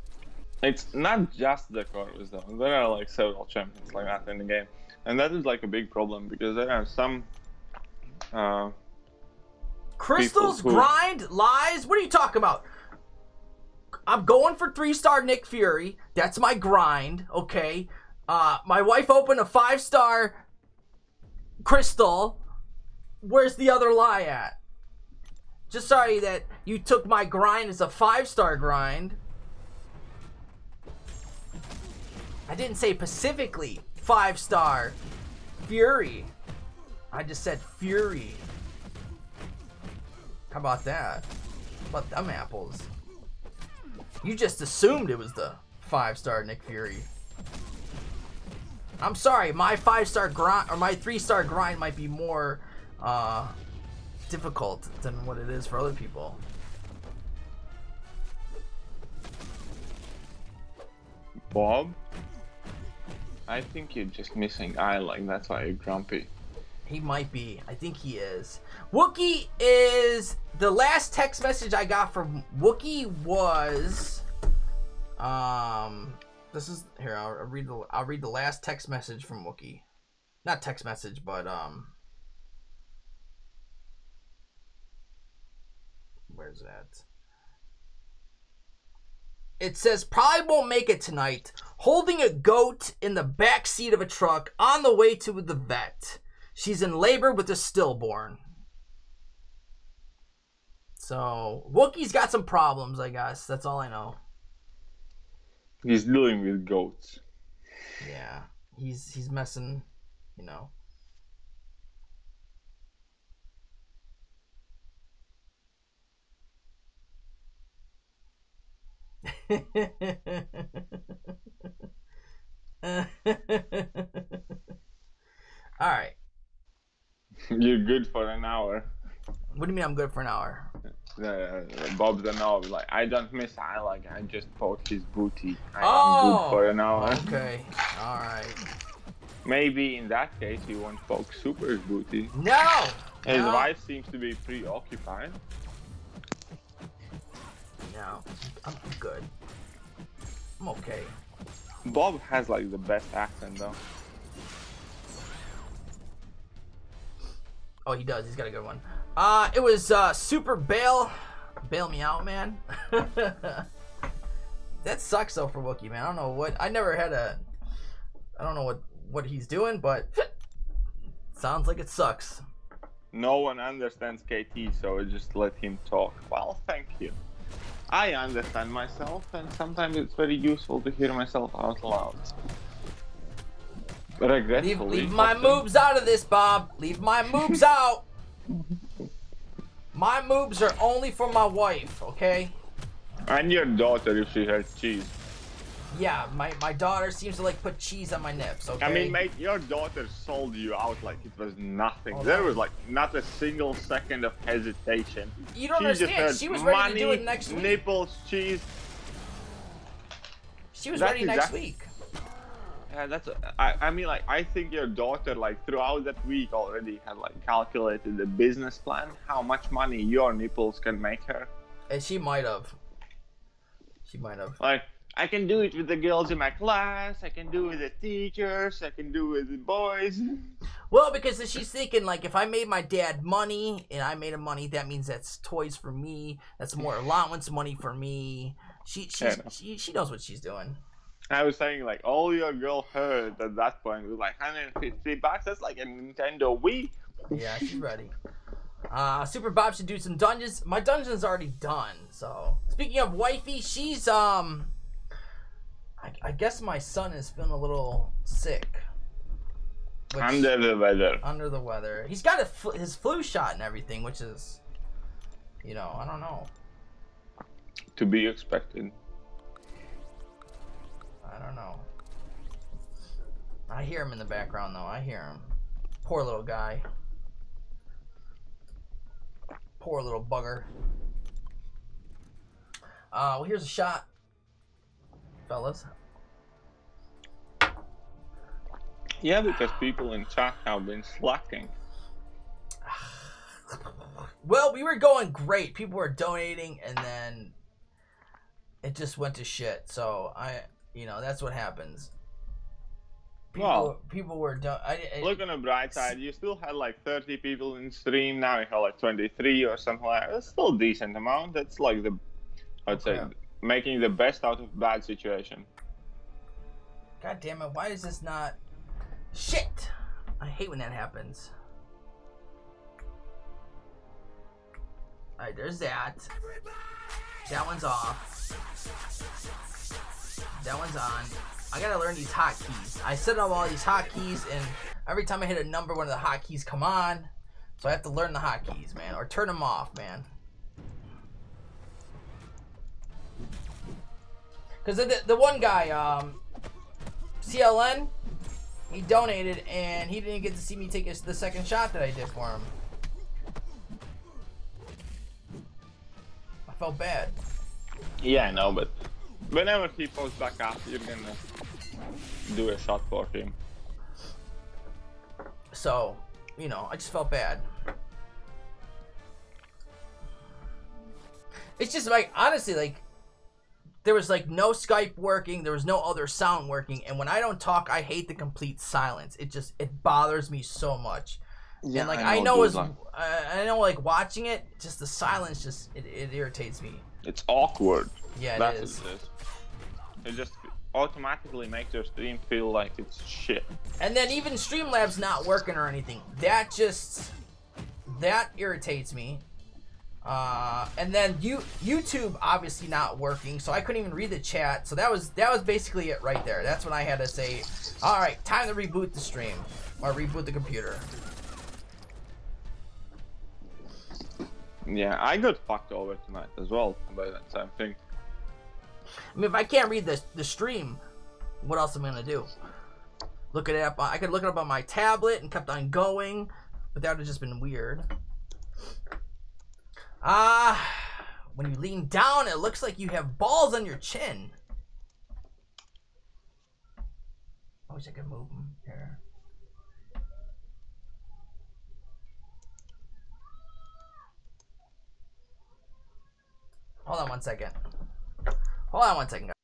It's not just the Corvus though. There are like several champions like that in the game. And that is like a big problem because there are some Crystals, grind, lies. What are you talking about? I'm going for 3-star Nick Fury. That's my grind, okay? My wife opened a 5-star Crystal, where's the other lie at? Just sorry that you took my grind as a 5-star grind. I didn't say specifically 5-star Fury. I just said Fury. How about that? How about them apples? You just assumed it was the 5-star Nick Fury. I'm sorry, my 5-star grind or my 3-star grind might be more difficult than what it is for other people. Bob? I think you're just missing Island, that's why you're grumpy. He might be. I think he is. Wookie is... The last text message I got from Wookie was... This is... Here, I'll read the last text message from Wookie. Not text message, but, where's that? It says, probably won't make it tonight. Holding a goat in the back seat of a truck on the way to the vet. She's in labor with a stillborn. So, Wookie's got some problems, I guess. That's all I know. He's dealing with goats. Yeah. He's messing, you know. All right. You're good for an hour. What do you mean I'm good for an hour? Bob's an hour. Like, I don't miss Island. I just bought his booty. I'm Oh, good for an hour. okay. All right. Maybe in that case you won't poke Super's booty. No. His No. wife seems to be preoccupied. No, I'm good. I'm okay. Bob has like the best accent though. Oh, he does. He's got a good one. It was Super Bail me out, man. That sucks though for Wookie, man. I don't know what. I never had a. I don't know what he's doing, but sounds like it sucks. No one understands KT, so just let him talk. Well, thank you. I understand myself, and sometimes it's very useful to hear myself out loud. Regretfully. Leave my moves out of this, Bob. Leave my moves out. My moves are only for my wife, okay? And your daughter if she has cheese. Yeah, my daughter seems to like put cheese on my nips, okay? I mean, mate, your daughter sold you out like it was nothing. Oh, There no. was like not a single second of hesitation. You don't She just understand. heard She was ready money, to do it next week. nipples, cheese. She was That's ready next exact- week. Yeah, that's. I mean, like, I think your daughter, like, throughout that week already had like calculated the business plan, how much money your nipples can make her. And she might have. She might have. Like, I can do it with the girls in my class. I can do it with the teachers. I can do it with the boys. Well, because she's thinking, like, if I made my dad money and I made him money, that means that's toys for me. That's more allowance money for me. She knows what she's doing. I was saying, like, all your girl heard at that point was like $150. That's like a Nintendo Wii. Yeah, she's ready. Super Bob should do some dungeons. My dungeon's already done. So, speaking of wifey, she's I guess my son is feeling a little sick. Under the weather. Under the weather. He's got his flu shot and everything, which is, you know, I don't know. To be expected. I don't know. I hear him in the background, though. I hear him. Poor little guy. Poor little bugger. Well, here's a shot, fellas. Yeah, because people in chat have been slacking. Well, we were going great. People were donating, and then it just went to shit. So you know, that's what happens. People were look on the bright side. You still had like 30 people in stream. Now you have like 23 or something like that. That's still a decent amount. That's like I'd say, making the best out of bad situation. God damn it! Why is this not? Shit! I hate when that happens. Alright, there's that. That one's off. That one's on. I gotta learn these hotkeys. I set up all these hotkeys, and every time I hit a number, one of the hotkeys come on. So I have to learn the hotkeys, man, or turn them off, man. Because the one guy, CLN, he donated, and he didn't get to see me take the second shot that I did for him. I felt bad. Yeah, I know, but whenever he posts back up, you're gonna do a shot for him. So, you know, I just felt bad. It's just like, honestly, like, there was like no Skype working, there was no other sound working, and when I don't talk, I hate the complete silence. It bothers me so much. Yeah, and like I know like watching it, just the silence it irritates me. It's awkward. Yeah, That's it is. What it is. It just automatically makes your stream feel like it's shit. And then even Streamlabs not working or anything, that irritates me. And then YouTube obviously not working, so I couldn't even read the chat. So that was basically it right there. That's when I had to say, all right, time to reboot the stream or reboot the computer. Yeah, I got fucked over tonight as well by that same thing. I mean, if I can't read the stream, what else am I gonna do? Look it up. I could look it up on my tablet and kept on going, but that would have just been weird. When you lean down, it looks like you have balls on your chin. I wish I could move them here. Hold on 1 second. Hold on 1 second, guys.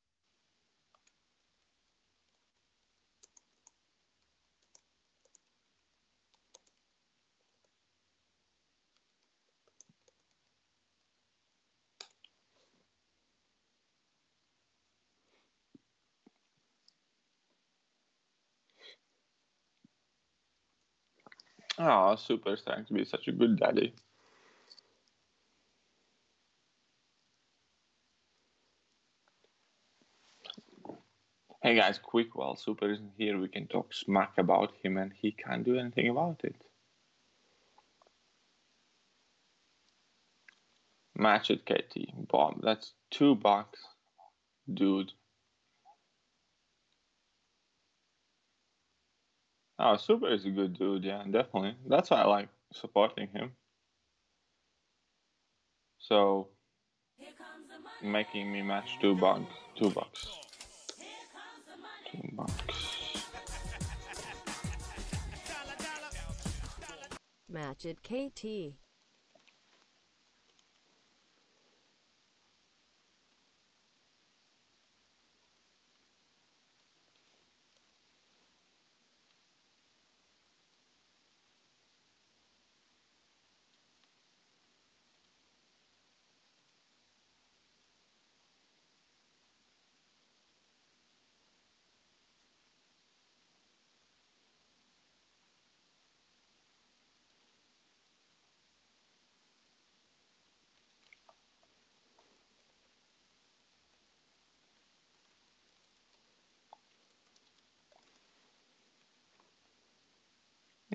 Oh, Super is trying to be such a good daddy. Hey guys, quick, while Super isn't here, we can talk smack about him and he can't do anything about it. Match it, KT. Bob, that's $2. Dude. Oh, Super is a good dude, yeah, definitely. That's why I like supporting him. So, making me match $2. $2. $2. Match it, KT.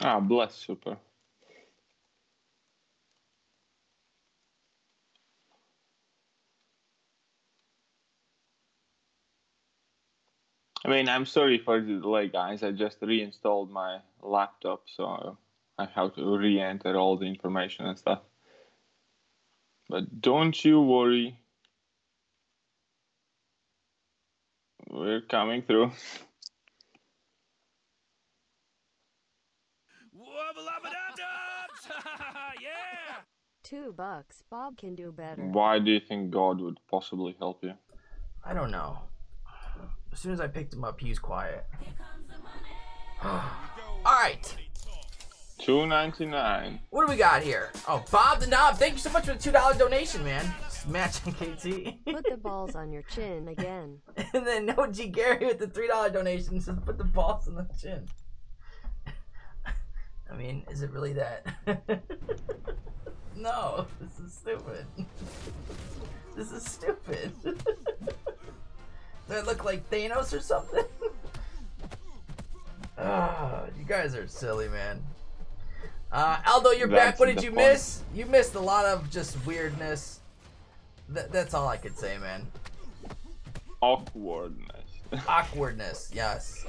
Ah, bless Super. I mean, I'm sorry for the delay, guys. I just reinstalled my laptop, so I have to re-enter all the information and stuff. But don't you worry. We're coming through. Yeah! $2. Bob can do better. Why do you think God would possibly help you? I don't know. As soon as I picked him up, he was quiet. Alright. $2.99. What do we got here? Oh, Bob the Knob, thank you so much for the $2 donation, man. Just matching KT. Put the balls on your chin again. And then OG Gary with the $3 donation says put the balls on the chin. mean, is it really that? No, this is stupid. This is stupid. Does it look like Thanos or something? Oh, you guys are silly, man. Aldo, you're back. What did you miss? You missed a lot of just weirdness. That's all I could say, man. Awkwardness. Awkwardness, yes.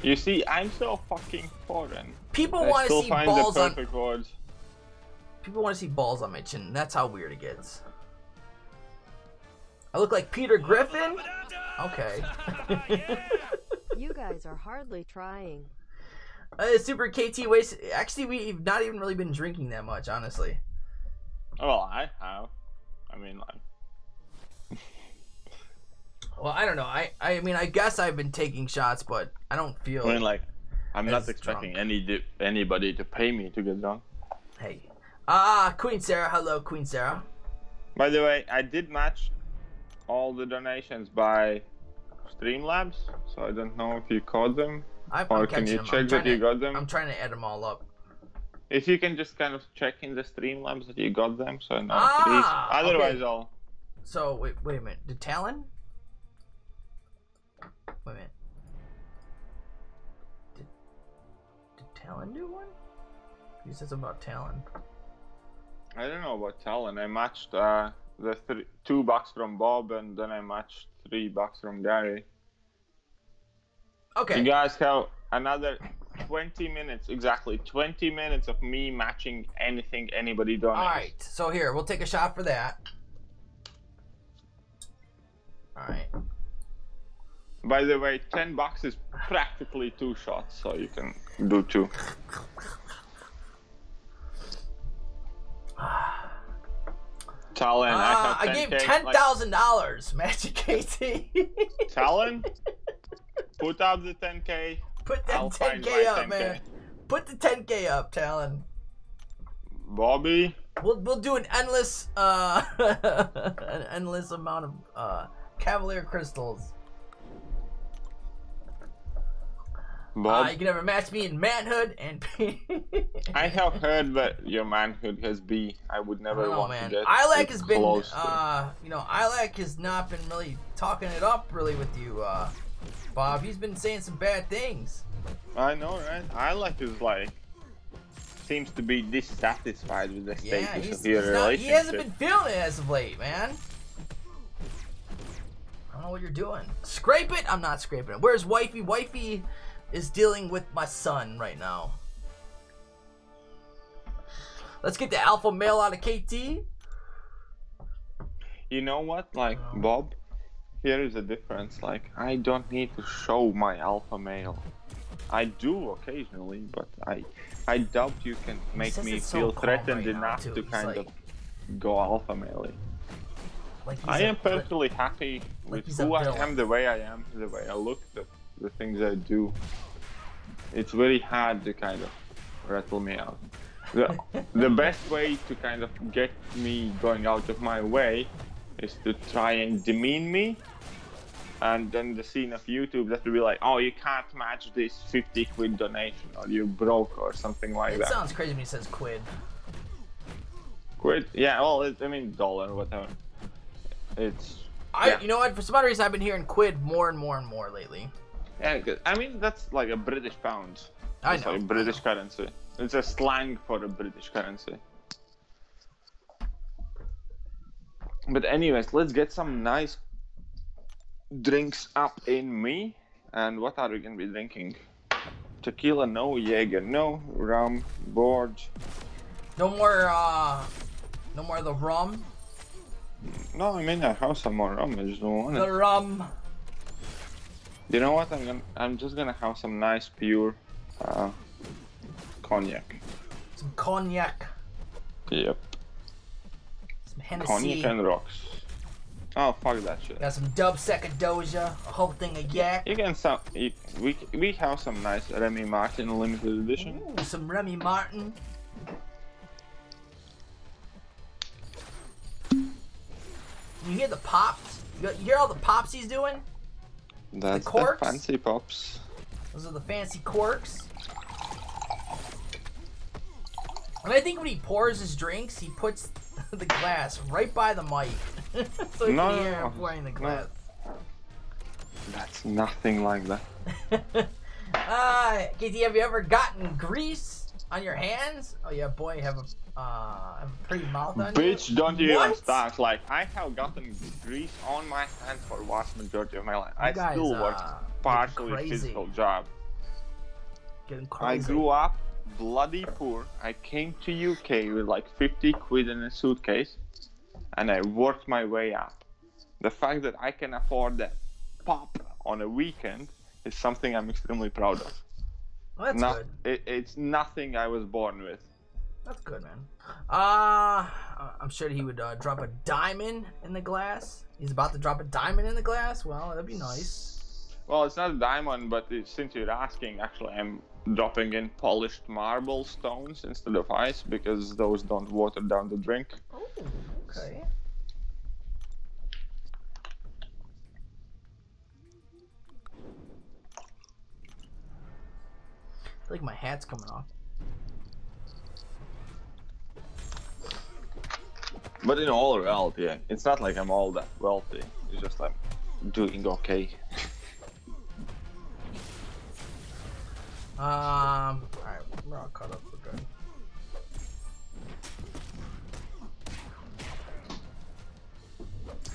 You see, I'm so fucking foreign. People want to see balls on. Words. People want to see balls on my chin. That's how weird it gets. I look like Peter Griffin? Okay. You guys are hardly trying. Super KT waste. Actually, we've not even really been drinking that much, honestly. Well, I have. I mean, like. Well, I don't know. I mean, I guess I've been taking shots, but I don't feel. I mean, like, I'm not expecting anybody to pay me to get drunk. Hey. Queen Sarah. Hello, Queen Sarah. By the way, I did match all the donations by Streamlabs, so I don't know if you caught them. Or can you check that you got them? I'm trying to add them all up. If you can just kind of check in the Streamlabs that you got them, so I know please. Otherwise, okay. I'll. So wait a minute. Did Talon? Wait a minute. Did Talon do one? He said something about Talon. I don't know about Talon. I matched the $2 from Bob, and then I matched $3 from Gary. Okay. You guys have another 20 minutes, exactly 20 minutes of me matching anything anybody donates. Alright, so here, we'll take a shot for that. Alright. By the way, $10 is practically 2 shots, so you can do 2. Talon, I gave $10,000, Magic KT. Talon, put up the 10K. Put that 10K up, 10K. Man. Put the 10K up, Talon. Bobby. We'll do an endless an endless amount of Cavalier crystals. Bob, you can never match me in manhood and I have heard that your manhood has B. I would never want to get Ilac has been close you know, Ilac has not been really talking it up really with you, Bob. He's been saying some bad things. I know, right? Ilac is like seems to be dissatisfied with the status of your relationship. He hasn't been feeling it as of late, man. I don't know what you're doing. Scrape it? I'm not scraping it. Where's Wifey? Wifey is dealing with my son right now. Let's get the alpha male out of KT. You know what? Like, Bob, here is the difference. Like, I don't need to show my alpha male. I do occasionally, but I doubt you can make me feel threatened enough to kind of go alpha male. Like I am perfectly happy with who I am, the way I am, the way I look, the things I do. It's very hard to kind of rattle me out. The best way to kind of get me going out of my way is to try and demean me, and then the scene of YouTube that will be like, oh, you can't match this 50 quid donation, or you broke, or something like that. It sounds crazy when he says quid. Quid? Yeah, well, I mean dollar, whatever. It's... You know what, for some odd reason I've been hearing quid more and more and more lately. Yeah, I mean, that's like a British pound. I know. Like British currency. It's a slang for a British currency. But anyways, let's get some nice drinks up in me. And what are we gonna be drinking? Tequila, no. Jaeger, no. Rum, Borge. No more of the rum? No, I mean, I have some more rum. I just don't want it. The rum. You know what? I'm just gonna have some nice pure cognac. Some cognac. Yep. Some Hennessy. Cognac and rocks. Oh, fuck that shit. Got some Dub Secadoja, a whole thing of yak. You can we have some nice Remy Martin limited edition. Ooh, some Remy Martin. You hear the pops? You hear all the pops he's doing? That's the fancy pops. Those are the fancy corks. And I think when he pours his drinks, he puts the glass right by the mic. So you can hear him pouring the glass. That's nothing like that. Katie, have you ever gotten grease on your hands? Oh yeah, boy, you have a pretty mouth on you. Bitch, don't you even start. Like, I have gotten grease on my hands for the vast majority of my life. I still work partially physical job. Getting crazy. I grew up bloody poor. I came to UK with like 50 quid in a suitcase, and I worked my way up. The fact that I can afford that pop on a weekend is something I'm extremely proud of. Well, that's good. It's nothing I was born with. That's good, man. I'm sure he would drop a diamond in the glass. He's about to drop a diamond in the glass. Well, that'd be nice. Well, it's not a diamond, but since you're asking, actually, I'm dropping in polished marble stones instead of ice because those don't water down the drink. Oh, okay. I feel like my hat's coming off. But in all reality, it's not like I'm all that wealthy. It's just I'm doing okay. Alright, we're all caught up. We're good.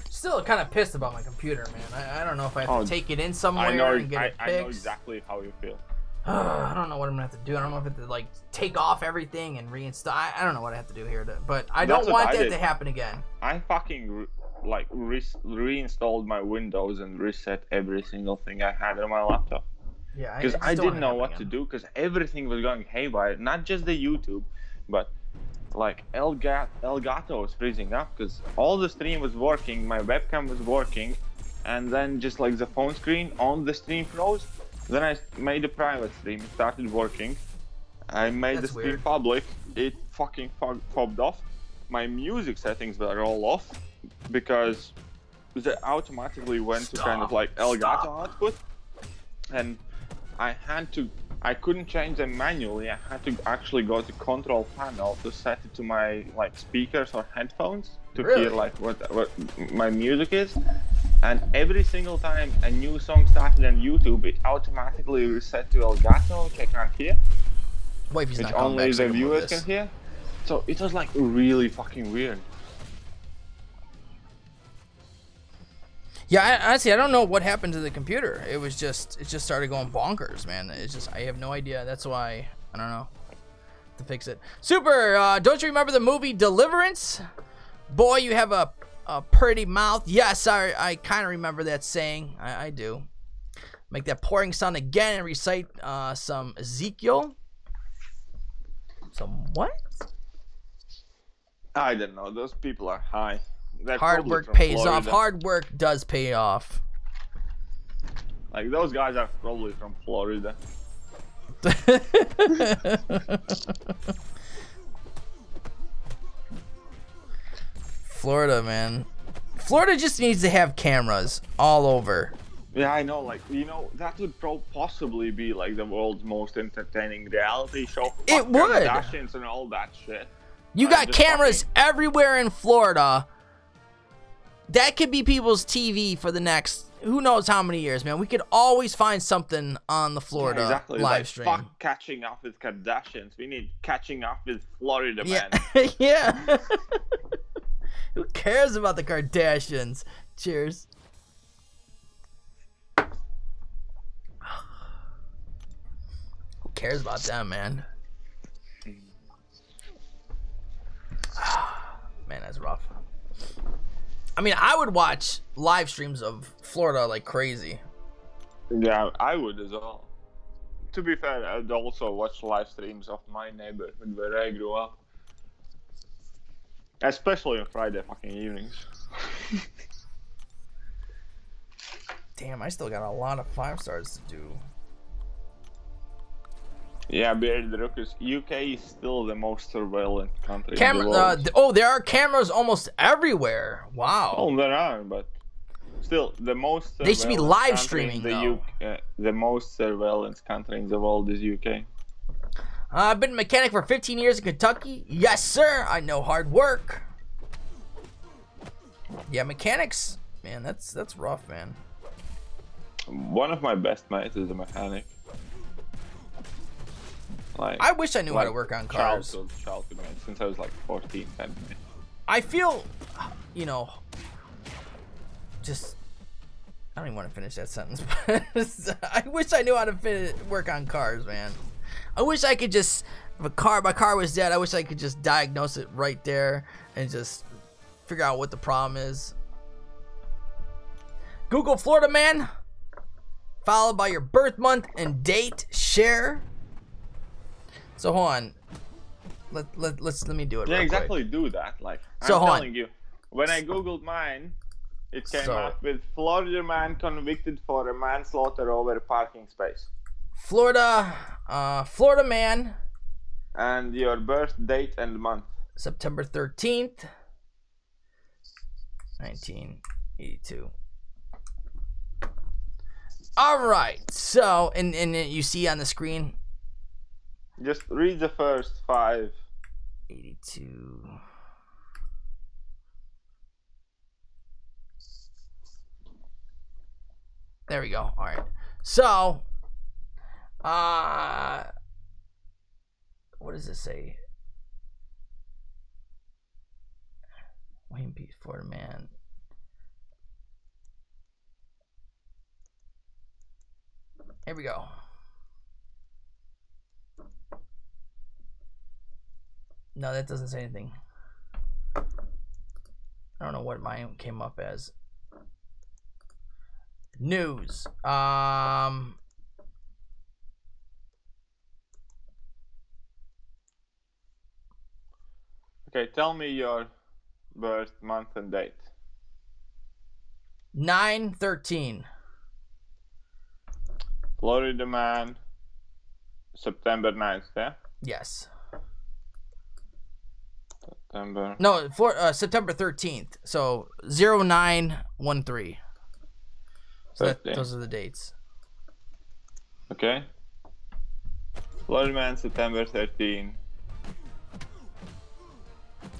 Still kind of pissed about my computer, man. I don't know if I have to take it in somewhere and get it fixed. I know exactly how you feel. I don't know what I'm gonna have to do. I don't know if I have to like take off everything and reinstall. I don't know what I have to do here, but I don't want that to happen again. I fucking reinstalled my Windows and reset every single thing I had on my laptop. Yeah, because I didn't know what to do because everything was going haywire. Not just the YouTube, but like Elgato was freezing up because all the stream was working, my webcam was working, and then just like the phone screen on the stream froze. Then I made a private stream, it started working. I made the stream public, it fucking fobbed off. My music settings were all off because they automatically went to kind of like Elgato output, and I couldn't change them manually. I had to actually go to control panel to set it to my like speakers or headphones to hear like what my music is. And every single time a new song started on YouTube, it automatically reset to Elgato, which I can't hear. Which only the viewers can hear. So it was like really fucking weird. Yeah, honestly, I don't know what happened to the computer. It just started going bonkers, man. I have no idea. That's why, I don't know, to fix it. Super, don't you remember the movie Deliverance? Boy, you have a pretty mouth. Yes, I kind of remember that saying. I do. Make that pouring sound again and recite some Ezekiel. Some what? I don't know. Those people are high. Hard work pays off. Hard work does pay off. Like, those guys are probably from Florida. Florida, man. Florida just needs to have cameras all over. Yeah, I know. Like, you know, that would possibly be like the world's most entertaining reality show. It would. Kardashians and all that shit. You got cameras everywhere in Florida. That could be people's TV for the next who knows how many years, man. We could always find something on the Florida live stream. Fuck catching up with Kardashians. We need catching up with Florida, man. Yeah. Who cares about the Kardashians? Cheers. Who cares about them, man? Man, that's rough. I mean, I would watch live streams of Florida like crazy. Yeah, I would as well. To be fair, I'd also watch live streams of my neighborhood where I grew up. Especially on Friday fucking evenings. Damn, I still got a lot of 5 stars to do. Yeah, Beard the Rookers. UK is still the most surveillance country in the world. Oh, there are cameras almost everywhere. Wow. Oh, there are, but still, the most. They should be live streaming though. The most surveillance country in the world is UK. I've been a mechanic for 15 years in Kentucky. Yes, sir. I know hard work. Yeah, mechanics, man, that's rough, man. One of my best mates is a mechanic. Like, I wish I knew how to work on cars. Childhood mate, since I was like 14, kind of. I feel, you know, just, I don't even want to finish that sentence, but I wish I knew how to work on cars, man. I wish I could just, if my car was dead, I wish I could just diagnose it right there and just figure out what the problem is. Google Florida man, followed by your birth month and date, share. So hold on, let me do it. Yeah, real exactly. quick. Do that. Like, So I'm hold telling on. you, when I googled mine, it came So- up with Florida man convicted for a manslaughter over a parking space, Florida man, and your birth date and month. September 13th, 1982. All right, so and you see on the screen, Just read the first 5. 82. There we go. All right. So, what does this say? Wayne Beach, Florida man. Here we go. No, that doesn't say anything. I don't know what mine came up as. News. Okay, tell me your birth month and date. 9/13. Florida man, September 9th, yeah? Yes. September. No, for September 13th. So 0913. So those are the dates. Okay. Florida man, September 13.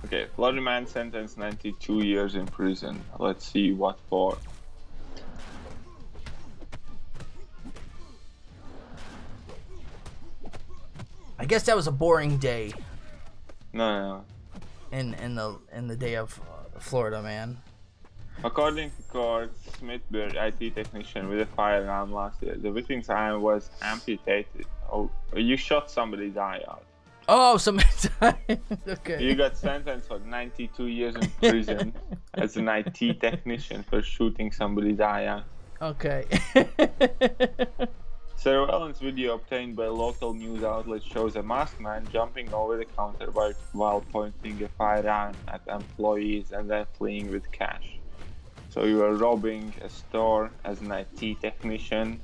Okay, Florida man sentenced 92 years in prison. Let's see what for. I guess that was a boring day No. in the day of Florida man. According to court, Smith buried IT technician with a firearm last year. The victim's eye was amputated. Oh, you shot somebody's eye out. Oh, some okay. You got sentenced for 92 years in prison as an IT technician for shooting somebody's eye out. Okay. Surveillance video obtained by local news outlets shows a masked man jumping over the counter while pointing a firearm at employees and then fleeing with cash. So you were robbing a store as an IT technician,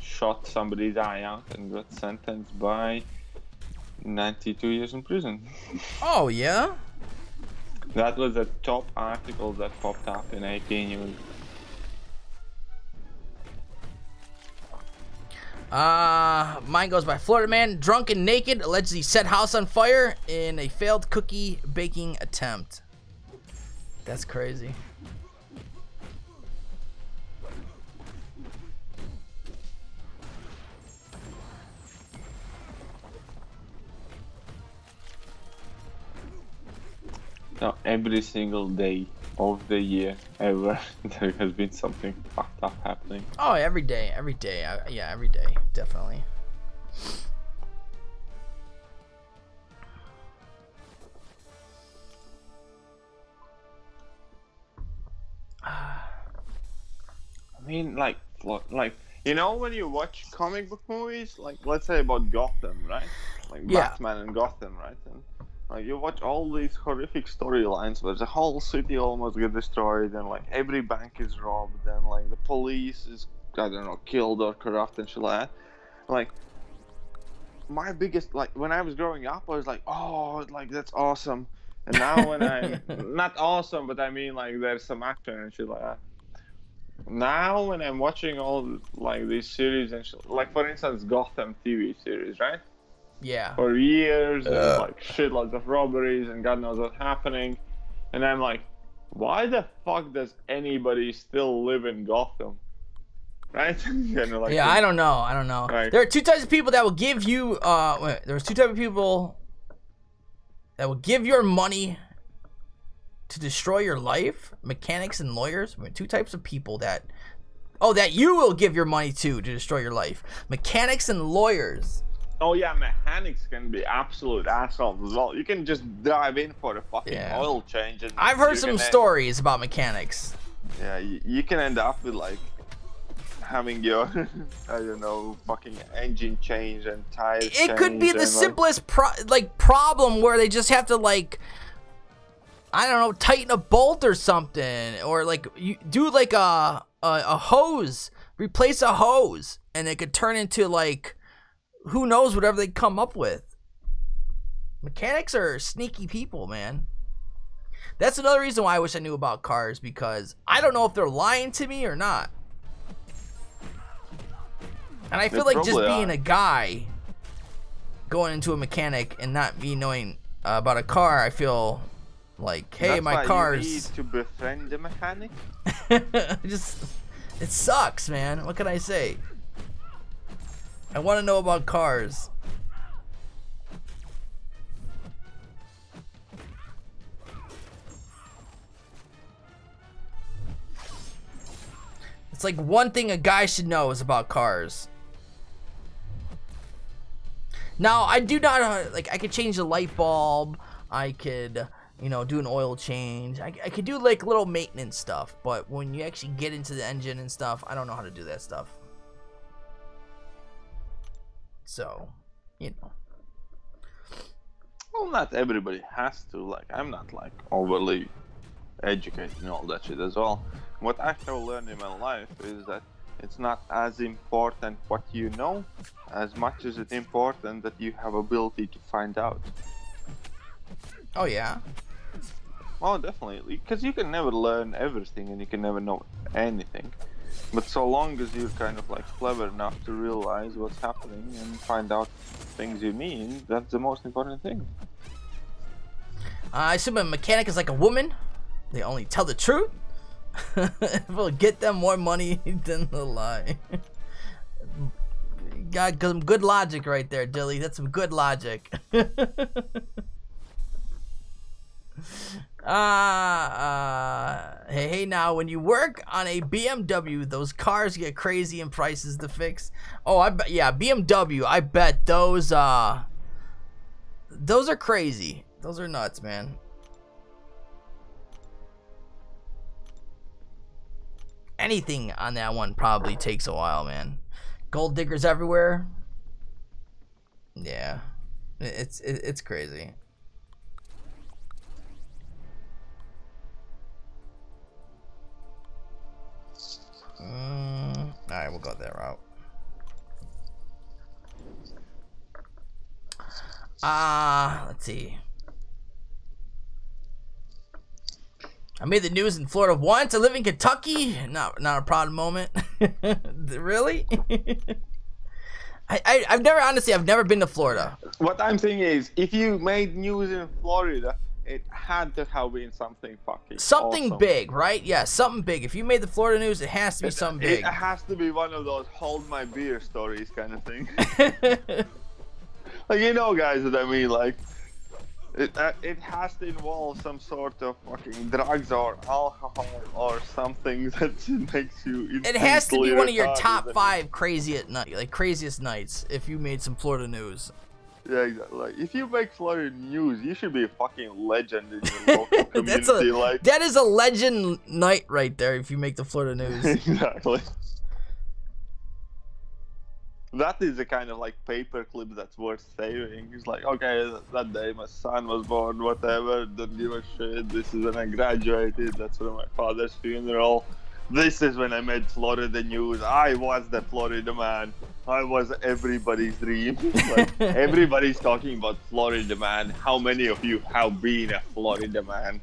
shot somebody's eye out, and got sentenced by 92 years in prison. Oh yeah. That was the top article that popped up in AP News. Mine goes by Florida man, drunk and naked, allegedly set house on fire in a failed cookie baking attempt. That's crazy. Now, every single day of the year ever, there has been something fucked up happening. Oh, every day. Yeah, every day, definitely. I mean, like you know, when you watch comic book movies, like let's say about Gotham, right? Like Yeah. Batman and Gotham, right? And like you watch all these horrific storylines where the whole city almost get destroyed, and like every bank is robbed, and like the police is, I don't know, killed or corrupt and shit like that. Like my biggest, like when I was growing up, I was like, oh, like that's awesome. And now when I'm not awesome, but I mean like there's some action and shit like that. Now when I'm watching all like these series and shit, like for instance Gotham TV series, right? Yeah. for years. There's like shitloads of robberies and God knows what's happening. And I'm like, why the fuck does anybody still live in Gotham? Right? Like, yeah, I don't know. Right. There are two types of people that will give you there's two types of people that will give your money to destroy your life. Mechanics and lawyers. I mean, two types of people that you will give your money to destroy your life. Mechanics and lawyers. Oh yeah, mechanics can be absolute assholes as well. You can just drive in for a fucking oil change. And I've heard some stories about mechanics. Yeah, you can end up with like having your, I don't know, fucking engine change and tires. It could be the simplest problem where they just have to like, I don't know, tighten a bolt or something, or like you do like a hose, replace a hose, and it could turn into like, who knows, whatever they come up with. Mechanics are sneaky people, man. That's another reason why I wish I knew about cars, because I don't know if they're lying to me or not. And I feel like just being a guy going into a mechanic and not me knowing about a car, I feel like, hey, that's my car's. You need to befriend the mechanic. It sucks, man. What can I say? I want to know about cars. It's like one thing a guy should know is about cars. Now, I do not, like, I could change the light bulb. I could, you know, do an oil change. I could do, like, little maintenance stuff. But when you actually get into the engine and stuff, I don't know how to do that stuff. So, you know. Well, not everybody has to. Like, I'm not, like, overly educated and all that shit as well. What I have learned in my life is that it's not as important what you know as much as it's important that you have ability to find out. Oh, yeah? Oh, definitely. Because you can never learn everything and you can never know anything. But so long as you're kind of like clever enough to realize what's happening and find out things you mean, that's the most important thing. I assume a mechanic is like a woman. They only tell the truth. Will get them more money than the lie. Got some good logic right there, Dilly. That's some good logic. Hey, now, when you work on a BMW, those cars get crazy in prices to fix. Oh, I bet, yeah, BMW. I bet those are crazy. Those are nuts, man. Anything on that one probably takes a while, man. Gold diggers everywhere. Yeah, it's crazy. All right, we'll go that route. Let's see. I made the news in Florida once. I live in Kentucky. Not a proud moment. Really? I've never been to Florida. What I'm saying is, if you made news in Florida, it had to have been something fucking awesome. Big, right? Yeah, something big. If you made the Florida news, it has to be something big. It has to be one of those hold my beer stories kind of thing. Like, you know, guys, what I mean? Like, it has to involve some sort of fucking drugs or alcohol or something that makes you. It has to be one of your top 5 craziest nights if you made some Florida news. Yeah, exactly. Like, if you make Florida news, you should be a fucking legend in your local community. That is a legend night right there if you make the Florida news. Exactly. That is the kind of like paperclip that's worth saving. It's like, okay, that day my son was born, whatever, don't give a shit. This is when I graduated, that's for my father's funeral. This is when I made Florida news. I was the Florida man. I was everybody's dream. Like, everybody's talking about Florida man. How many of you have been a Florida man?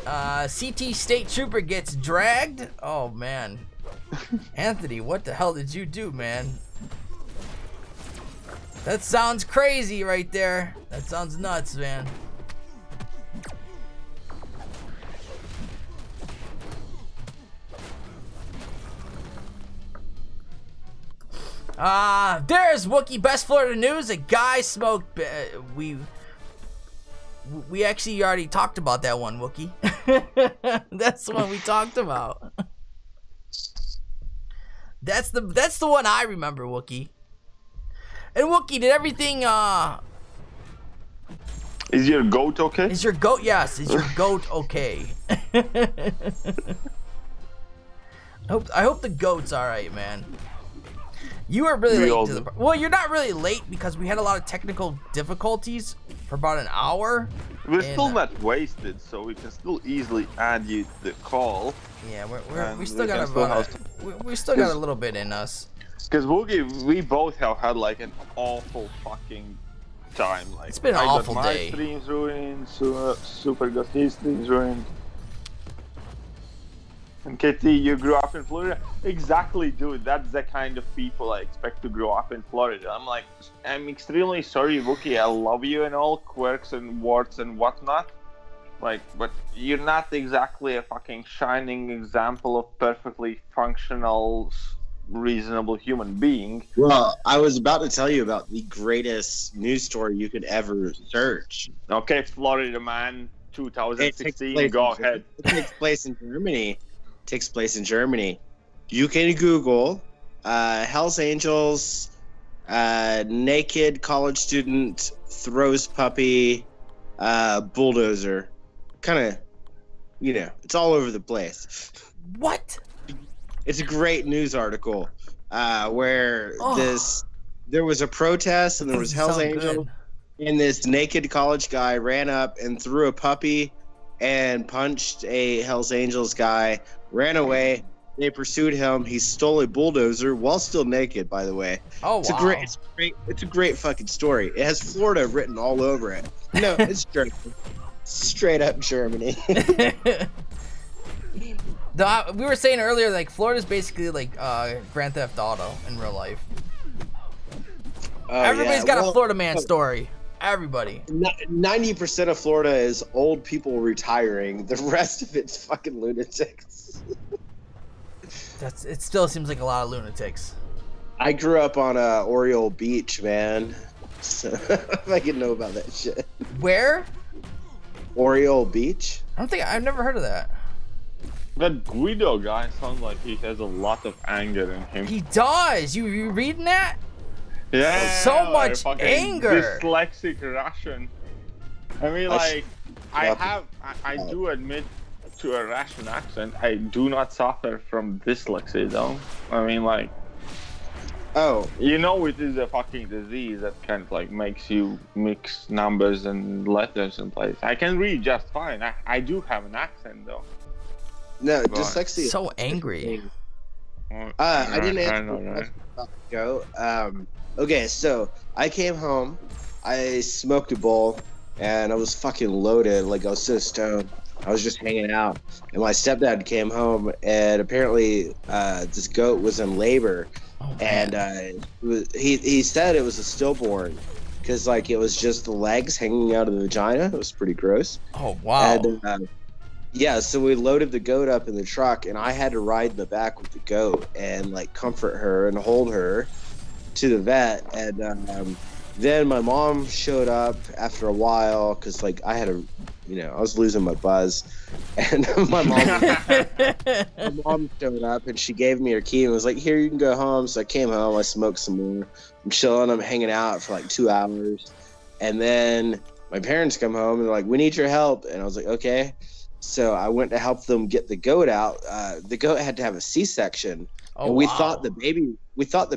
CT State Trooper gets dragged? Oh, man. Anthony, what the hell did you do, man? That sounds crazy right there. That sounds nuts, man. There's Wookie Best Florida News. A guy smoked. We actually already talked about that one, Wookie. That's the one we talked about. That's the one I remember, Wookie. And Wookie, did everything Is your goat okay? Is your goat is your goat okay? I hope the goat's alright, man. You were really late to the well, you're not really late because we had a lot of technical difficulties for about an hour. We're still not wasted, so we can still easily add you the call. Yeah, we still got we still got a little bit in us. Because we both have had like an awful fucking time. Like, it's been an awful day. My streams ruined, Super Ghost's streams ruined. And Kitty, you grew up in Florida? Exactly, dude. That's the kind of people I expect to grow up in Florida. I'm extremely sorry, Wookie. I love you and all quirks and warts and whatnot. Like, but you're not exactly a fucking shining example of perfectly functional, reasonable human being. Well, I was about to tell you about the greatest news story you could ever search. Okay, Florida man, 2016. Go ahead. It takes place in Germany. You can Google Hell's Angels, naked college student throws puppy, bulldozer. Kind of, it's all over the place. What? It's a great news article where there was a protest and there was Hell's Angels, and this naked college guy ran up and threw a puppy and punched a Hell's Angels guy, ran away. They pursued him. He stole a bulldozer while still naked, by the way. Oh, wow. It's a great fucking story. It has Florida written all over it. No, it's Germany. Straight up Germany. We were saying earlier, like, Florida's basically like Grand Theft Auto in real life. Everybody's got a Florida man story. Everybody. 90% of Florida is old people retiring. The rest of it's fucking lunatics. It still seems like a lot of lunatics. I grew up on Oriole Beach, man. So if I can know about that shit. Where? Oriole Beach. I've never heard of that. That Guido guy sounds like he has a lot of anger in him. He does. You reading that? Yeah. So much anger. Dyslexic Russian. I mean, like, I do admit to a Russian accent. I do not suffer from dyslexia, though. I mean, like, it is a fucking disease that kind of like makes you mix numbers and letters in place. I can read just fine. I do have an accent, though. No, dyslexia. So angry. I didn't answer about the goat. Okay, so I came home, I smoked a bowl, and I was fucking loaded. Like, I was so stoned. I was just hanging out, and my stepdad came home, and apparently this goat was in labor, and he said it was a stillborn, because like it was just the legs hanging out of the vagina. It was pretty gross. Oh wow. And, yeah, so we loaded the goat up in the truck, and I had to ride in the back with the goat and like comfort her and hold her to the vet. And then my mom showed up after a while because like I had I was losing my buzz, and my mom showed up and she gave me her key and was like, "Here, you can go home." So I came home, I smoked some more, I'm chilling, I'm hanging out for like 2 hours, and then my parents come home and they're like, "We need your help," and I was like, "Okay." So I went to help them get the goat out. The goat had to have a C-section, and we thought the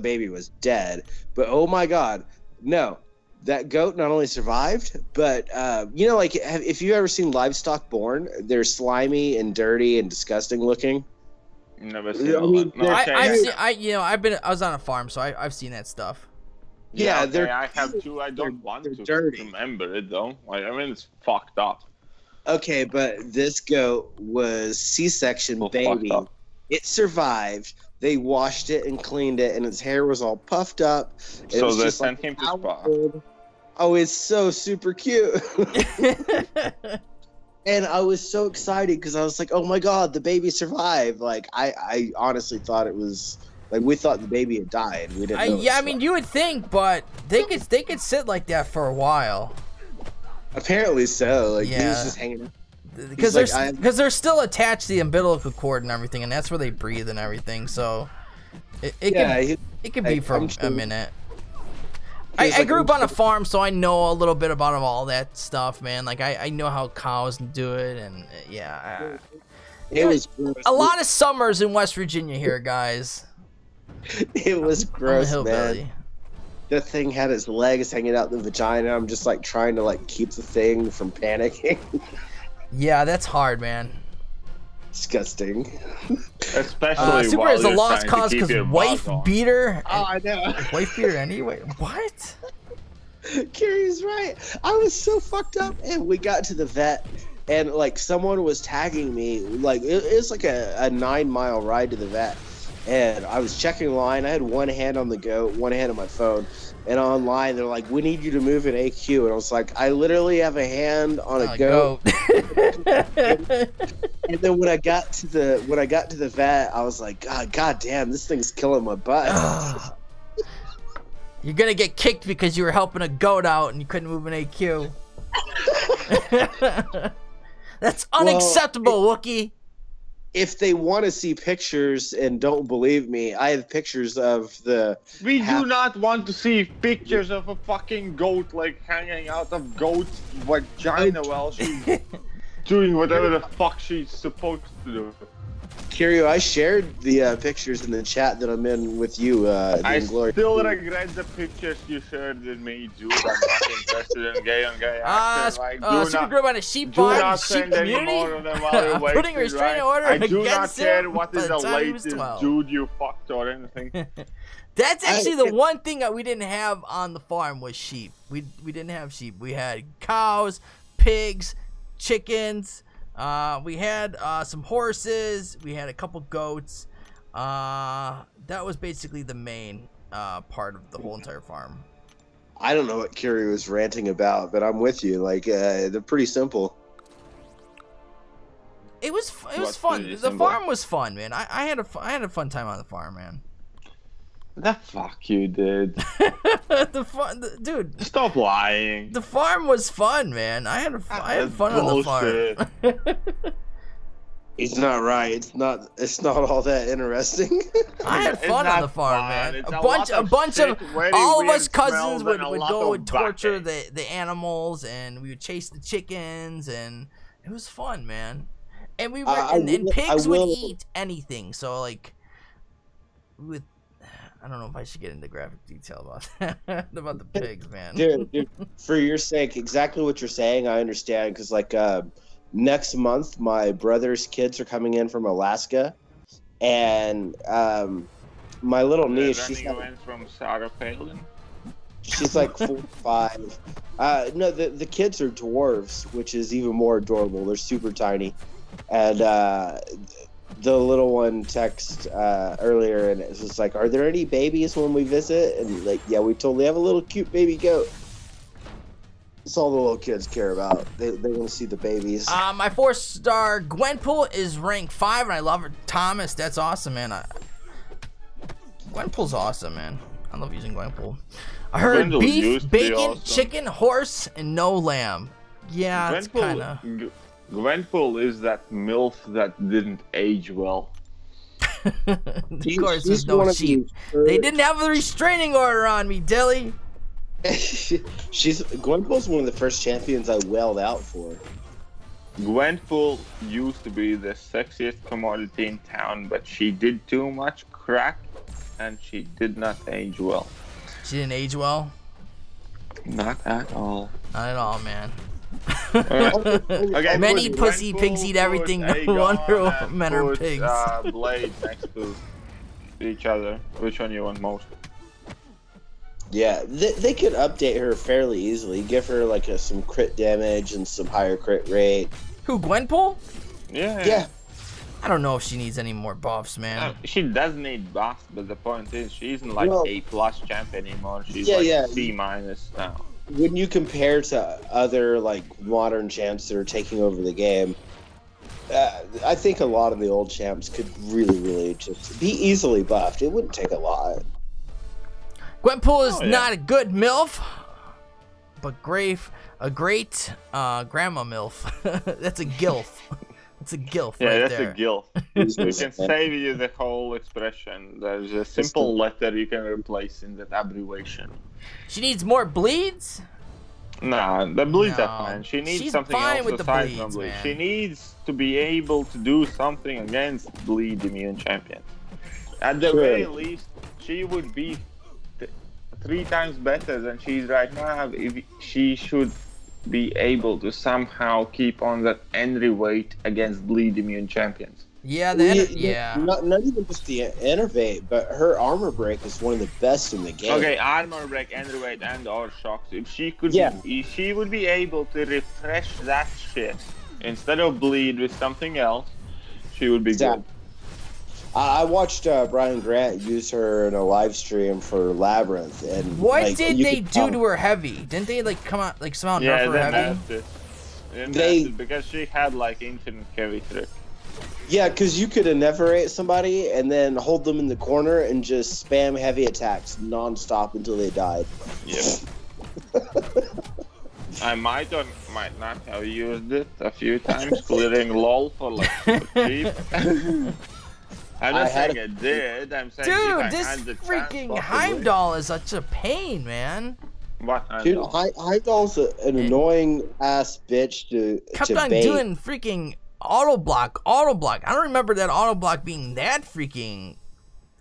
baby was dead. But oh my God, no! That goat not only survived, but like if you ever seen livestock born, they're slimy and dirty and disgusting looking. Never seen. I was on a farm, so I've seen that stuff. Yeah, I have too. I don't want to remember it though. Like, I mean, it's fucked up. Okay, but this goat was C-section baby. It survived, They washed it and cleaned it, and its hair was all puffed up. It So was they just sent like him to spa. Oh, it's so super cute. And I was so excited because I was like, oh my God, the baby survived. Like, I honestly thought it was, like, we thought the baby had died. We didn't know. Yeah, I mean, you would think, but they could sit like that for a while. Apparently so. Like, he was Yeah. just hanging out. Because like, they're still attached to the umbilical cord and everything, and that's where they breathe and everything. So it could be for a minute. I grew up on a farm, so I know a little bit about all that stuff, man. Like I know how cows do it, and yeah. It was gross. A lot of summers in West Virginia here, guys. It was gross, I'm a man. hillbilly. The thing had its legs hanging out the vagina. I'm just like trying to like keep the thing from panicking. Yeah, that's hard, man. Disgusting. Especially Super while is a you're lost trying to cause keep because your wife buzz on. beater. Oh, I know. Wife beater anyway. What? Carrie's right. I was so fucked up, and we got to the vet, and like someone was tagging me. Like it's like a 9-mile ride to the vet, and I was checking line. I had one hand on the goat, one hand on my phone, and online they're like, "We need you to move an AQ," and I was like, "I literally have a hand on a goat." And then when I got to the vet, I was like, God damn, this thing's killing my butt. You're gonna get kicked because you were helping a goat out and you couldn't move an AQ. That's unacceptable, Wookie. If they want to see pictures and don't believe me, I have pictures of the. We do not want to see pictures of a fucking goat like hanging out of goat's vagina while she's doing whatever the fuck she's supposed to do. Curio, I shared the pictures in the chat that I'm in with you. I Glory. still regret the pictures you shared with me, dude. I'm not interested in gay on gay action. Like, Super Group on a sheep do farm, not sheep send any community. more of them while you're Putting a wasted, restraining right? order I do not against care him what by is the the time he was latest 12. dude you fucked or anything. That's actually the one thing that we didn't have on the farm was sheep. We didn't have sheep. We had cows, pigs, chickens. We had some horses. We had a couple goats. That was basically the main part of the whole entire farm. I don't know what Curio was ranting about, but I'm with you. Like, they're pretty simple. It was What's fun. pretty The simple? farm was fun, man. I had a fun time on the farm, man. The fuck you did. Dude. Stop lying. The farm was fun, man. I had fun on the farm. He's not right. It's not all that interesting. I had fun on the farm, man. It's A bunch of all of us cousins would go go and torture the animals, and we would chase the chickens, and it was fun, man. And we were and pigs would eat anything. So like, I don't know if I should get into graphic detail about that, about the pigs, man. Dude, for your sake, exactly what you're saying, I understand. Because, like, next month, my brother's kids are coming in from Alaska. And my little niece, she's like 4 or 5. No, the kids are dwarves, which is even more adorable. They're super tiny. And the little one texted earlier, and it was just like, "Are there any babies when we visit?" And like, yeah, we totally have a little cute baby goat. That's all the little kids care about. They want to see the babies. My 4-star Gwenpool is rank 5, and I love her. Thomas, that's awesome, man. Gwenpool's awesome, man. I love using Gwenpool. I heard beef, bacon, chicken, horse, and no lamb. Yeah, it's kind of. Gwenpool is that MILF that didn't age well. Of course, there's no sheep. They didn't have a restraining order on me, Dilly. Gwenpool's one of the first champions I wailed out for. Gwenpool used to be the sexiest commodity in town, but she did too much crack, and she did not age well. She didn't age well? Not at all. Not at all, man. Okay, men eat pussy, pigs eat everything. No wonder men are pigs. Blade next to each other. Which one you want most? Yeah, they could update her fairly easily. Give her like some crit damage and some higher crit rate. Who, Gwenpool? Yeah. I don't know if she needs any more buffs, man. She does need buffs, but the point is she isn't like A+ champ anymore. She's C- now. When you compare to other like modern champs that are taking over the game, I think a lot of the old champs could really just be easily buffed. It wouldn't take a lot. Gwenpool is not a good MILF, but a great grandma MILF. That's a GILF. It's a GILF right there. Yeah, that's a GILF. We can save you the whole expression. There's a simple letter you can replace in that abbreviation. She needs more bleeds? Nah, the bleeds are fine. She needs something else besides no bleed. She needs to be able to do something against bleed immune champions. At the very least, she would be 3 times better than she is right now. If she should be able to somehow keep on that entry weight against bleed immune champions. Yeah, not even just the innervate, but her armor break is one of the best in the game. Okay, armor break, entry weight, and or shocks. If she could, if she would be able to refresh that shit instead of bleed with something else, she would be good. I watched Brian Grant use her in a live stream for Labyrinth, and what did they do to her heavy? Didn't they like come out like somehow nerf her heavy? They because she had like infinite heavy trick. Yeah, because you could innervate somebody and then hold them in the corner and just spam heavy attacks non-stop until they died. Yep. I might or might not have used it a few times, clearing LOL for like cheap. I'm not saying I did. I'm saying dude, this freaking Heimdall is such a pain, man. What? Dude, Heimdall's an annoying ass bitch to kept on bait. Doing freaking auto block. I don't remember that auto block being that freaking.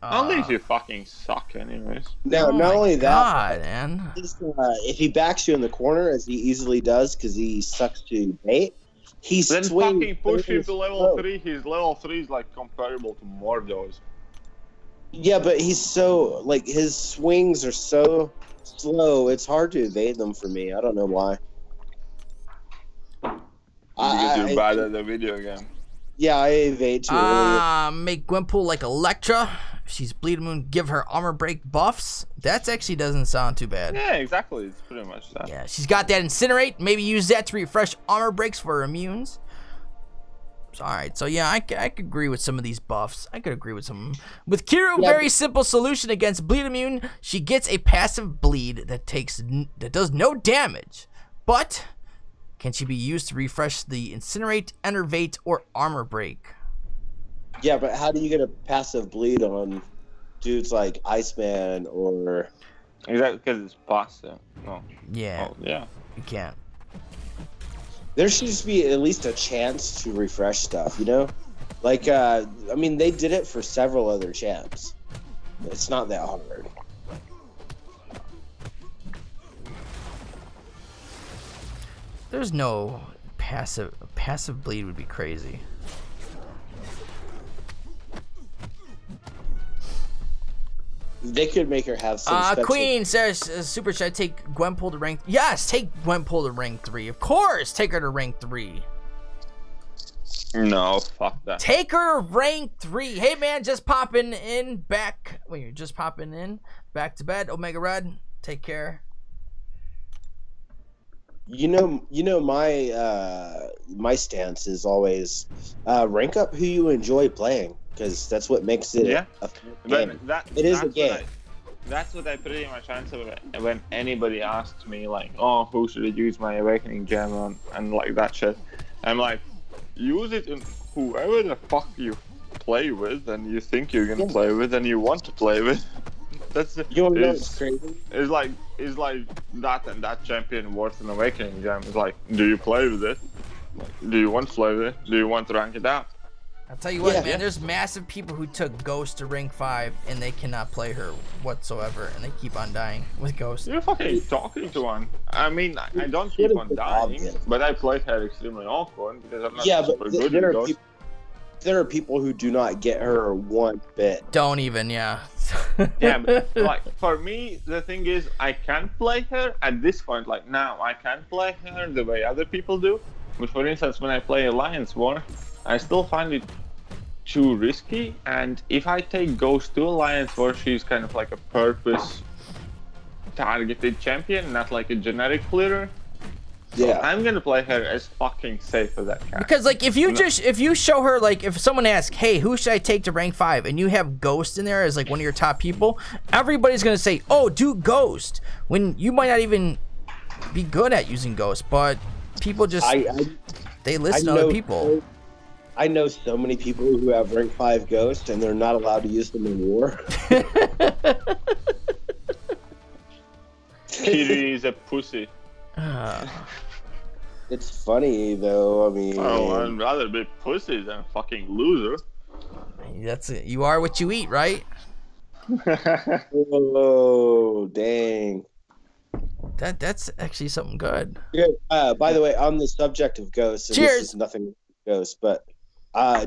I don't think you fucking suck, anyways. No, not only that, man. If he backs you in the corner, as he easily does, because he sucks to bait, he's then fucking push him to level 3. His level 3 is like comparable to Mordor's. Yeah, but he's so like his swings are so slow. It's hard to evade them for me. I don't know why. Because you're bad at the video game. Yeah, I evade too early. Make Gwenpool like Electra. If she's Bleed Moon, give her armor break buffs. That actually doesn't sound too bad. Yeah, exactly. It's pretty much that. Yeah, she's got that Incinerate. Maybe use that to refresh armor breaks for her immunes. Alright, so yeah, I could agree with some of these buffs. I could agree with some. With Kiru, very simple solution against Bleed Immune. She gets a passive bleed that does no damage. But can she be used to refresh the Incinerate, Enervate, or Armor Break? Yeah, but how do you get a passive bleed on dudes like Iceman or... Exactly, because it's passive. No. Yeah. Oh, yeah. You can't. There should just be at least a chance to refresh stuff, you know? Like, I mean, they did it for several other champs. It's not that hard. There's no passive bleed would be crazy. They could make her have some special... Queen says, super chat, take Gwenpool to rank... Yes, take Gwenpool to rank 3. Of course, take her to rank 3. No, fuck that. Take her to rank 3. Hey, man, just popping in back... Wait, you're just popping in back to bed. Omega Red, take care. You know my stance is always rank up who you enjoy playing, because that's what makes it a game. It is a game. That's what I pretty much answer when anybody asks me, like, oh, who should I use my Awakening Gem on, and like that shit. I'm like, use it in whoever the fuck you play with and you think you're gonna play with and you want to play with. That's you want to know what's crazy? It's like that and that champion worth an Awakening Gem. It's like, do you play with it? Do you want to play with it? Do you want to rank it out? I'll tell you what, man, there's massive people who took Ghost to rank 5 and they cannot play her whatsoever, and they keep on dying with Ghost. You're fucking talking to one. I mean, I don't keep on dying, but I played her extremely often because I'm not super good at Ghost. There are people who do not get her one bit. Don't even, yeah. Yeah, but like for me, the thing is, I can play her at this point. Like now, I can play her the way other people do. But for instance, when I play Alliance War, I still find it too risky. And if I take Ghost to Alliance where she's kind of like a purpose targeted champion, not like a generic clearer, Yeah. I'm gonna play her as fucking safe as that character. Because like if you show her, like if someone asks, hey, who should I take to rank 5, and you have Ghost in there as like one of your top people, everybody's gonna say, oh, do Ghost, when you might not even be good at using Ghost, but people just they listen to other people. I know so many people who have rank 5 Ghost and they're not allowed to use them in war. Kiri is a pussy. It's funny though. I mean, Oh, I'd rather be pussy than a fucking loser. That's it. You are what you eat, right? oh dang. That's actually something good. Yeah. By the way, on the subject of Ghosts, and Cheers. this is nothing Ghosts, but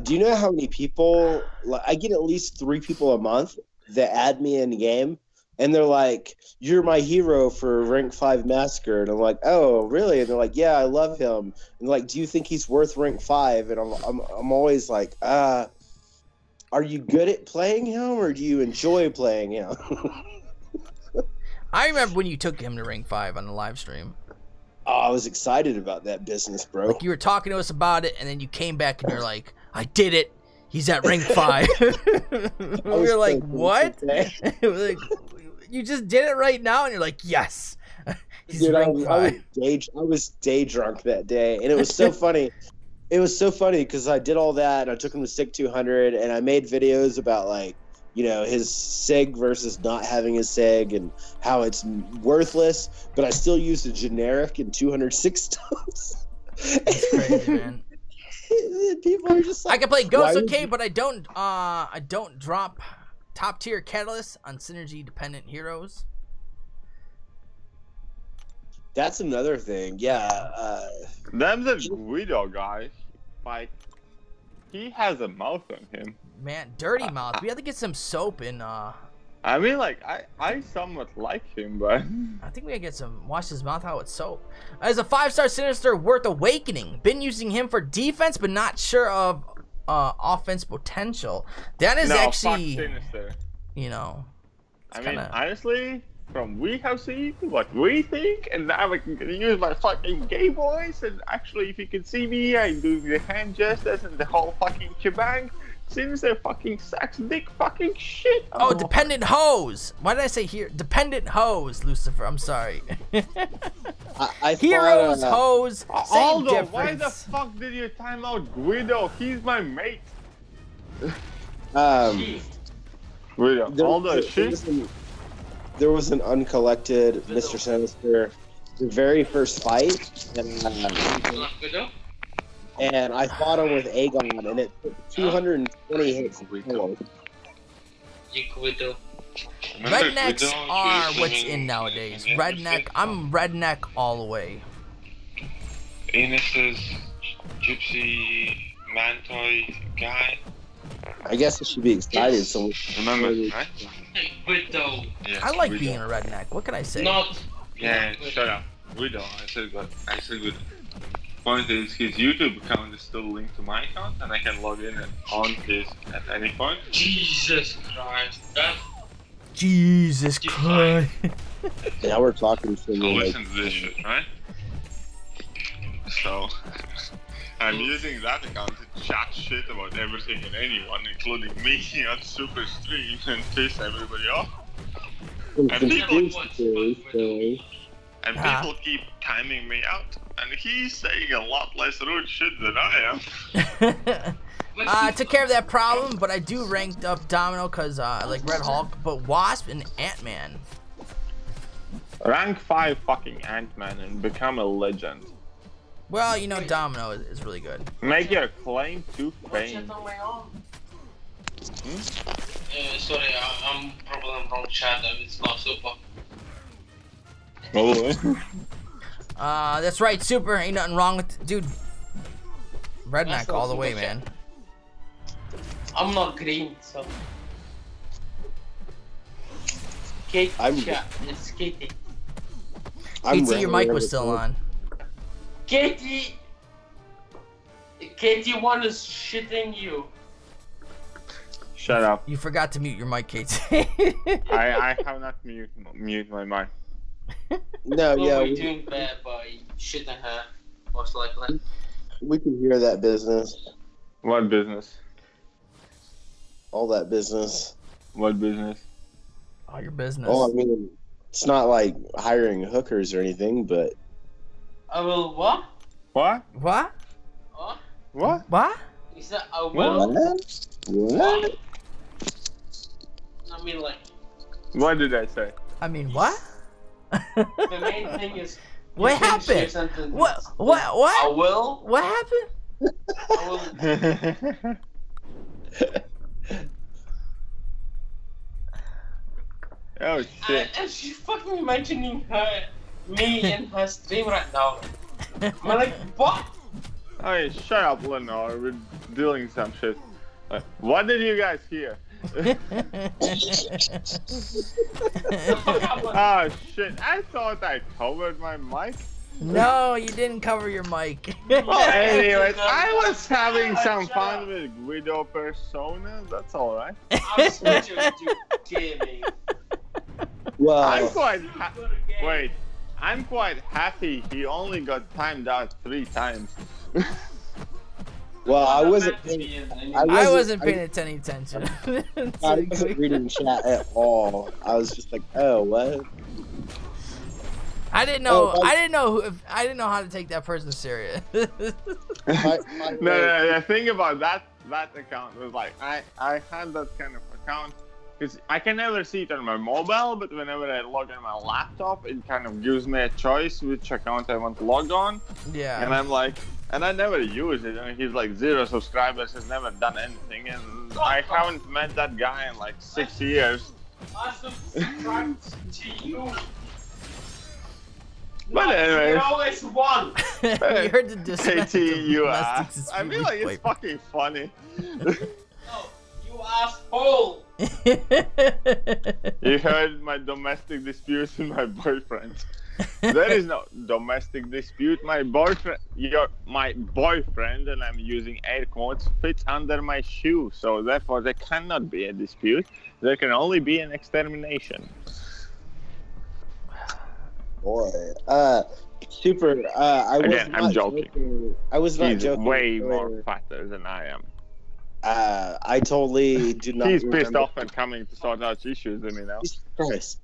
do you know how many people? I get at least 3 people a month that add me in game, and they're like, "You're my hero for rank 5 Massacre," and I'm like, "Oh, really?" And they're like, "Yeah, I love him." And they're like, "Do you think he's worth rank 5?" And I'm always like, "Are you good at playing him, or do you enjoy playing him?" I remember when you took him to rank 5 on the live stream. Oh, I was excited about that business, bro. Like you were talking to us about it, and then you came back and you're like, "I did it. He's at rank 5." We were like, "What?" It was like, you just did it right now, and you're like, "Yes, he's Dude, rank 5." I was day drunk that day, and it was so funny. It was so funny because I did all that, and I took him to SIG 200, and I made videos about like, you know, his SIG versus not having his SIG and how it's worthless, but I still used a generic in 206 times. It's crazy, man. People are just like, I can play Ghost, why okay, but I don't drop top tier catalysts on synergy dependent heroes. That's another thing. Yeah. Them the Guido guy, like, he has a mouth on him. Man, dirty mouth. We have to get some soap in. I mean, like, I somewhat like him, but I think we gotta get some. Wash his mouth out with soap. As a 5-star Sinister worth awakening. Been using him for defense, but not sure of offense potential. That is actually, fuck Sinister. you know. I mean, honestly, from we have seen what we think, and now I can use my fucking gay voice. And actually, if you can see me, I'm doing the hand gestures and the whole fucking shebang. Sinister fucking sucks dick fucking shit. Oh, dependent hose. Why did I say here? Dependent hose, Lucifer. I'm sorry. I Heroes, thought, hose, same Aldo, difference. why the fuck did you time out Guido? He's my mate. Guido, Aldo, there was an uncollected Mr. Sinister, the very first fight, and I fought him with Aegon, and it took 220 hits. Rednecks are what's in nowadays. Redneck, I'm redneck all the way. Ines' gypsy mantoy guy. I guess I should be excited. So Remember, right? Guido. Yeah, I like Guido. being a redneck. What can I say? Not. Yeah, shut up. Guido, I said Guido. Point is, his YouTube account is still linked to my account, and I can log in and on his at any point. Jesus Christ. That. Jesus Christ. now we're talking to So me. listen to this shit, right? So, I'm using that account to chat shit about everything and anyone, including me on Super Stream, and piss everybody off. And people keep timing me out, and he's saying a lot less rude shit than I am. I took care of that problem, but I do ranked up Domino because like Red Hulk, but Wasp and Ant-Man. Rank 5 fucking Ant-Man and become a legend. Well, you know Domino is really good. Make your claim to fame. Sorry, I'm probably on wrong chat. It's not super. That's right, Super. Ain't nothing wrong with dude. Redneck all the way, man. I'm not green, so. Kate, it's Katie. Katie, your mic was still on. Katie! Katie one is shitting you. Shut up. You forgot to mute your mic, KT. I have not mute my mic. No, Well, yeah, we're doing bad by shitting her, most likely. we can hear that business. What business? All that business. What business? All your business. Oh, I mean, it's not like hiring hookers or anything, but I will what? What? What? What? What? What? Is that I will? What? I mean, like, What did I say? I mean, what? the main thing is. you What finish your happened? sentence. What? I What? will. What happened? I will. Oh shit. And she's fucking mentioning me in her stream right now. I'm like, what? Hey, shut up, Lenore. We're doing some shit. What did you guys hear? Oh shit! I thought I covered my mic. No, you didn't cover your mic. Well, anyways, I was having some fun with Guido persona. That's all right. I'm switching to gaming. Well, I'm quite wait. I'm quite happy he only got timed out 3 times. well, I wasn't. I wasn't paying any attention. I wasn't reading chat at all. I was just like, oh, what? I didn't know. Oh, I didn't know. I didn't know how to take that person serious. No, the thing about that account was like I had that kind of account because I can never see it on my mobile, but whenever I log on my laptop, it kind of gives me a choice which account I want to log on. Yeah. And I'm like, and I never use it. And he's like 0 subscribers, has never done anything, and I haven't met that guy in like 6 years. I subscribed to you. But anyway, You always won. You heard the KT, you domestic ass. I dispute feel like we it's played. fucking funny. No, you asshole. You heard my domestic disputes with my boyfriend. There is no domestic dispute. My boyfriend, my boyfriend, and I'm using air quotes, fits under my shoe. So therefore, there cannot be a dispute. There can only be an extermination. Boy, super. I'm joking. I was not He's joking. way more fatter than I am. I totally do not. He's pissed remember- off and coming to sort out issues with me now. Jesus Christ.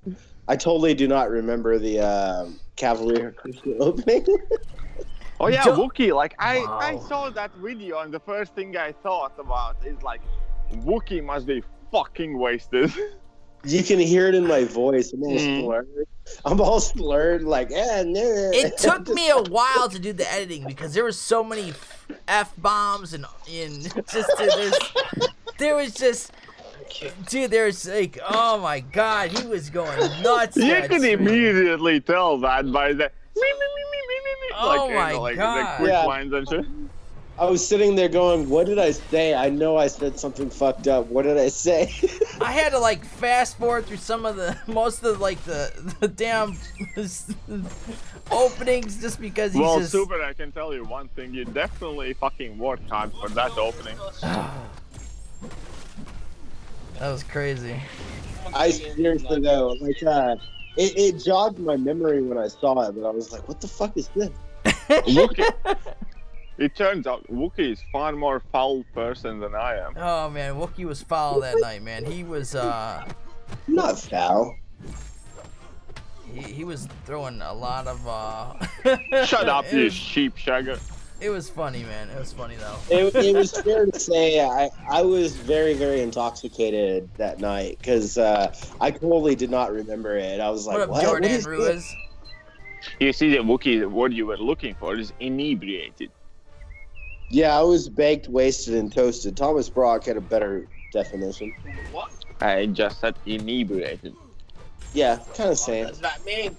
I totally do not remember the Cavalier Crystal opening. Oh yeah, Wookie. Like I Wow. saw that video, and the first thing I thought about is like, Wookie must be fucking wasted. You can hear it in my voice. I'm all slurred. I'm all slurred, like, no. It took me a while to do the editing because there were so many F-bombs and there was just, dude, there's like, oh my god, he was going nuts. You that can stream. immediately tell that by the Oh my like God. the quick Yeah. lines and shit. I was sitting there going, what did I say? I know I said something fucked up. What did I say? I had to like fast forward through most of like the damn openings just because he's Well, just. Super, I can tell you one thing. You definitely fucking worked hard for that opening. That was crazy. I seriously though, like, it jogged my memory when I saw it, but I was like, what the fuck is this? Wookie. It turns out Wookie is far more foul person than I am. Oh man, Wookie was foul that night, man. He was Not foul. he was throwing a lot of Shut up, you sheep shagger. It was funny, man. It was funny though. It was fair to say I was very, very intoxicated that night because I totally did not remember it. I was like, What up, what? Jordan What is Ruiz? this? You see, the Wookie, what you were looking for is inebriated. Yeah, I was baked, wasted, and toasted. Thomas Brock had a better definition. What? I just said inebriated. Yeah, kind of What same. does that mean?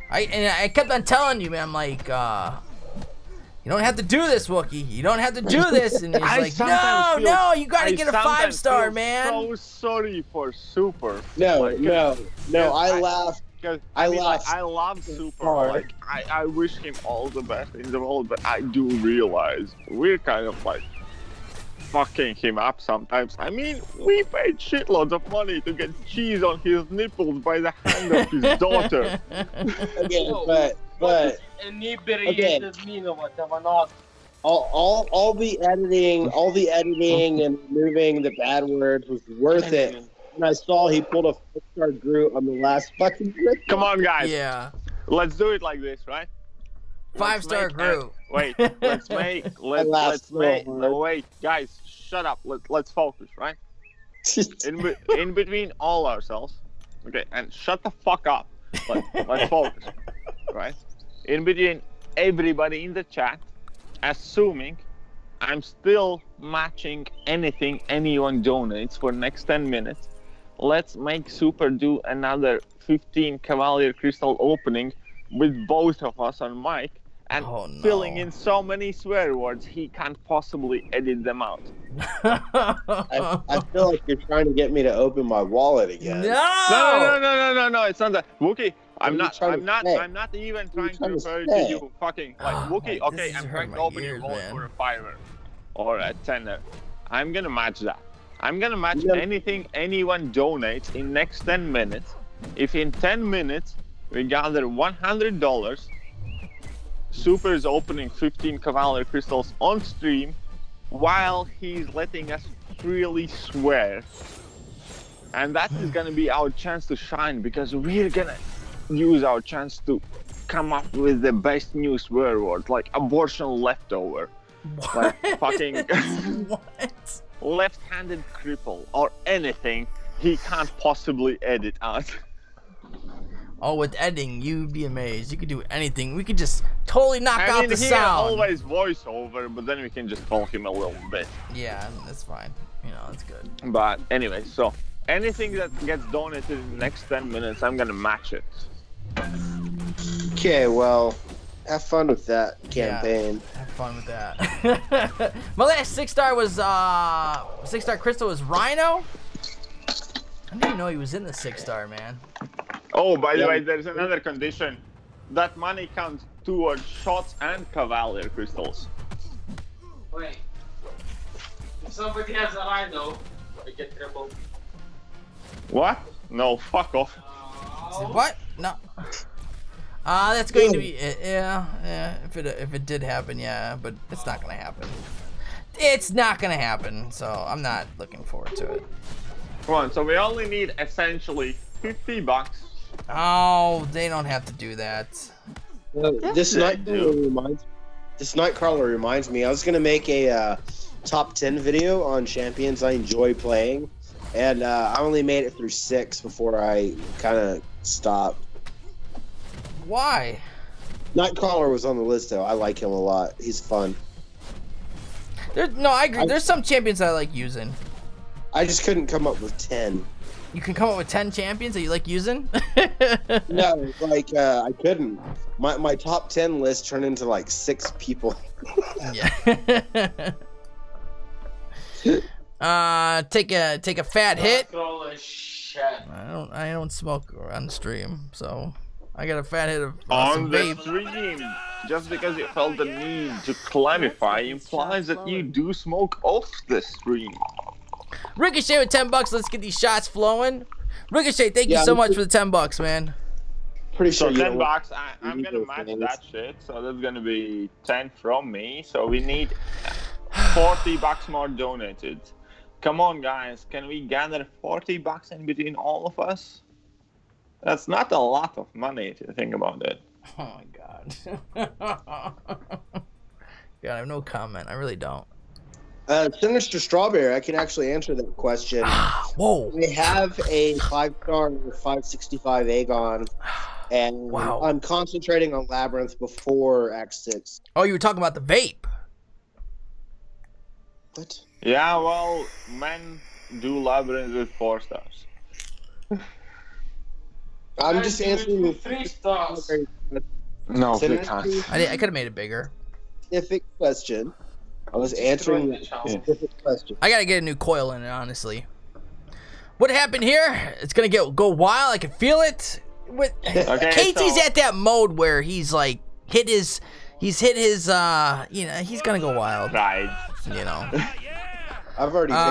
I kept on telling you, man. I'm like, you don't have to do this, Wookie. You don't have to do this. And he's like, no, you gotta get a 5-star, man. I'm so sorry for Super. No, Like, no, I laughed. Because I mean, laughed I love Super. hard. Like I wish him all the best in the world, but I do realize we're kind of like fucking him up sometimes. I mean, we paid shitloads of money to get cheese on his nipples by the hand of his daughter. Okay, but inebriated mean or whatever not. all the editing and removing the bad words was worth it. And I saw he pulled a 4-star Groot on the last fucking trip. Come on, guys. Yeah. Let's do it like this, right? 5-star Groot. Wait, let's make. Wait, guys, shut up. Let's focus, right? In between all ourselves, okay, and shut the fuck up. Let's focus, right? In between everybody in the chat, assuming I'm still matching anything anyone donates for next 10 minutes. Let's make Super do another 15 Cavalier Crystal opening with both of us on mic and filling in so many swear words he can't possibly edit them out. I feel like you're trying to get me to open my wallet again. No, it's not that. Wookie, I'm not even trying to refer to you fucking like Wookie, okay, I'm trying to open your wallet for a $5 or a $10. I'm gonna match that. I'm gonna match anything anyone donates in next 10 minutes. If in 10 minutes we gather $100, Super is opening 15 Cavalier Crystals on stream while he's letting us freely swear. And that is gonna be our chance to shine, because we're gonna use our chance to come up with the best new swear words, like abortion leftover. What? Like fucking What? left-handed cripple, or anything he can't possibly edit out. Oh, with editing, you'd be amazed. You could do anything. We could just totally knock out the he sound. always voiceover, but then we can just call him a little bit. Yeah, that's fine. You know, that's good. But anyway, so anything that gets donated in the next 10 minutes, I'm gonna match it. Okay, well, have fun with that campaign. Yeah, have fun with that. My last 6-star was 6-star Crystal was Rhino. I didn't even know he was in the 6-star, man. Oh, by the way, there's another condition. That money counts towards shots and Cavalier Crystals. Wait. If somebody has a Rhino, I get triple. What? No, fuck off. What? No. That's going to be yeah. If it did happen, yeah, but it's not gonna happen. It's not gonna happen, so I'm not looking forward to it. Come on, so we only need essentially $50. Oh, they don't have to do that. This Nightcrawler reminds me. I was gonna make a top 10 video on champions I enjoy playing, and I only made it through 6 before I kind of stopped. Why? Nightcrawler was on the list though. I like him a lot. He's fun. No, I agree. There's some champions I like using. I just couldn't come up with 10. You can come up with 10 champions that you like using? No, like I couldn't. My top 10 list turned into like 6 people. Yeah. Take a fat hit. I don't smoke on stream, so I got a fat hit of on the vape. stream. Just because you felt the need to clarify implies that you do smoke off the stream. Ricochet with $10. Let's get these shots flowing. Ricochet, thank you so much for the $10, man. Pretty sure. So $10. I'm gonna match that shit. So that's gonna be 10 from me. So we need $40 more donated. Come on, guys. Can we gather $40 in between all of us? That's not a lot of money if you think about it. Oh my god. God, I have no comment. I really don't. Sinister Strawberry, I can actually answer that question. Whoa. We have a 5-star 565 Aegon, and I'm concentrating on Labyrinth before Act 6. Oh, you were talking about the vape. What? Yeah, well, men do Labyrinth with 4 stars. I'm just answering the 3 stars. No, we can't. I could have made it bigger. Specific question. I was answering the specific question. I gotta get a new coil in it, honestly. What happened here? It's gonna go wild. I can feel it. Casey's at that mode where he's like hit his, you know, he's gonna go wild. Right. You know. I've already taken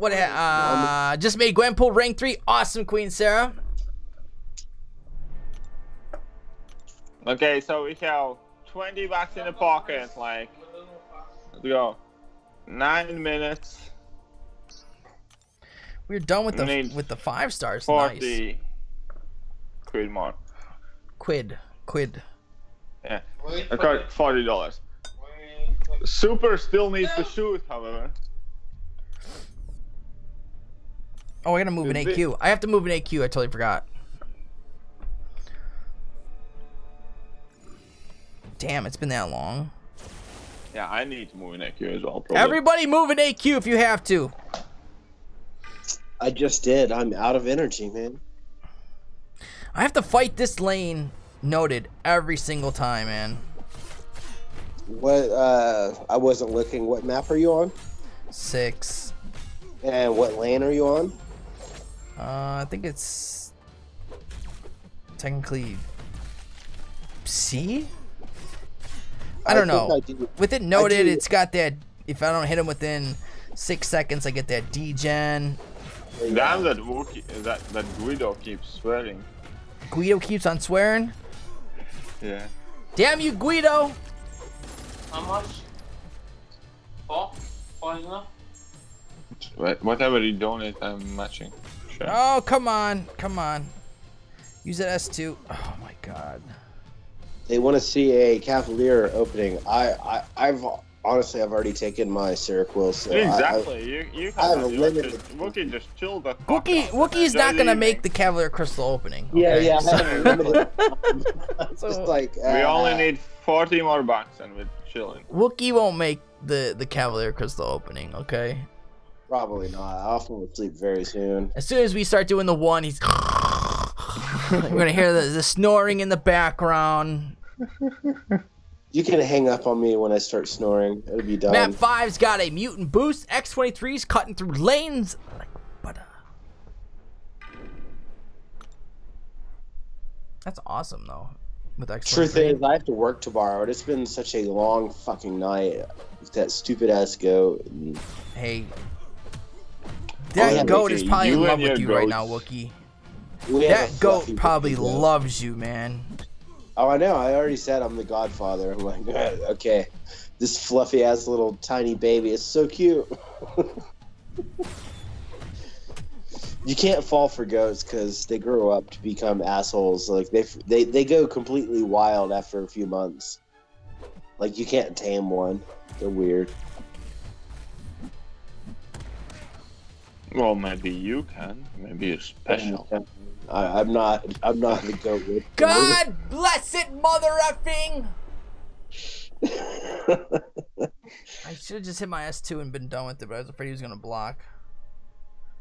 my. Just made Gwenpool rank 3. Awesome, Queen Sarah. Okay, so we have 20 bucks in the pocket. Like, let's go. 9 minutes. We're done with the 5 stars. 40 nice. Quid more. Quid. Yeah. I got $40. Super still needs to shoot, however. Oh, I gotta move an AQ. I have to move an AQ. I totally forgot. Damn, it's been that long. Yeah, I need to move an AQ as well. Probably. Everybody move an AQ if you have to. I just did. I'm out of energy, man. I have to fight this lane noted every single time, man. What? I wasn't looking. What map are you on? 6. And what lane are you on? I think it's technically C. I don't know. With it noted, it's got that. If I don't hit him within 6 seconds, I get that degen. Damn, that Guido keeps swearing. Guido keeps on swearing? Yeah. Damn you, Guido! How much? 4? 4 is enough? Whatever you donate, I'm matching. Sure. Oh, come on. Use that S2. Oh my god. They want to see a Cavalier opening. I've honestly, I've already taken my Seroquel, so exactly. You have a limited. Wookie just chilled the fuck Wookie's not gonna make the Cavalier Crystal opening. Okay? Yeah. So, like we only need 40 more bucks and we're chilling. Wookie won't make the Cavalier Crystal opening, okay? Probably not. I'll fall asleep very soon. As soon as we start doing the 1, he's. We're gonna hear the snoring in the background. You can hang up on me when I start snoring. It'll be done. Map 5's got a mutant boost. X23's cutting through lanes like butter. That's awesome though. With X23. Truth is, I have to work tomorrow. It's been such a long fucking night with that stupid ass goat. Hey, that goat is probably in love with you right now, Wookie. That goat probably loves you, man. Oh, I know. I already said I'm the godfather. I'm like, okay, this fluffy ass little tiny baby is so cute. You can't fall for goats because they grow up to become assholes. Like they go completely wild after a few months. Like you can't tame one. They're weird. Well, maybe you can. Maybe you're special. I'm not the goat. God bless it, mother effing! I should have just hit my S2 and been done with it, but I was afraid he was gonna block.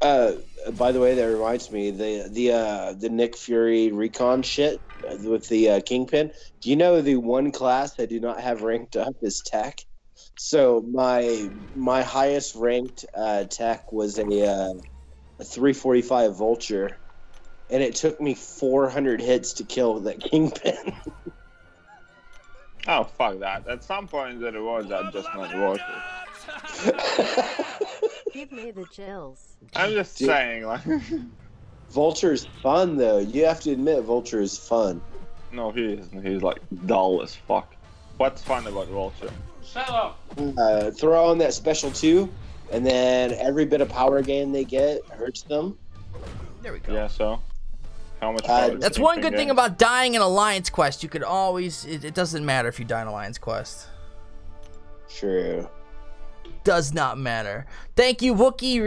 By the way, that reminds me, the Nick Fury recon shit with the Kingpin. Do you know the one class I do not have ranked up is tech? So my highest ranked tech was a 345 Vulture, and it took me 400 hits to kill that Kingpin. Oh, fuck that. At some point the rewards are just not worth it. Give me the chills. I'm just saying, like... Vulture's fun, though. You have to admit Vulture is fun. No, he isn't. He's, like, dull as fuck. What's fun about Vulture? Shut up! Throw on that special 2, and then every bit of power gain they get hurts them. There we go. Yeah, so... How much power that's one good thing about dying in Alliance Quest. You could always... It doesn't matter if you die in Alliance Quest. True. Does not matter. Thank you, Wookie.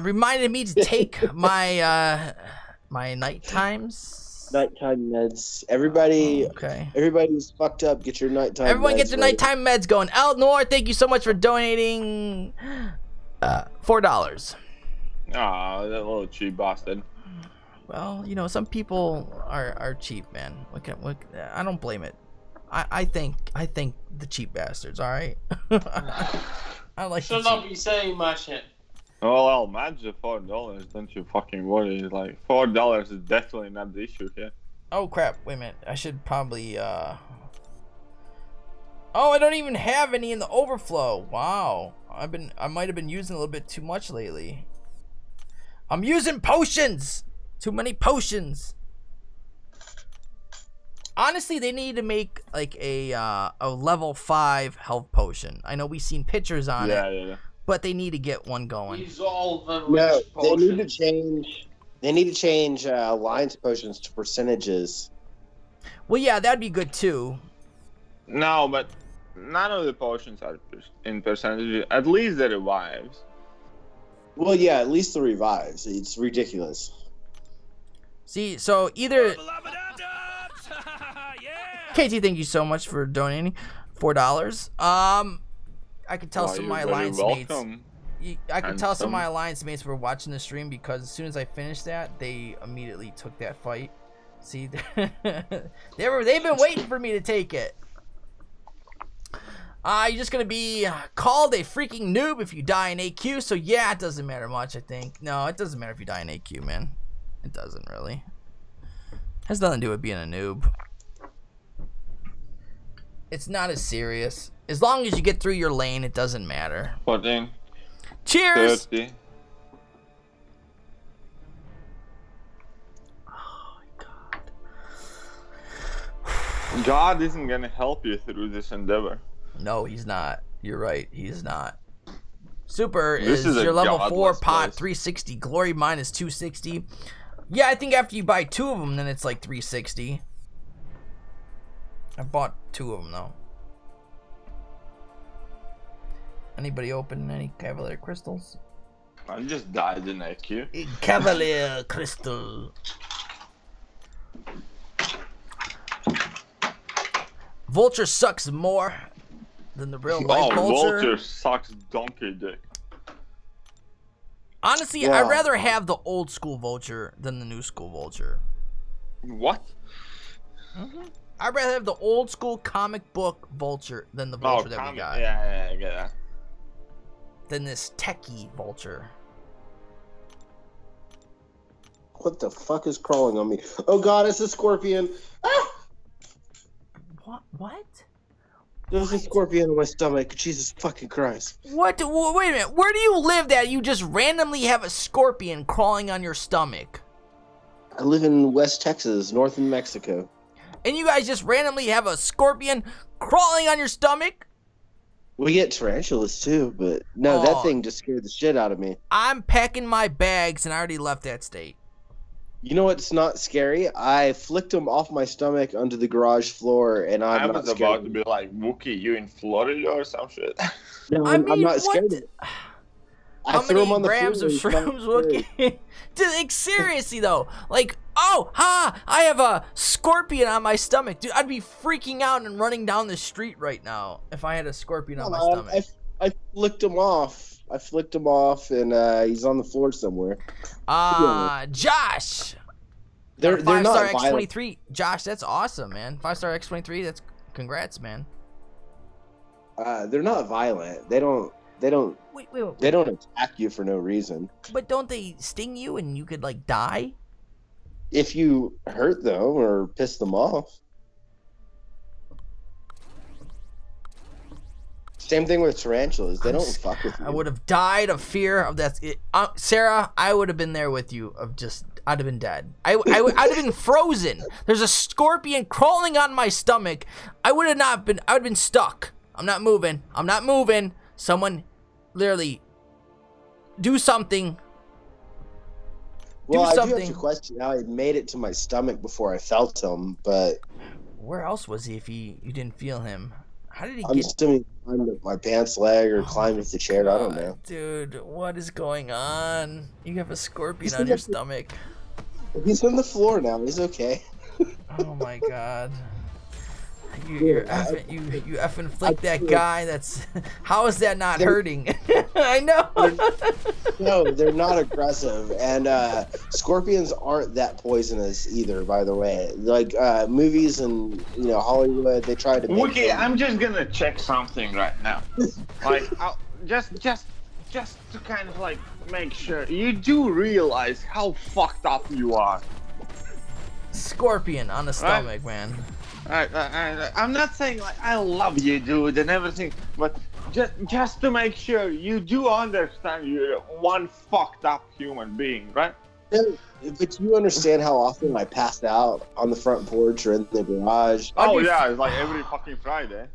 Reminded me to take my my night times. Nighttime meds. Everybody. Okay. Everybody's fucked up. Get your nighttime. Everyone, meds get your nighttime meds going. Elnor, thank you so much for donating $4. Ah, that little cheap bastard. Well, you know, some people are cheap, man. I don't blame it. I think the cheap bastards. All right. I like. Should not be saying my shit. Well, I'll match the $4. Don't you fucking worry. Like $4 is definitely not the issue here. Oh crap! Wait a minute. I should probably. Oh, I don't even have any in the overflow. Wow. I might have been using a little bit too much lately. I'm using potions. Too many potions. Honestly, they need to make like a level 5 health potion. I know we've seen pictures on it. Yeah. But they need to get one going. Resolve the No, rich they need to potions. change. They need to change alliance potions to percentages. Well, yeah, that'd be good too. No, but none of the potions are in percentage. At least the revives. Well, yeah, at least the revives. It's ridiculous. See, so either KT, thank you so much for donating $4. I could tell some of my alliance mates. I could tell some of my alliance mates were watching the stream because as soon as I finished that, they immediately took that fight. See, they've been waiting for me to take it. You're just gonna be called a freaking noob if you die in AQ. So yeah, it doesn't matter much. I think no, it doesn't matter if you die in AQ, man. It doesn't really. Has nothing to do with being a noob. It's not as serious. As long as you get through your lane, it doesn't matter. 14. Cheers! 30. Oh my god. God isn't gonna help you through this endeavor. No, he's not. You're right. He's not. Super This is your a level 4 godless pot, place. 360. Glory mine is 260. Yeah, I think after you buy 2 of them, then it's like 360. I bought 2 of them though. Anybody open any Cavalier crystals? I just died in AQ. Cavalier crystal. Vulture sucks more than the real life Vulture. Vulture sucks donkey dick. Honestly, Yeah. I'd rather have the old school Vulture than the new school Vulture. What? I'd rather have the old school comic book Vulture than the Vulture that we got. Yeah, I get that. Than this techie Vulture. What the fuck is crawling on me? Oh god, it's a scorpion. Ah! What? There's a scorpion in my stomach. Jesus fucking Christ. What? Wait a minute. Where do you live that you just randomly have a scorpion crawling on your stomach? I live in West Texas, north in Mexico. And you guys just randomly have a scorpion crawling on your stomach? We get tarantulas too, but no, Oh. that thing just scared the shit out of me. I'm packing my bags and I already left that state. You know what's not scary? I flicked them off my stomach onto the garage floor, and I I'm not was scared. about to be like, Wookie, you in Florida or some shit? No, I I'm mean, not what scared. the- I How threw many them on the grams floor, of it's not shrooms, scary. Wookie? Dude, like, seriously though, like, oh, I have a scorpion on my stomach. Dude, I'd be freaking out and running down the street right now if I had a scorpion on my stomach. I flicked him off. I flicked him off, and he's on the floor somewhere. Josh! They're not 5-star violent. X23. Josh, that's awesome, man. 5-star X23, that's congrats, man. They're not violent. They don't Wait. They don't attack you for no reason. But don't they sting you and you could, like, die? If you hurt them or piss them off. Same thing with tarantulas. They don't fuck with you. I would have died of fear of that. Sarah, I would have been there with you. I'd have been dead. I'd have been frozen. There's a scorpion crawling on my stomach. I would have been stuck. I'm not moving. Someone, literally, do something. Well, do I something. do have to question how he made it to my stomach before I felt him, but Where else was he if you didn't feel him? How did he I'm get? assuming he climbed up my pants leg or climbed up the chair. I don't know. Dude, what is going on? You have a scorpion He's on in your the- stomach. He's on the floor now. He's okay. Oh my god. You effing flick that guy. That's how is that not hurting? I know. No, they're not aggressive, and scorpions aren't that poisonous either. By the way, like movies and Hollywood, they try to make Wookie, them- I'm just gonna check something right now. Like, just to kind of like make sure you do realize how fucked up you are. Scorpion on the stomach, man. I'm not saying like I love you, dude, and everything, but just to make sure you do understand you're one fucked up human being, right? No, but you understand how often I passed out on the front porch or in the garage. Oh yeah, it's like every fucking Friday.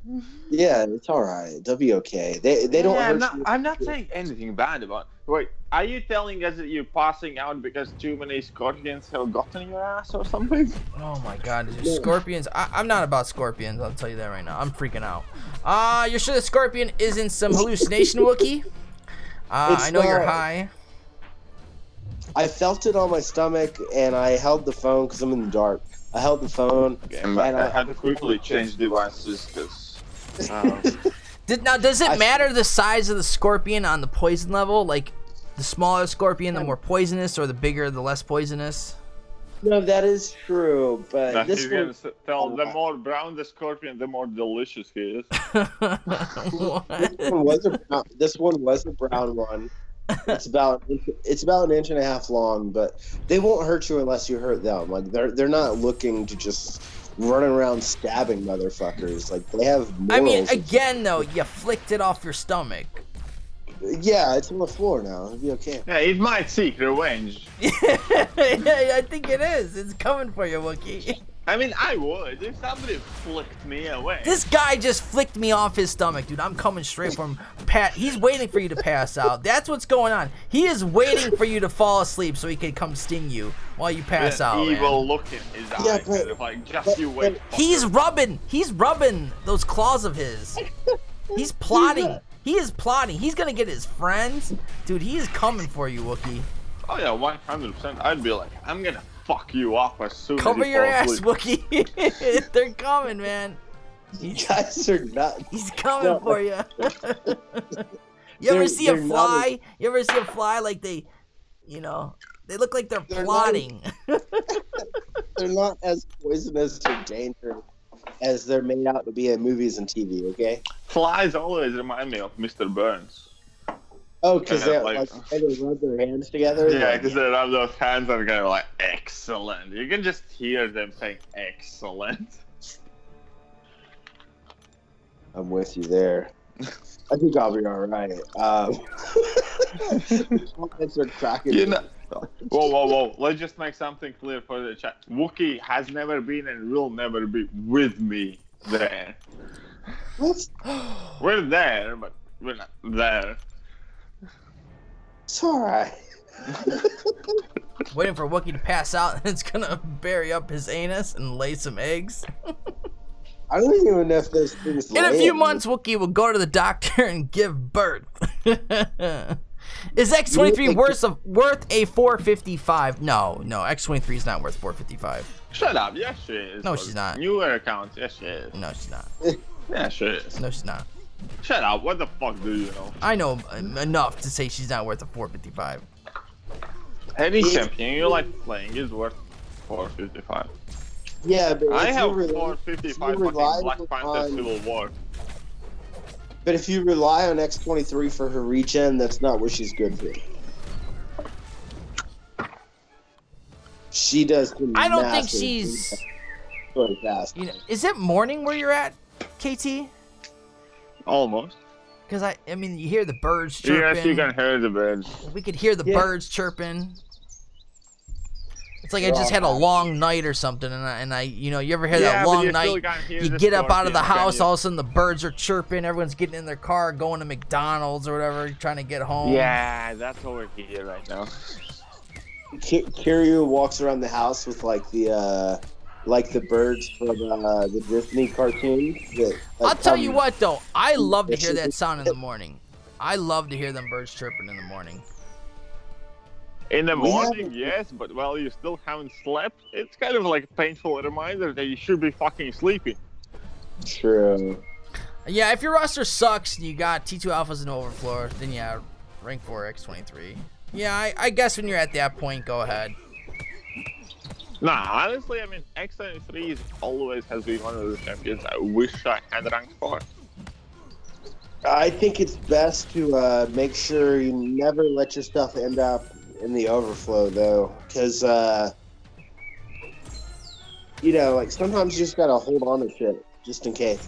Yeah, it's all right. They'll be okay. They don't hurt you. I'm not saying anything bad about it. Wait, are you telling us that you're passing out because too many scorpions have gotten your ass or something? Oh my god, dude, scorpions. I'm not about scorpions, I'll tell you that right now. I'm freaking out. You're sure the scorpion isn't some hallucination, Wookie? I know you're high. I felt it on my stomach, and I held the phone because I'm in the dark. I held the phone, and I had to quickly change devices because. Does it matter the size of the scorpion on the poison level? Like, the smaller the scorpion, the more poisonous, or the bigger, the less poisonous? No, that is true, but now, this one... tell the more brown the scorpion, the more delicious he is. This one was a brown one. It's about an inch and a half long, but they won't hurt you unless you hurt them. Like they're not looking to just run around stabbing motherfuckers. Like they have morals. I mean, again though, you flicked it off your stomach. Yeah, it's on the floor now. It'll be okay. Yeah, it might seek revenge. Yeah, I think it is. It's coming for you, Wookie. I mean, I would if somebody flicked me away. This guy just flicked me off his stomach, dude. I'm coming straight from Pat. He's waiting for you to pass out. That's what's going on. He is waiting for you to fall asleep so he can come sting you while you pass out. Evil look in his eyes. But, like, just you wait. He's rubbing those claws of his. He's plotting. He is plotting. He's gonna get his friends, dude. He is coming for you, Wookie. Oh yeah, 100%. I'd be like, I'm gonna fuck you up as soon Cover as you your fall ass, asleep. Wookie. They're coming, man. You guys are nuts. He's coming for you. You ever see a fly? You ever see a fly like they look like they're plotting. They're not as poisonous or dangerous as they're made out to be in movies and TV, okay? Flies always remind me of Mr. Burns. Oh, because they rub their hands together? Yeah, because they rub those hands and kind of like, excellent. You can just hear them saying, excellent. I'm with you there. I think I'll be all right. Comments are cracking. Whoa. Let's just make something clear for the chat. Wookie has never been and will never be with me there. What? We're there, but we're not there. It's alright. Waiting for Wookie to pass out, and it's gonna bury up his anus and lay some eggs. I don't even know if those things In a few months, Wookie will go to the doctor and give birth. Is X23 worth a 455? No, X23 is not worth 455. Shut up. Yes, she is. No, she's not. Newer accounts. Yes, she is. No, she's not. Yeah, she is. No, she's not. Shut up. What the fuck do you know? I know enough to say she's not worth a 455. Any champion you like playing is worth 455. Yeah, but I have 455 fucking Black Panther Civil War. But if you rely on X23 for her regen, that's not what she's good for. She does. I don't think she's really fast. Is it morning where you're at, KT? Almost. Because I mean, you hear the birds chirping. Yes, you can hear the birds. We could hear the birds chirping. It's like I just had a long night or something, and I you ever hear that long night? You get up out of the house, all of a sudden the birds are chirping. Everyone's getting in their car, going to McDonald's or whatever, trying to get home. Yeah, that's over here right now. Kiryu walks around the house with like the birds from the Disney cartoons. I'll tell you what though, I love to hear that sound in the morning. I love to hear them birds chirping in the morning. In the morning, yes, but while you still haven't slept, it's kind of like a painful reminder that you should be fucking sleeping. True. Yeah, if your roster sucks and you got T2 Alphas and Overflow, then yeah, rank 4 X23. Yeah, I guess when you're at that point, go ahead. Nah, honestly, I mean, X23 always has been one of the champions I wish I had ranked for. I think it's best to make sure you never let your stuff end up in the overflow, though, because like sometimes you just gotta hold on to shit just in case.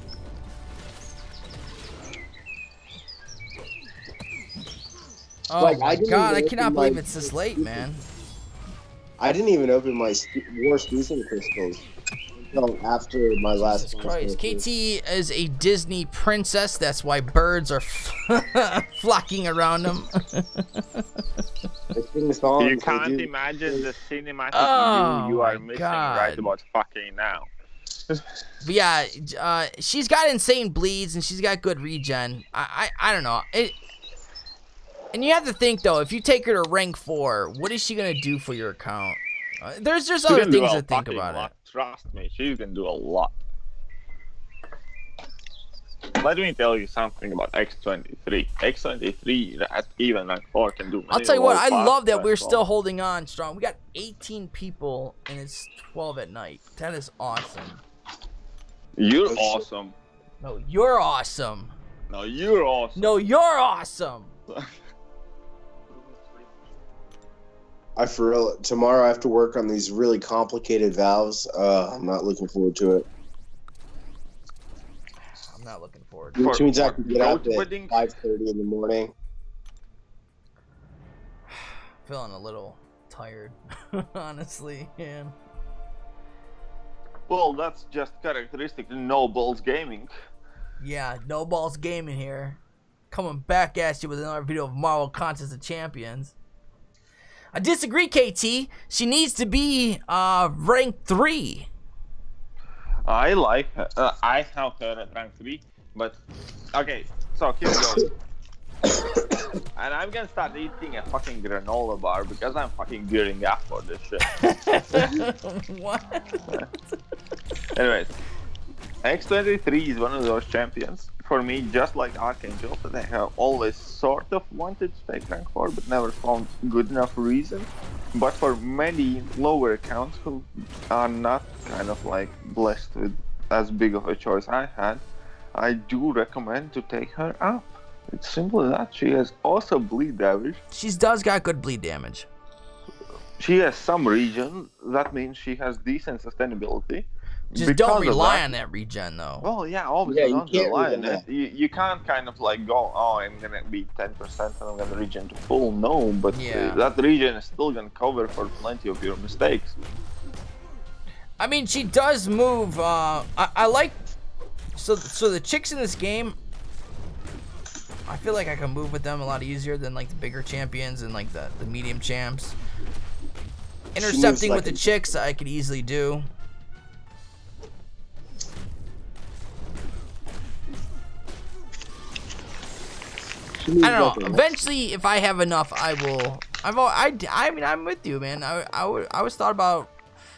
Oh Like, my god, I cannot believe my- it's this late, man. I didn't even open my War Season crystals until after my last. Jesus Christ. KT is a Disney princess. That's why birds are flocking around them. You can't imagine the cinematic view you are missing right about fucking now. But yeah, she's got insane bleeds and she's got good regen. I don't know. And you have to think though, if you take her to rank 4, what is she gonna do for your account? There's other things to think about it. Trust me, she's gonna do a lot. Let me tell you something about X23. X23 at even rank 4 can do. I'll tell you what, I love that we're still holding on strong. We got 18 people and it's 12 at night. That is awesome. You're awesome. No, you're awesome. No, you're awesome. No, you're awesome. For real, tomorrow I have to work on these really complicated valves. I'm not looking forward to it. I'm not looking forward to it. Which means I can get up at 5:30 in the morning. Feeling a little tired, honestly, man. Well, that's just characteristic of No Balls Gaming. Yeah, No Balls Gaming here. Coming back at you with another video of Marvel Contest of Champions. I disagree, KT. She needs to be rank 3. I like her. I have her at rank 3, but okay. So here we go. And I'm gonna start eating a fucking granola bar because I'm fucking gearing up for this shit. What? Anyways, X23 is one of those champions for me, just like Archangel, that I have always sort of wanted to take rank 4, but never found good enough reason. But for many lower accounts who are not kind of like blessed with as big of a choice I had, I do recommend to take her up. It's simple as that. She has also bleed damage. She does got good bleed damage. She has some regen. That means she has decent sustainability. Just don't rely on that regen, though. Well, yeah, obviously don't rely on it. You can't kind of like go, oh, I'm gonna be 10% and I'm gonna regen to full. No, but that regen is still gonna cover for plenty of your mistakes. I mean, she does move. I like. So the chicks in this game, I feel like I can move with them a lot easier than like the bigger champions and like the medium champs. Intercepting with the chicks, I could easily do. I don't know. Eventually, if I have enough, I will. I mean, I'm with you, man. I was thought about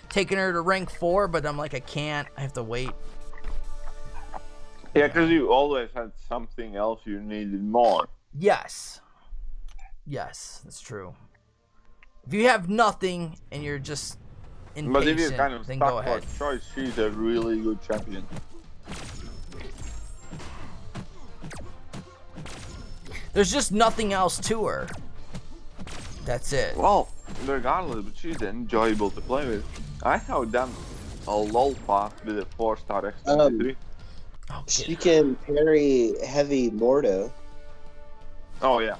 taking her to rank 4, but I'm like, I can't. I have to wait. Yeah, because you always had something else you needed more. Yes. Yes, that's true. If you have nothing and you're just impatient, but if you're kind of then stuck go ahead. for choice, she's a really good champion. There's just nothing else to her. That's it. Well, regardless, but she's enjoyable to play with. I have done a LOL path with a 4-star X23. She can parry heavy Mordo. Oh, yeah.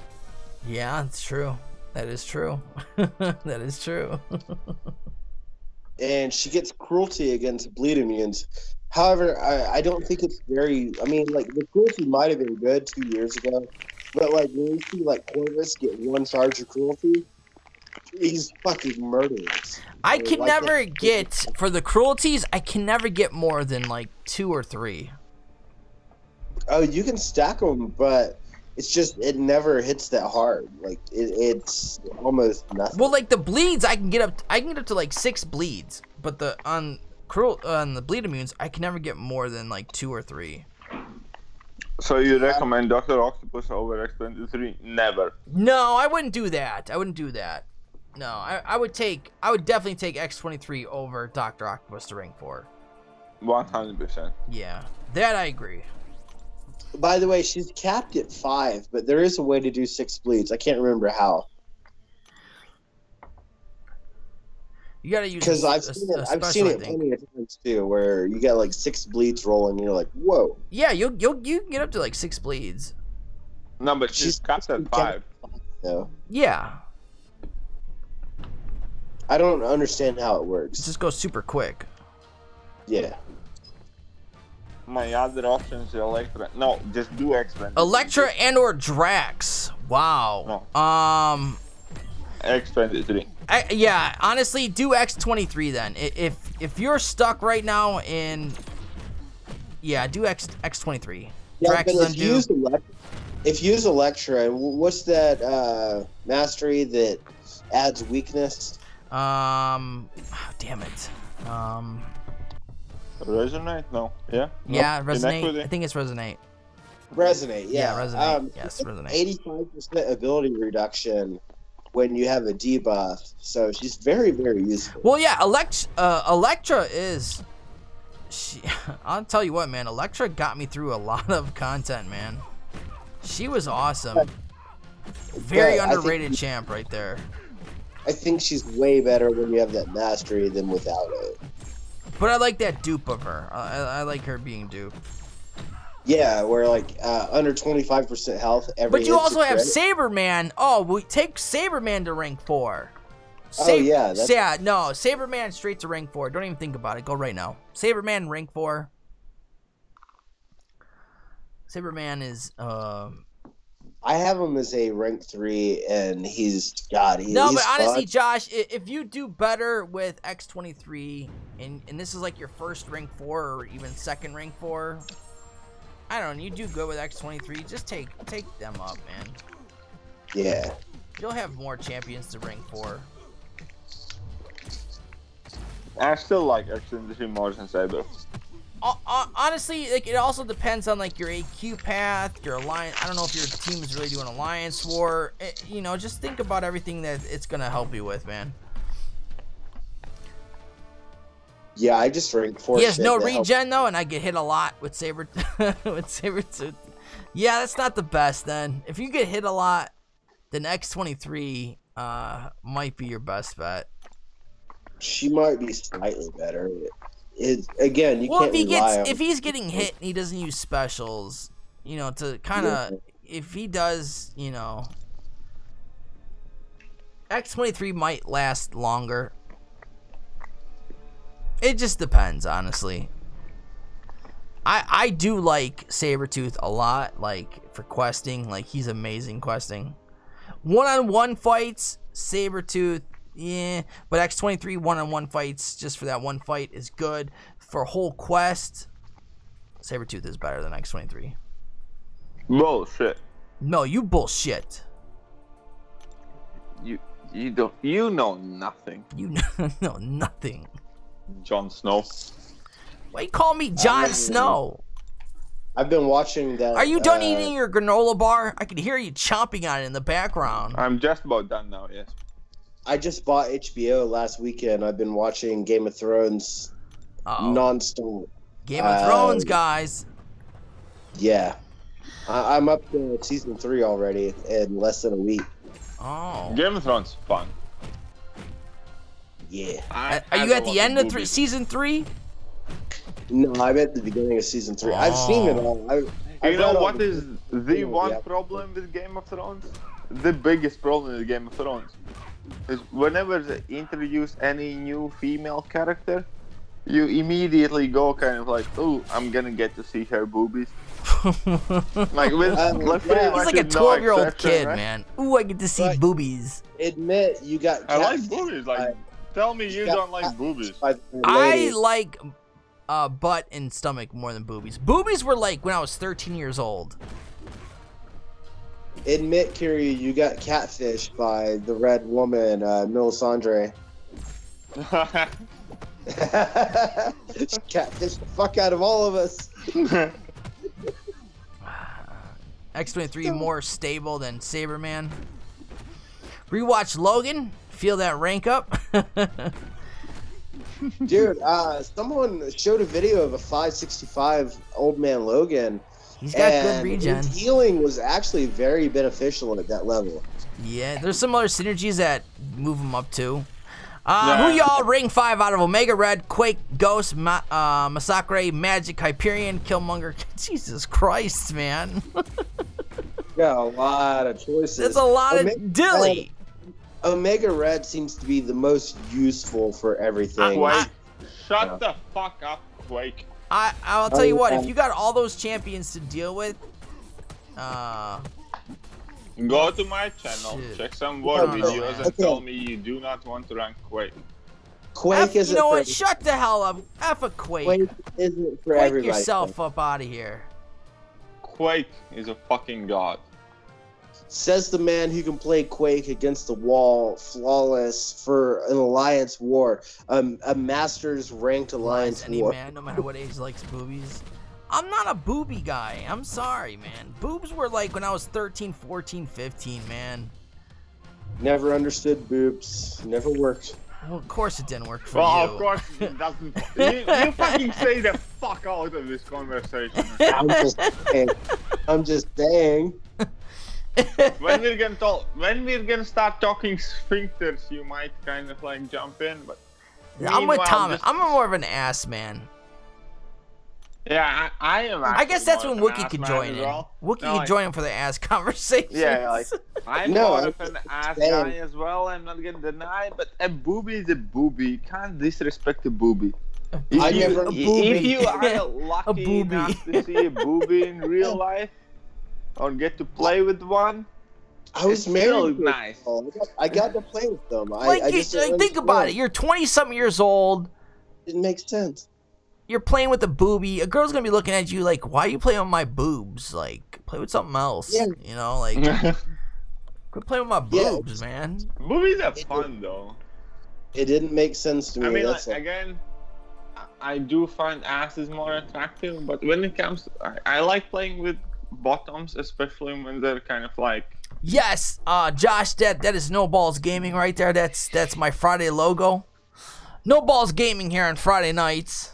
Yeah, it's true. That is true. That is true. And she gets cruelty against bleed immunes. However, I don't think it's very... I mean, like, the cruelty might have been good 2 years ago. But, like, when you see, like, Corvus get 1 charge of cruelty, he's fucking murderous. I can never get... For the cruelties, I can never get more than, like, 2 or 3. Oh, you can stack them, but it's just... It never hits that hard. Like, it's almost nothing. Well, like, the bleeds, I can get up to, like, 6 bleeds. But on the bleed immunes, I can never get more than, like, 2 or 3. So you recommend Dr. Octopus over X23? Never. No, I wouldn't do that. I wouldn't do that. No, I would definitely take X23 over Dr. Octopus to rank 4. 100%. Yeah, that I agree. By the way, she's capped at 5, but there is a way to do 6 bleeds. I can't remember how. You gotta use because I've seen it plenty of times too, where you get like 6 bleeds rolling, and you're like, whoa. Yeah, you can get up to like 6 bleeds. No, but she's capped at 5. though. Yeah. I don't understand how it works. It just goes super quick. Yeah. My other option is Electra. No, just do X-23. Electra and or Drax. Wow. No. X-23. Yeah, honestly, do X-23 then. If you're stuck right now in, yeah, do X-23. Yeah, Drax but if you use Electra, what's that mastery that adds weakness? Damn it. Resonate? No. Yeah? Yeah, no? Resonate. I think it's Resonate. Resonate, yeah. Resonate. Yes, Resonate. 85% ability reduction when you have a debuff. So she's very, very useful. Well, yeah, Electra is... I'll tell you what, man. Electra got me through a lot of content, man. She was awesome. Very underrated champ right there. I think she's way better when you have that mastery than without it. But I like that dupe of her. I like her being dupe. Yeah, where like under 25% health. But you also have Saberman. Oh, we take Saberman to rank 4. Oh yeah. Yeah, no, Saberman straight to rank 4. Don't even think about it. Go right now. Saberman rank 4. Saberman is I have him as a rank 3, and he's no, but honestly, Josh, if you do better with X-23, and this is like your first rank 4 or even second rank 4, I don't know, you do good with X-23, just take them up, man. Yeah. You'll have more champions to rank 4. I still like X-23 more than Saber. Honestly, like, it also depends on like your AQ path, your alliance. I don't know if your team is really doing alliance war. You know, just think about everything that it's gonna help you with, man. Yeah, I just rank 4. He has no regen though, and I get hit a lot with Saber with Sabertooth. Yeah, that's not the best. Then if you get hit a lot, then X-23 might be your best bet. She might be slightly better. Again, you can't rely on... if he's getting hit and he doesn't use specials, you know, to kind of, if he does, you know, X-23 might last longer. It just depends, honestly. I do like Sabertooth a lot, like, for questing. Like, he's amazing questing. One-on-one fights, Sabertooth, yeah, but X-23 one-on-one fights, just for that one fight, is good. For a whole quest, Sabertooth is better than X-23. Bullshit. No, you bullshit. You know nothing. You know nothing. Jon Snow. Why you call me Jon Snow? I've been watching that. Are you done eating your granola bar? I can hear you chomping on it in the background. I'm just about done now, yes. I just bought HBO last weekend. I've been watching Game of Thrones non-stop. Game of Thrones, guys. Yeah. I'm up to season 3 already in less than a week. Oh. Game of Thrones, fun. Yeah. Are you at the end of season 3? No, I'm at the beginning of season 3. I've seen it all. You know what is the one problem with Game of Thrones? The biggest problem with Game of Thrones is whenever they introduce any new female character, you immediately go kind of like, oh, I'm gonna get to see her boobies. Like with, he's like a 12-year-old kid, right? Man. Ooh, I get to see boobies. Admit you got. I like boobies. Like, tell me you don't like boobies. I like butt and stomach more than boobies. Boobies were like when I was 13 years old. Admit, Kiryu, you got catfished by the red woman, Melisandre. Catfished the fuck out of all of us. X-23 more stable than Saberman. Rewatch Logan. Feel that rank up. Dude, someone showed a video of a 565 old man Logan. He's got good regen. His healing was actually very beneficial at that level. Yeah, there's some other synergies that move him up too. Who y'all? Ring 5 out of Omega Red, Quake, Ghost, Massacre, Magic, Hyperion, Killmonger. Jesus Christ, man. Got a lot of choices. There's a lot of dilly. Omega Red seems to be the most useful for everything. Quake. Shut the fuck up, Quake. I'll tell you what, if you got all those champions to deal with, go to my channel, check some war videos, and tell me you do not want to rank Quake. Quake isn't. You know what? Shut the hell up. F a Quake. Quake isn't for Quake everybody. yourself up out of here. Quake is a fucking god. Says the man who can play Quake against the wall, flawless for an alliance war, a master's ranked alliance any war. Man, no matter what age, likes boobies. I'm not a booby guy. I'm sorry, man. Boobs were like when I was 13, 14, 15, man. Never understood boobs. Never worked. Well, of course it didn't work for you. Well, of course it doesn't. You fucking say the fuck out of this conversation. I'm just saying. When we're gonna start talking sphincters, you might kind of like jump in, but I'm with Thomas. I'm more of an ass man. Yeah, I am. I guess that's when Wookie could join in. Wookie could join in for the ass conversation. Yeah, like I'm more of an ass guy as well. I'm not gonna deny, but a booby is a booby. You can't disrespect a booby. If you are lucky enough to see a booby in real life, or get to play with one, I was married. Nice. I got to play with them. Like, think about it. You're 20-something years old. It makes sense. You're playing with a booby. A girl's gonna be looking at you like, "Why are you playing with my boobs? Like, play with something else." Yeah. You know, like, quit playing with my boobs, man. Boobies are fun though. It didn't make sense to me. I mean, like, again, I do find asses more attractive, but when it comes, I like playing with bottoms, especially when they're kind of like. Yes, Josh, that is No Balls Gaming right there. That's my Friday logo. No Balls Gaming here on Friday nights.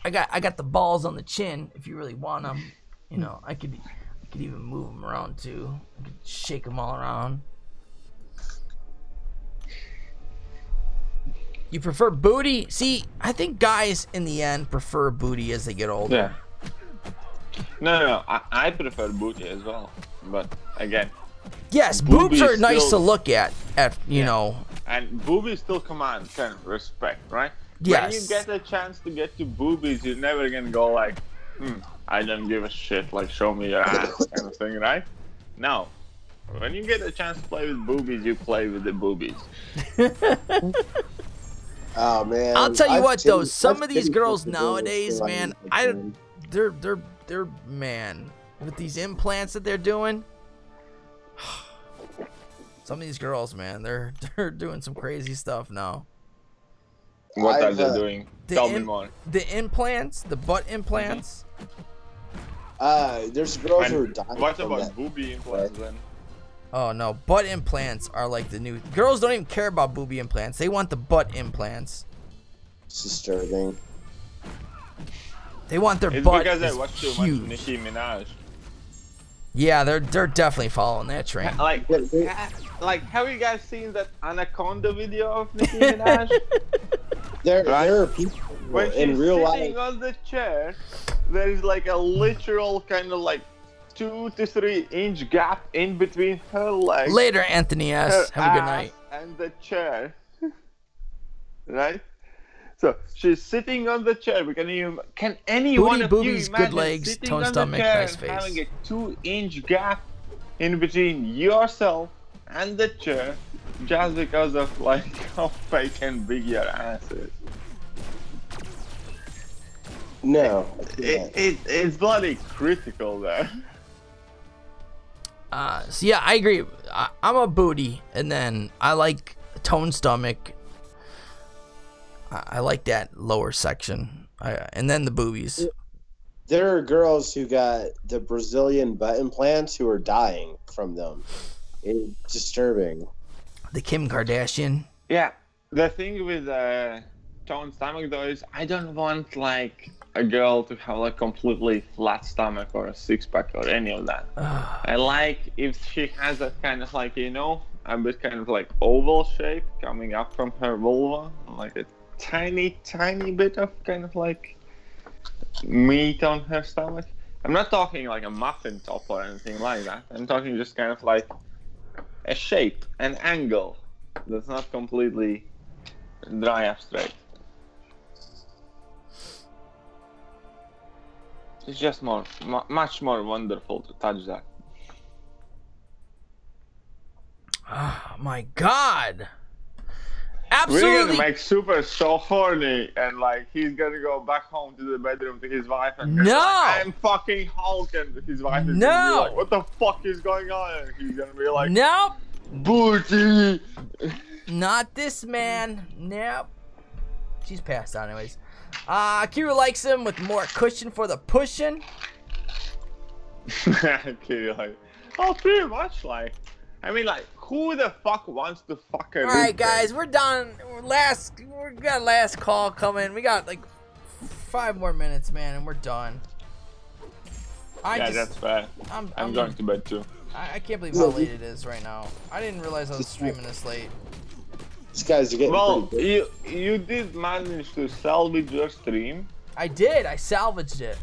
I got the balls on the chin. If you really want them, you know, I could even move them around too. I could shake them all around. You prefer booty? See, I think guys in the end prefer booty as they get older. Yeah. No, I prefer booty as well. But again. Yes, boobs are nice to look at you know. And boobies still command kind of respect, right? Yes. When you get a chance to get to boobies, you're never gonna go like, I don't give a shit, like show me your ass kind of thing, right? No. When you get a chance to play with boobies, you play with the boobies. Oh man. I'll tell you what though, some of these girls nowadays, man, they're man, with these implants that they're doing. Some of these girls, man, they're doing some crazy stuff now. What are they doing? Tell me more. The implants, the butt implants. There's girls who are dying. What about booby implants then? Oh no, butt implants are like the new. Girls don't even care about booby implants. They want the butt implants. It's disturbing. They want their it's butt. Because I watch too much huge. Nicki Minaj. Yeah, they're definitely following that train. Like, have you guys seen that Anaconda video of Nicki Minaj? There are people when in real life. When she's sitting on the chair, there is like a literal kind of like 2 to 3 inch gap in between her legs. Later, Anthony S. Have a good night. And the chair, right? So she's sitting on the chair. Can any one of you imagine good legs, sitting toned on stomach, the chair nice and face. having a 2-inch gap in between yourself and the chair, just because of like how fake and big your ass is? No, it's bloody critical there. So yeah, I agree. I'm a booty, and then I like toned stomach. I like that lower section, and then the boobies. There are girls who got the Brazilian butt implants who are dying from them. It's disturbing. The Kim Kardashian. Yeah, the thing with toned stomach though is I don't want like a girl to have like completely flat stomach or a 6-pack or any of that. I like if she has that kind of like, you know, a bit kind of like oval shape coming up from her vulva, like a tiny bit of kind of like meat on her stomach. I'm not talking like a muffin top or anything like that. I'm talking just kind of like a shape, an angle that's not completely dry up straight. It's just much more wonderful to touch that. Oh my God. We're Absolutely. gonna make Super so horny, and like he's gonna go back home to the bedroom to his wife and be No. like, I'm fucking Hulk, and his wife is gonna be like, what the fuck is going on? And he's gonna be like, nope. Booty. Not this man. Nope. She's passed out anyways. Kira likes him with more cushion for the pushing. Okay, like, oh, pretty much like. I mean, like, who the fuck wants to fuck a Alright, guys, we're done. We got last call coming. We got like 5 more minutes, man, and we're done. That's fair. I'm going to bed too. I can't believe how late it is right now. I didn't realize I was streaming this late. These guys are getting pretty good. you did manage to salvage your stream. I did. I salvaged it.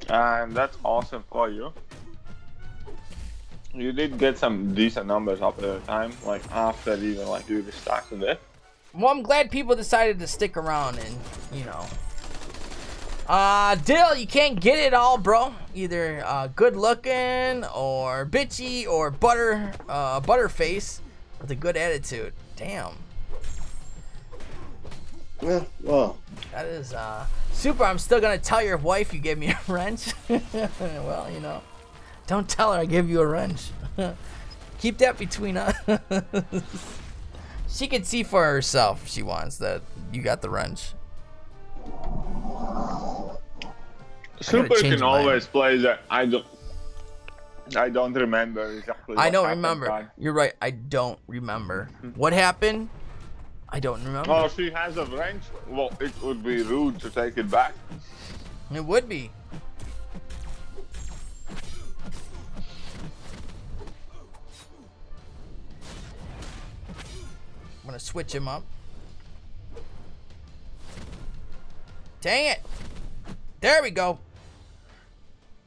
And that's awesome for you. You did get some decent numbers up at the time, like after even like you restarted it. Well, I'm glad people decided to stick around and, you know. Dill, you can't get it all, bro. Either good looking or bitchy or butterface with a good attitude. Damn. Yeah, well. That is super. I'm still gonna tell your wife you gave me a wrench. Well, you know. Don't tell her I gave you a wrench. Keep that between us. She can see for herself if she wants that you got the wrench. Super can always play that. I don't remember exactly. I don't remember. You're right. I don't remember. What happened? I don't remember. Oh, she has a wrench? Well, it would be rude to take it back. It would be. I'm gonna switch him up. Dang it! There we go.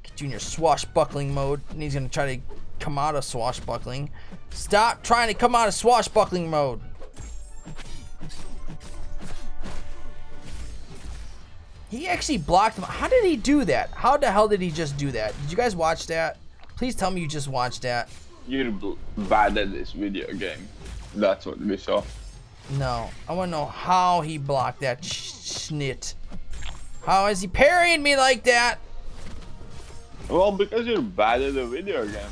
Get you in your swashbuckling mode. And he's gonna try to come out of swashbuckling. Stop trying to come out of swashbuckling mode. He actually blocked him. How did he do that? How the hell did he just do that? Did you guys watch that? Please tell me you just watched that. You're bad at this video game. That's what we saw. No, I want to know how he blocked that schnit. How is he parrying me like that? Well, because you're bad at the video game.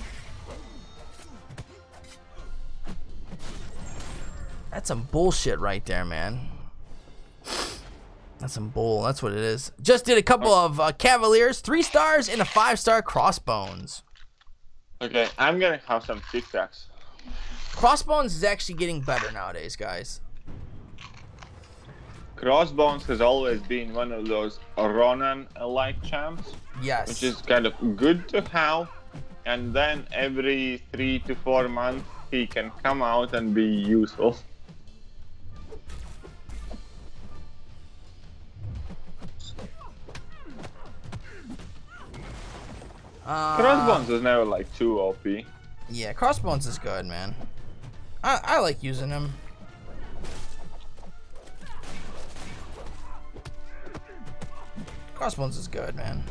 That's some bullshit right there, man. That's some bull. That's what it is. Just did a couple of Cavaliers, 3 stars, and a 5-star Crossbones. Okay, I'm gonna have some Tic Tacs. Crossbones is actually getting better nowadays, guys. Crossbones has always been one of those Ronan-like champs. Yes. Which is kind of good to have, and then every 3 to 4 months he can come out and be useful. Crossbones was never like too OP. Yeah, Crossbones is good, man. I like using him. Crossbones is good, man.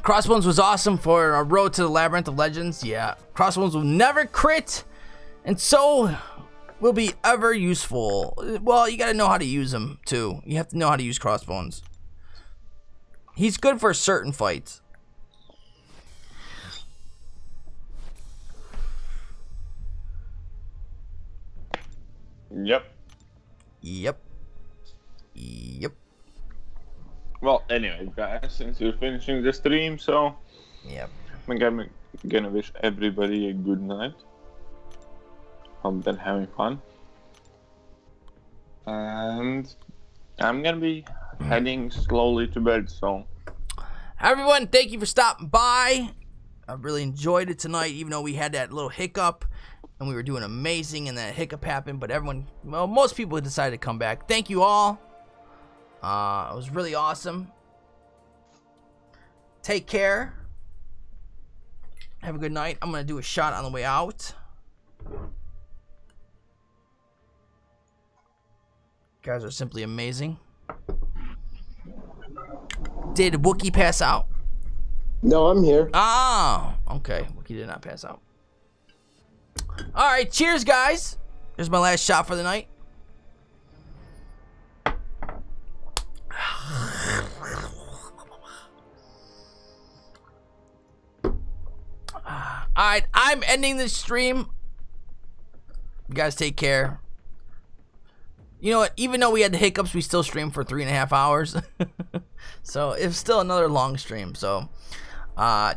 Crossbones was awesome for a Road to the Labyrinth of Legends. Yeah, Crossbones will never crit, and so will be ever useful. Well, you gotta know how to use them too. You have to know how to use Crossbones. He's good for certain fights. Yep. Yep. Yep. Well, anyway, guys, since you're finishing the stream, so yep. I'm gonna wish everybody a good night. Hope they're having fun. And I'm gonna be heading slowly to bed, so. Everyone, thank you for stopping by. I really enjoyed it tonight, even though we had that little hiccup and we were doing amazing and that hiccup happened, but everyone, well, most people decided to come back. Thank you all. It was really awesome. Take care. Have a good night. I'm going to do a shot on the way out. You guys are simply amazing. Did Wookie pass out? No, I'm here. Ah, okay. Wookie did not pass out. All right, cheers, guys. Here's my last shot for the night. All right, I'm ending this stream. You guys take care. You know what? Even though we had the hiccups, we still streamed for 3.5 hours. So it's still another long stream. So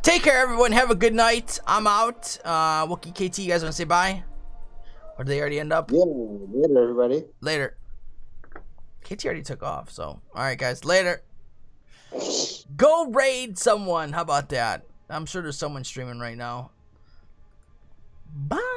take care, everyone. Have a good night. I'm out. Wookie, KT, you guys want to say bye? Or did they already end up? Yeah, later, everybody. Later. KT already took off. So, all right, guys. Later. Go raid someone. How about that? I'm sure there's someone streaming right now. Bye.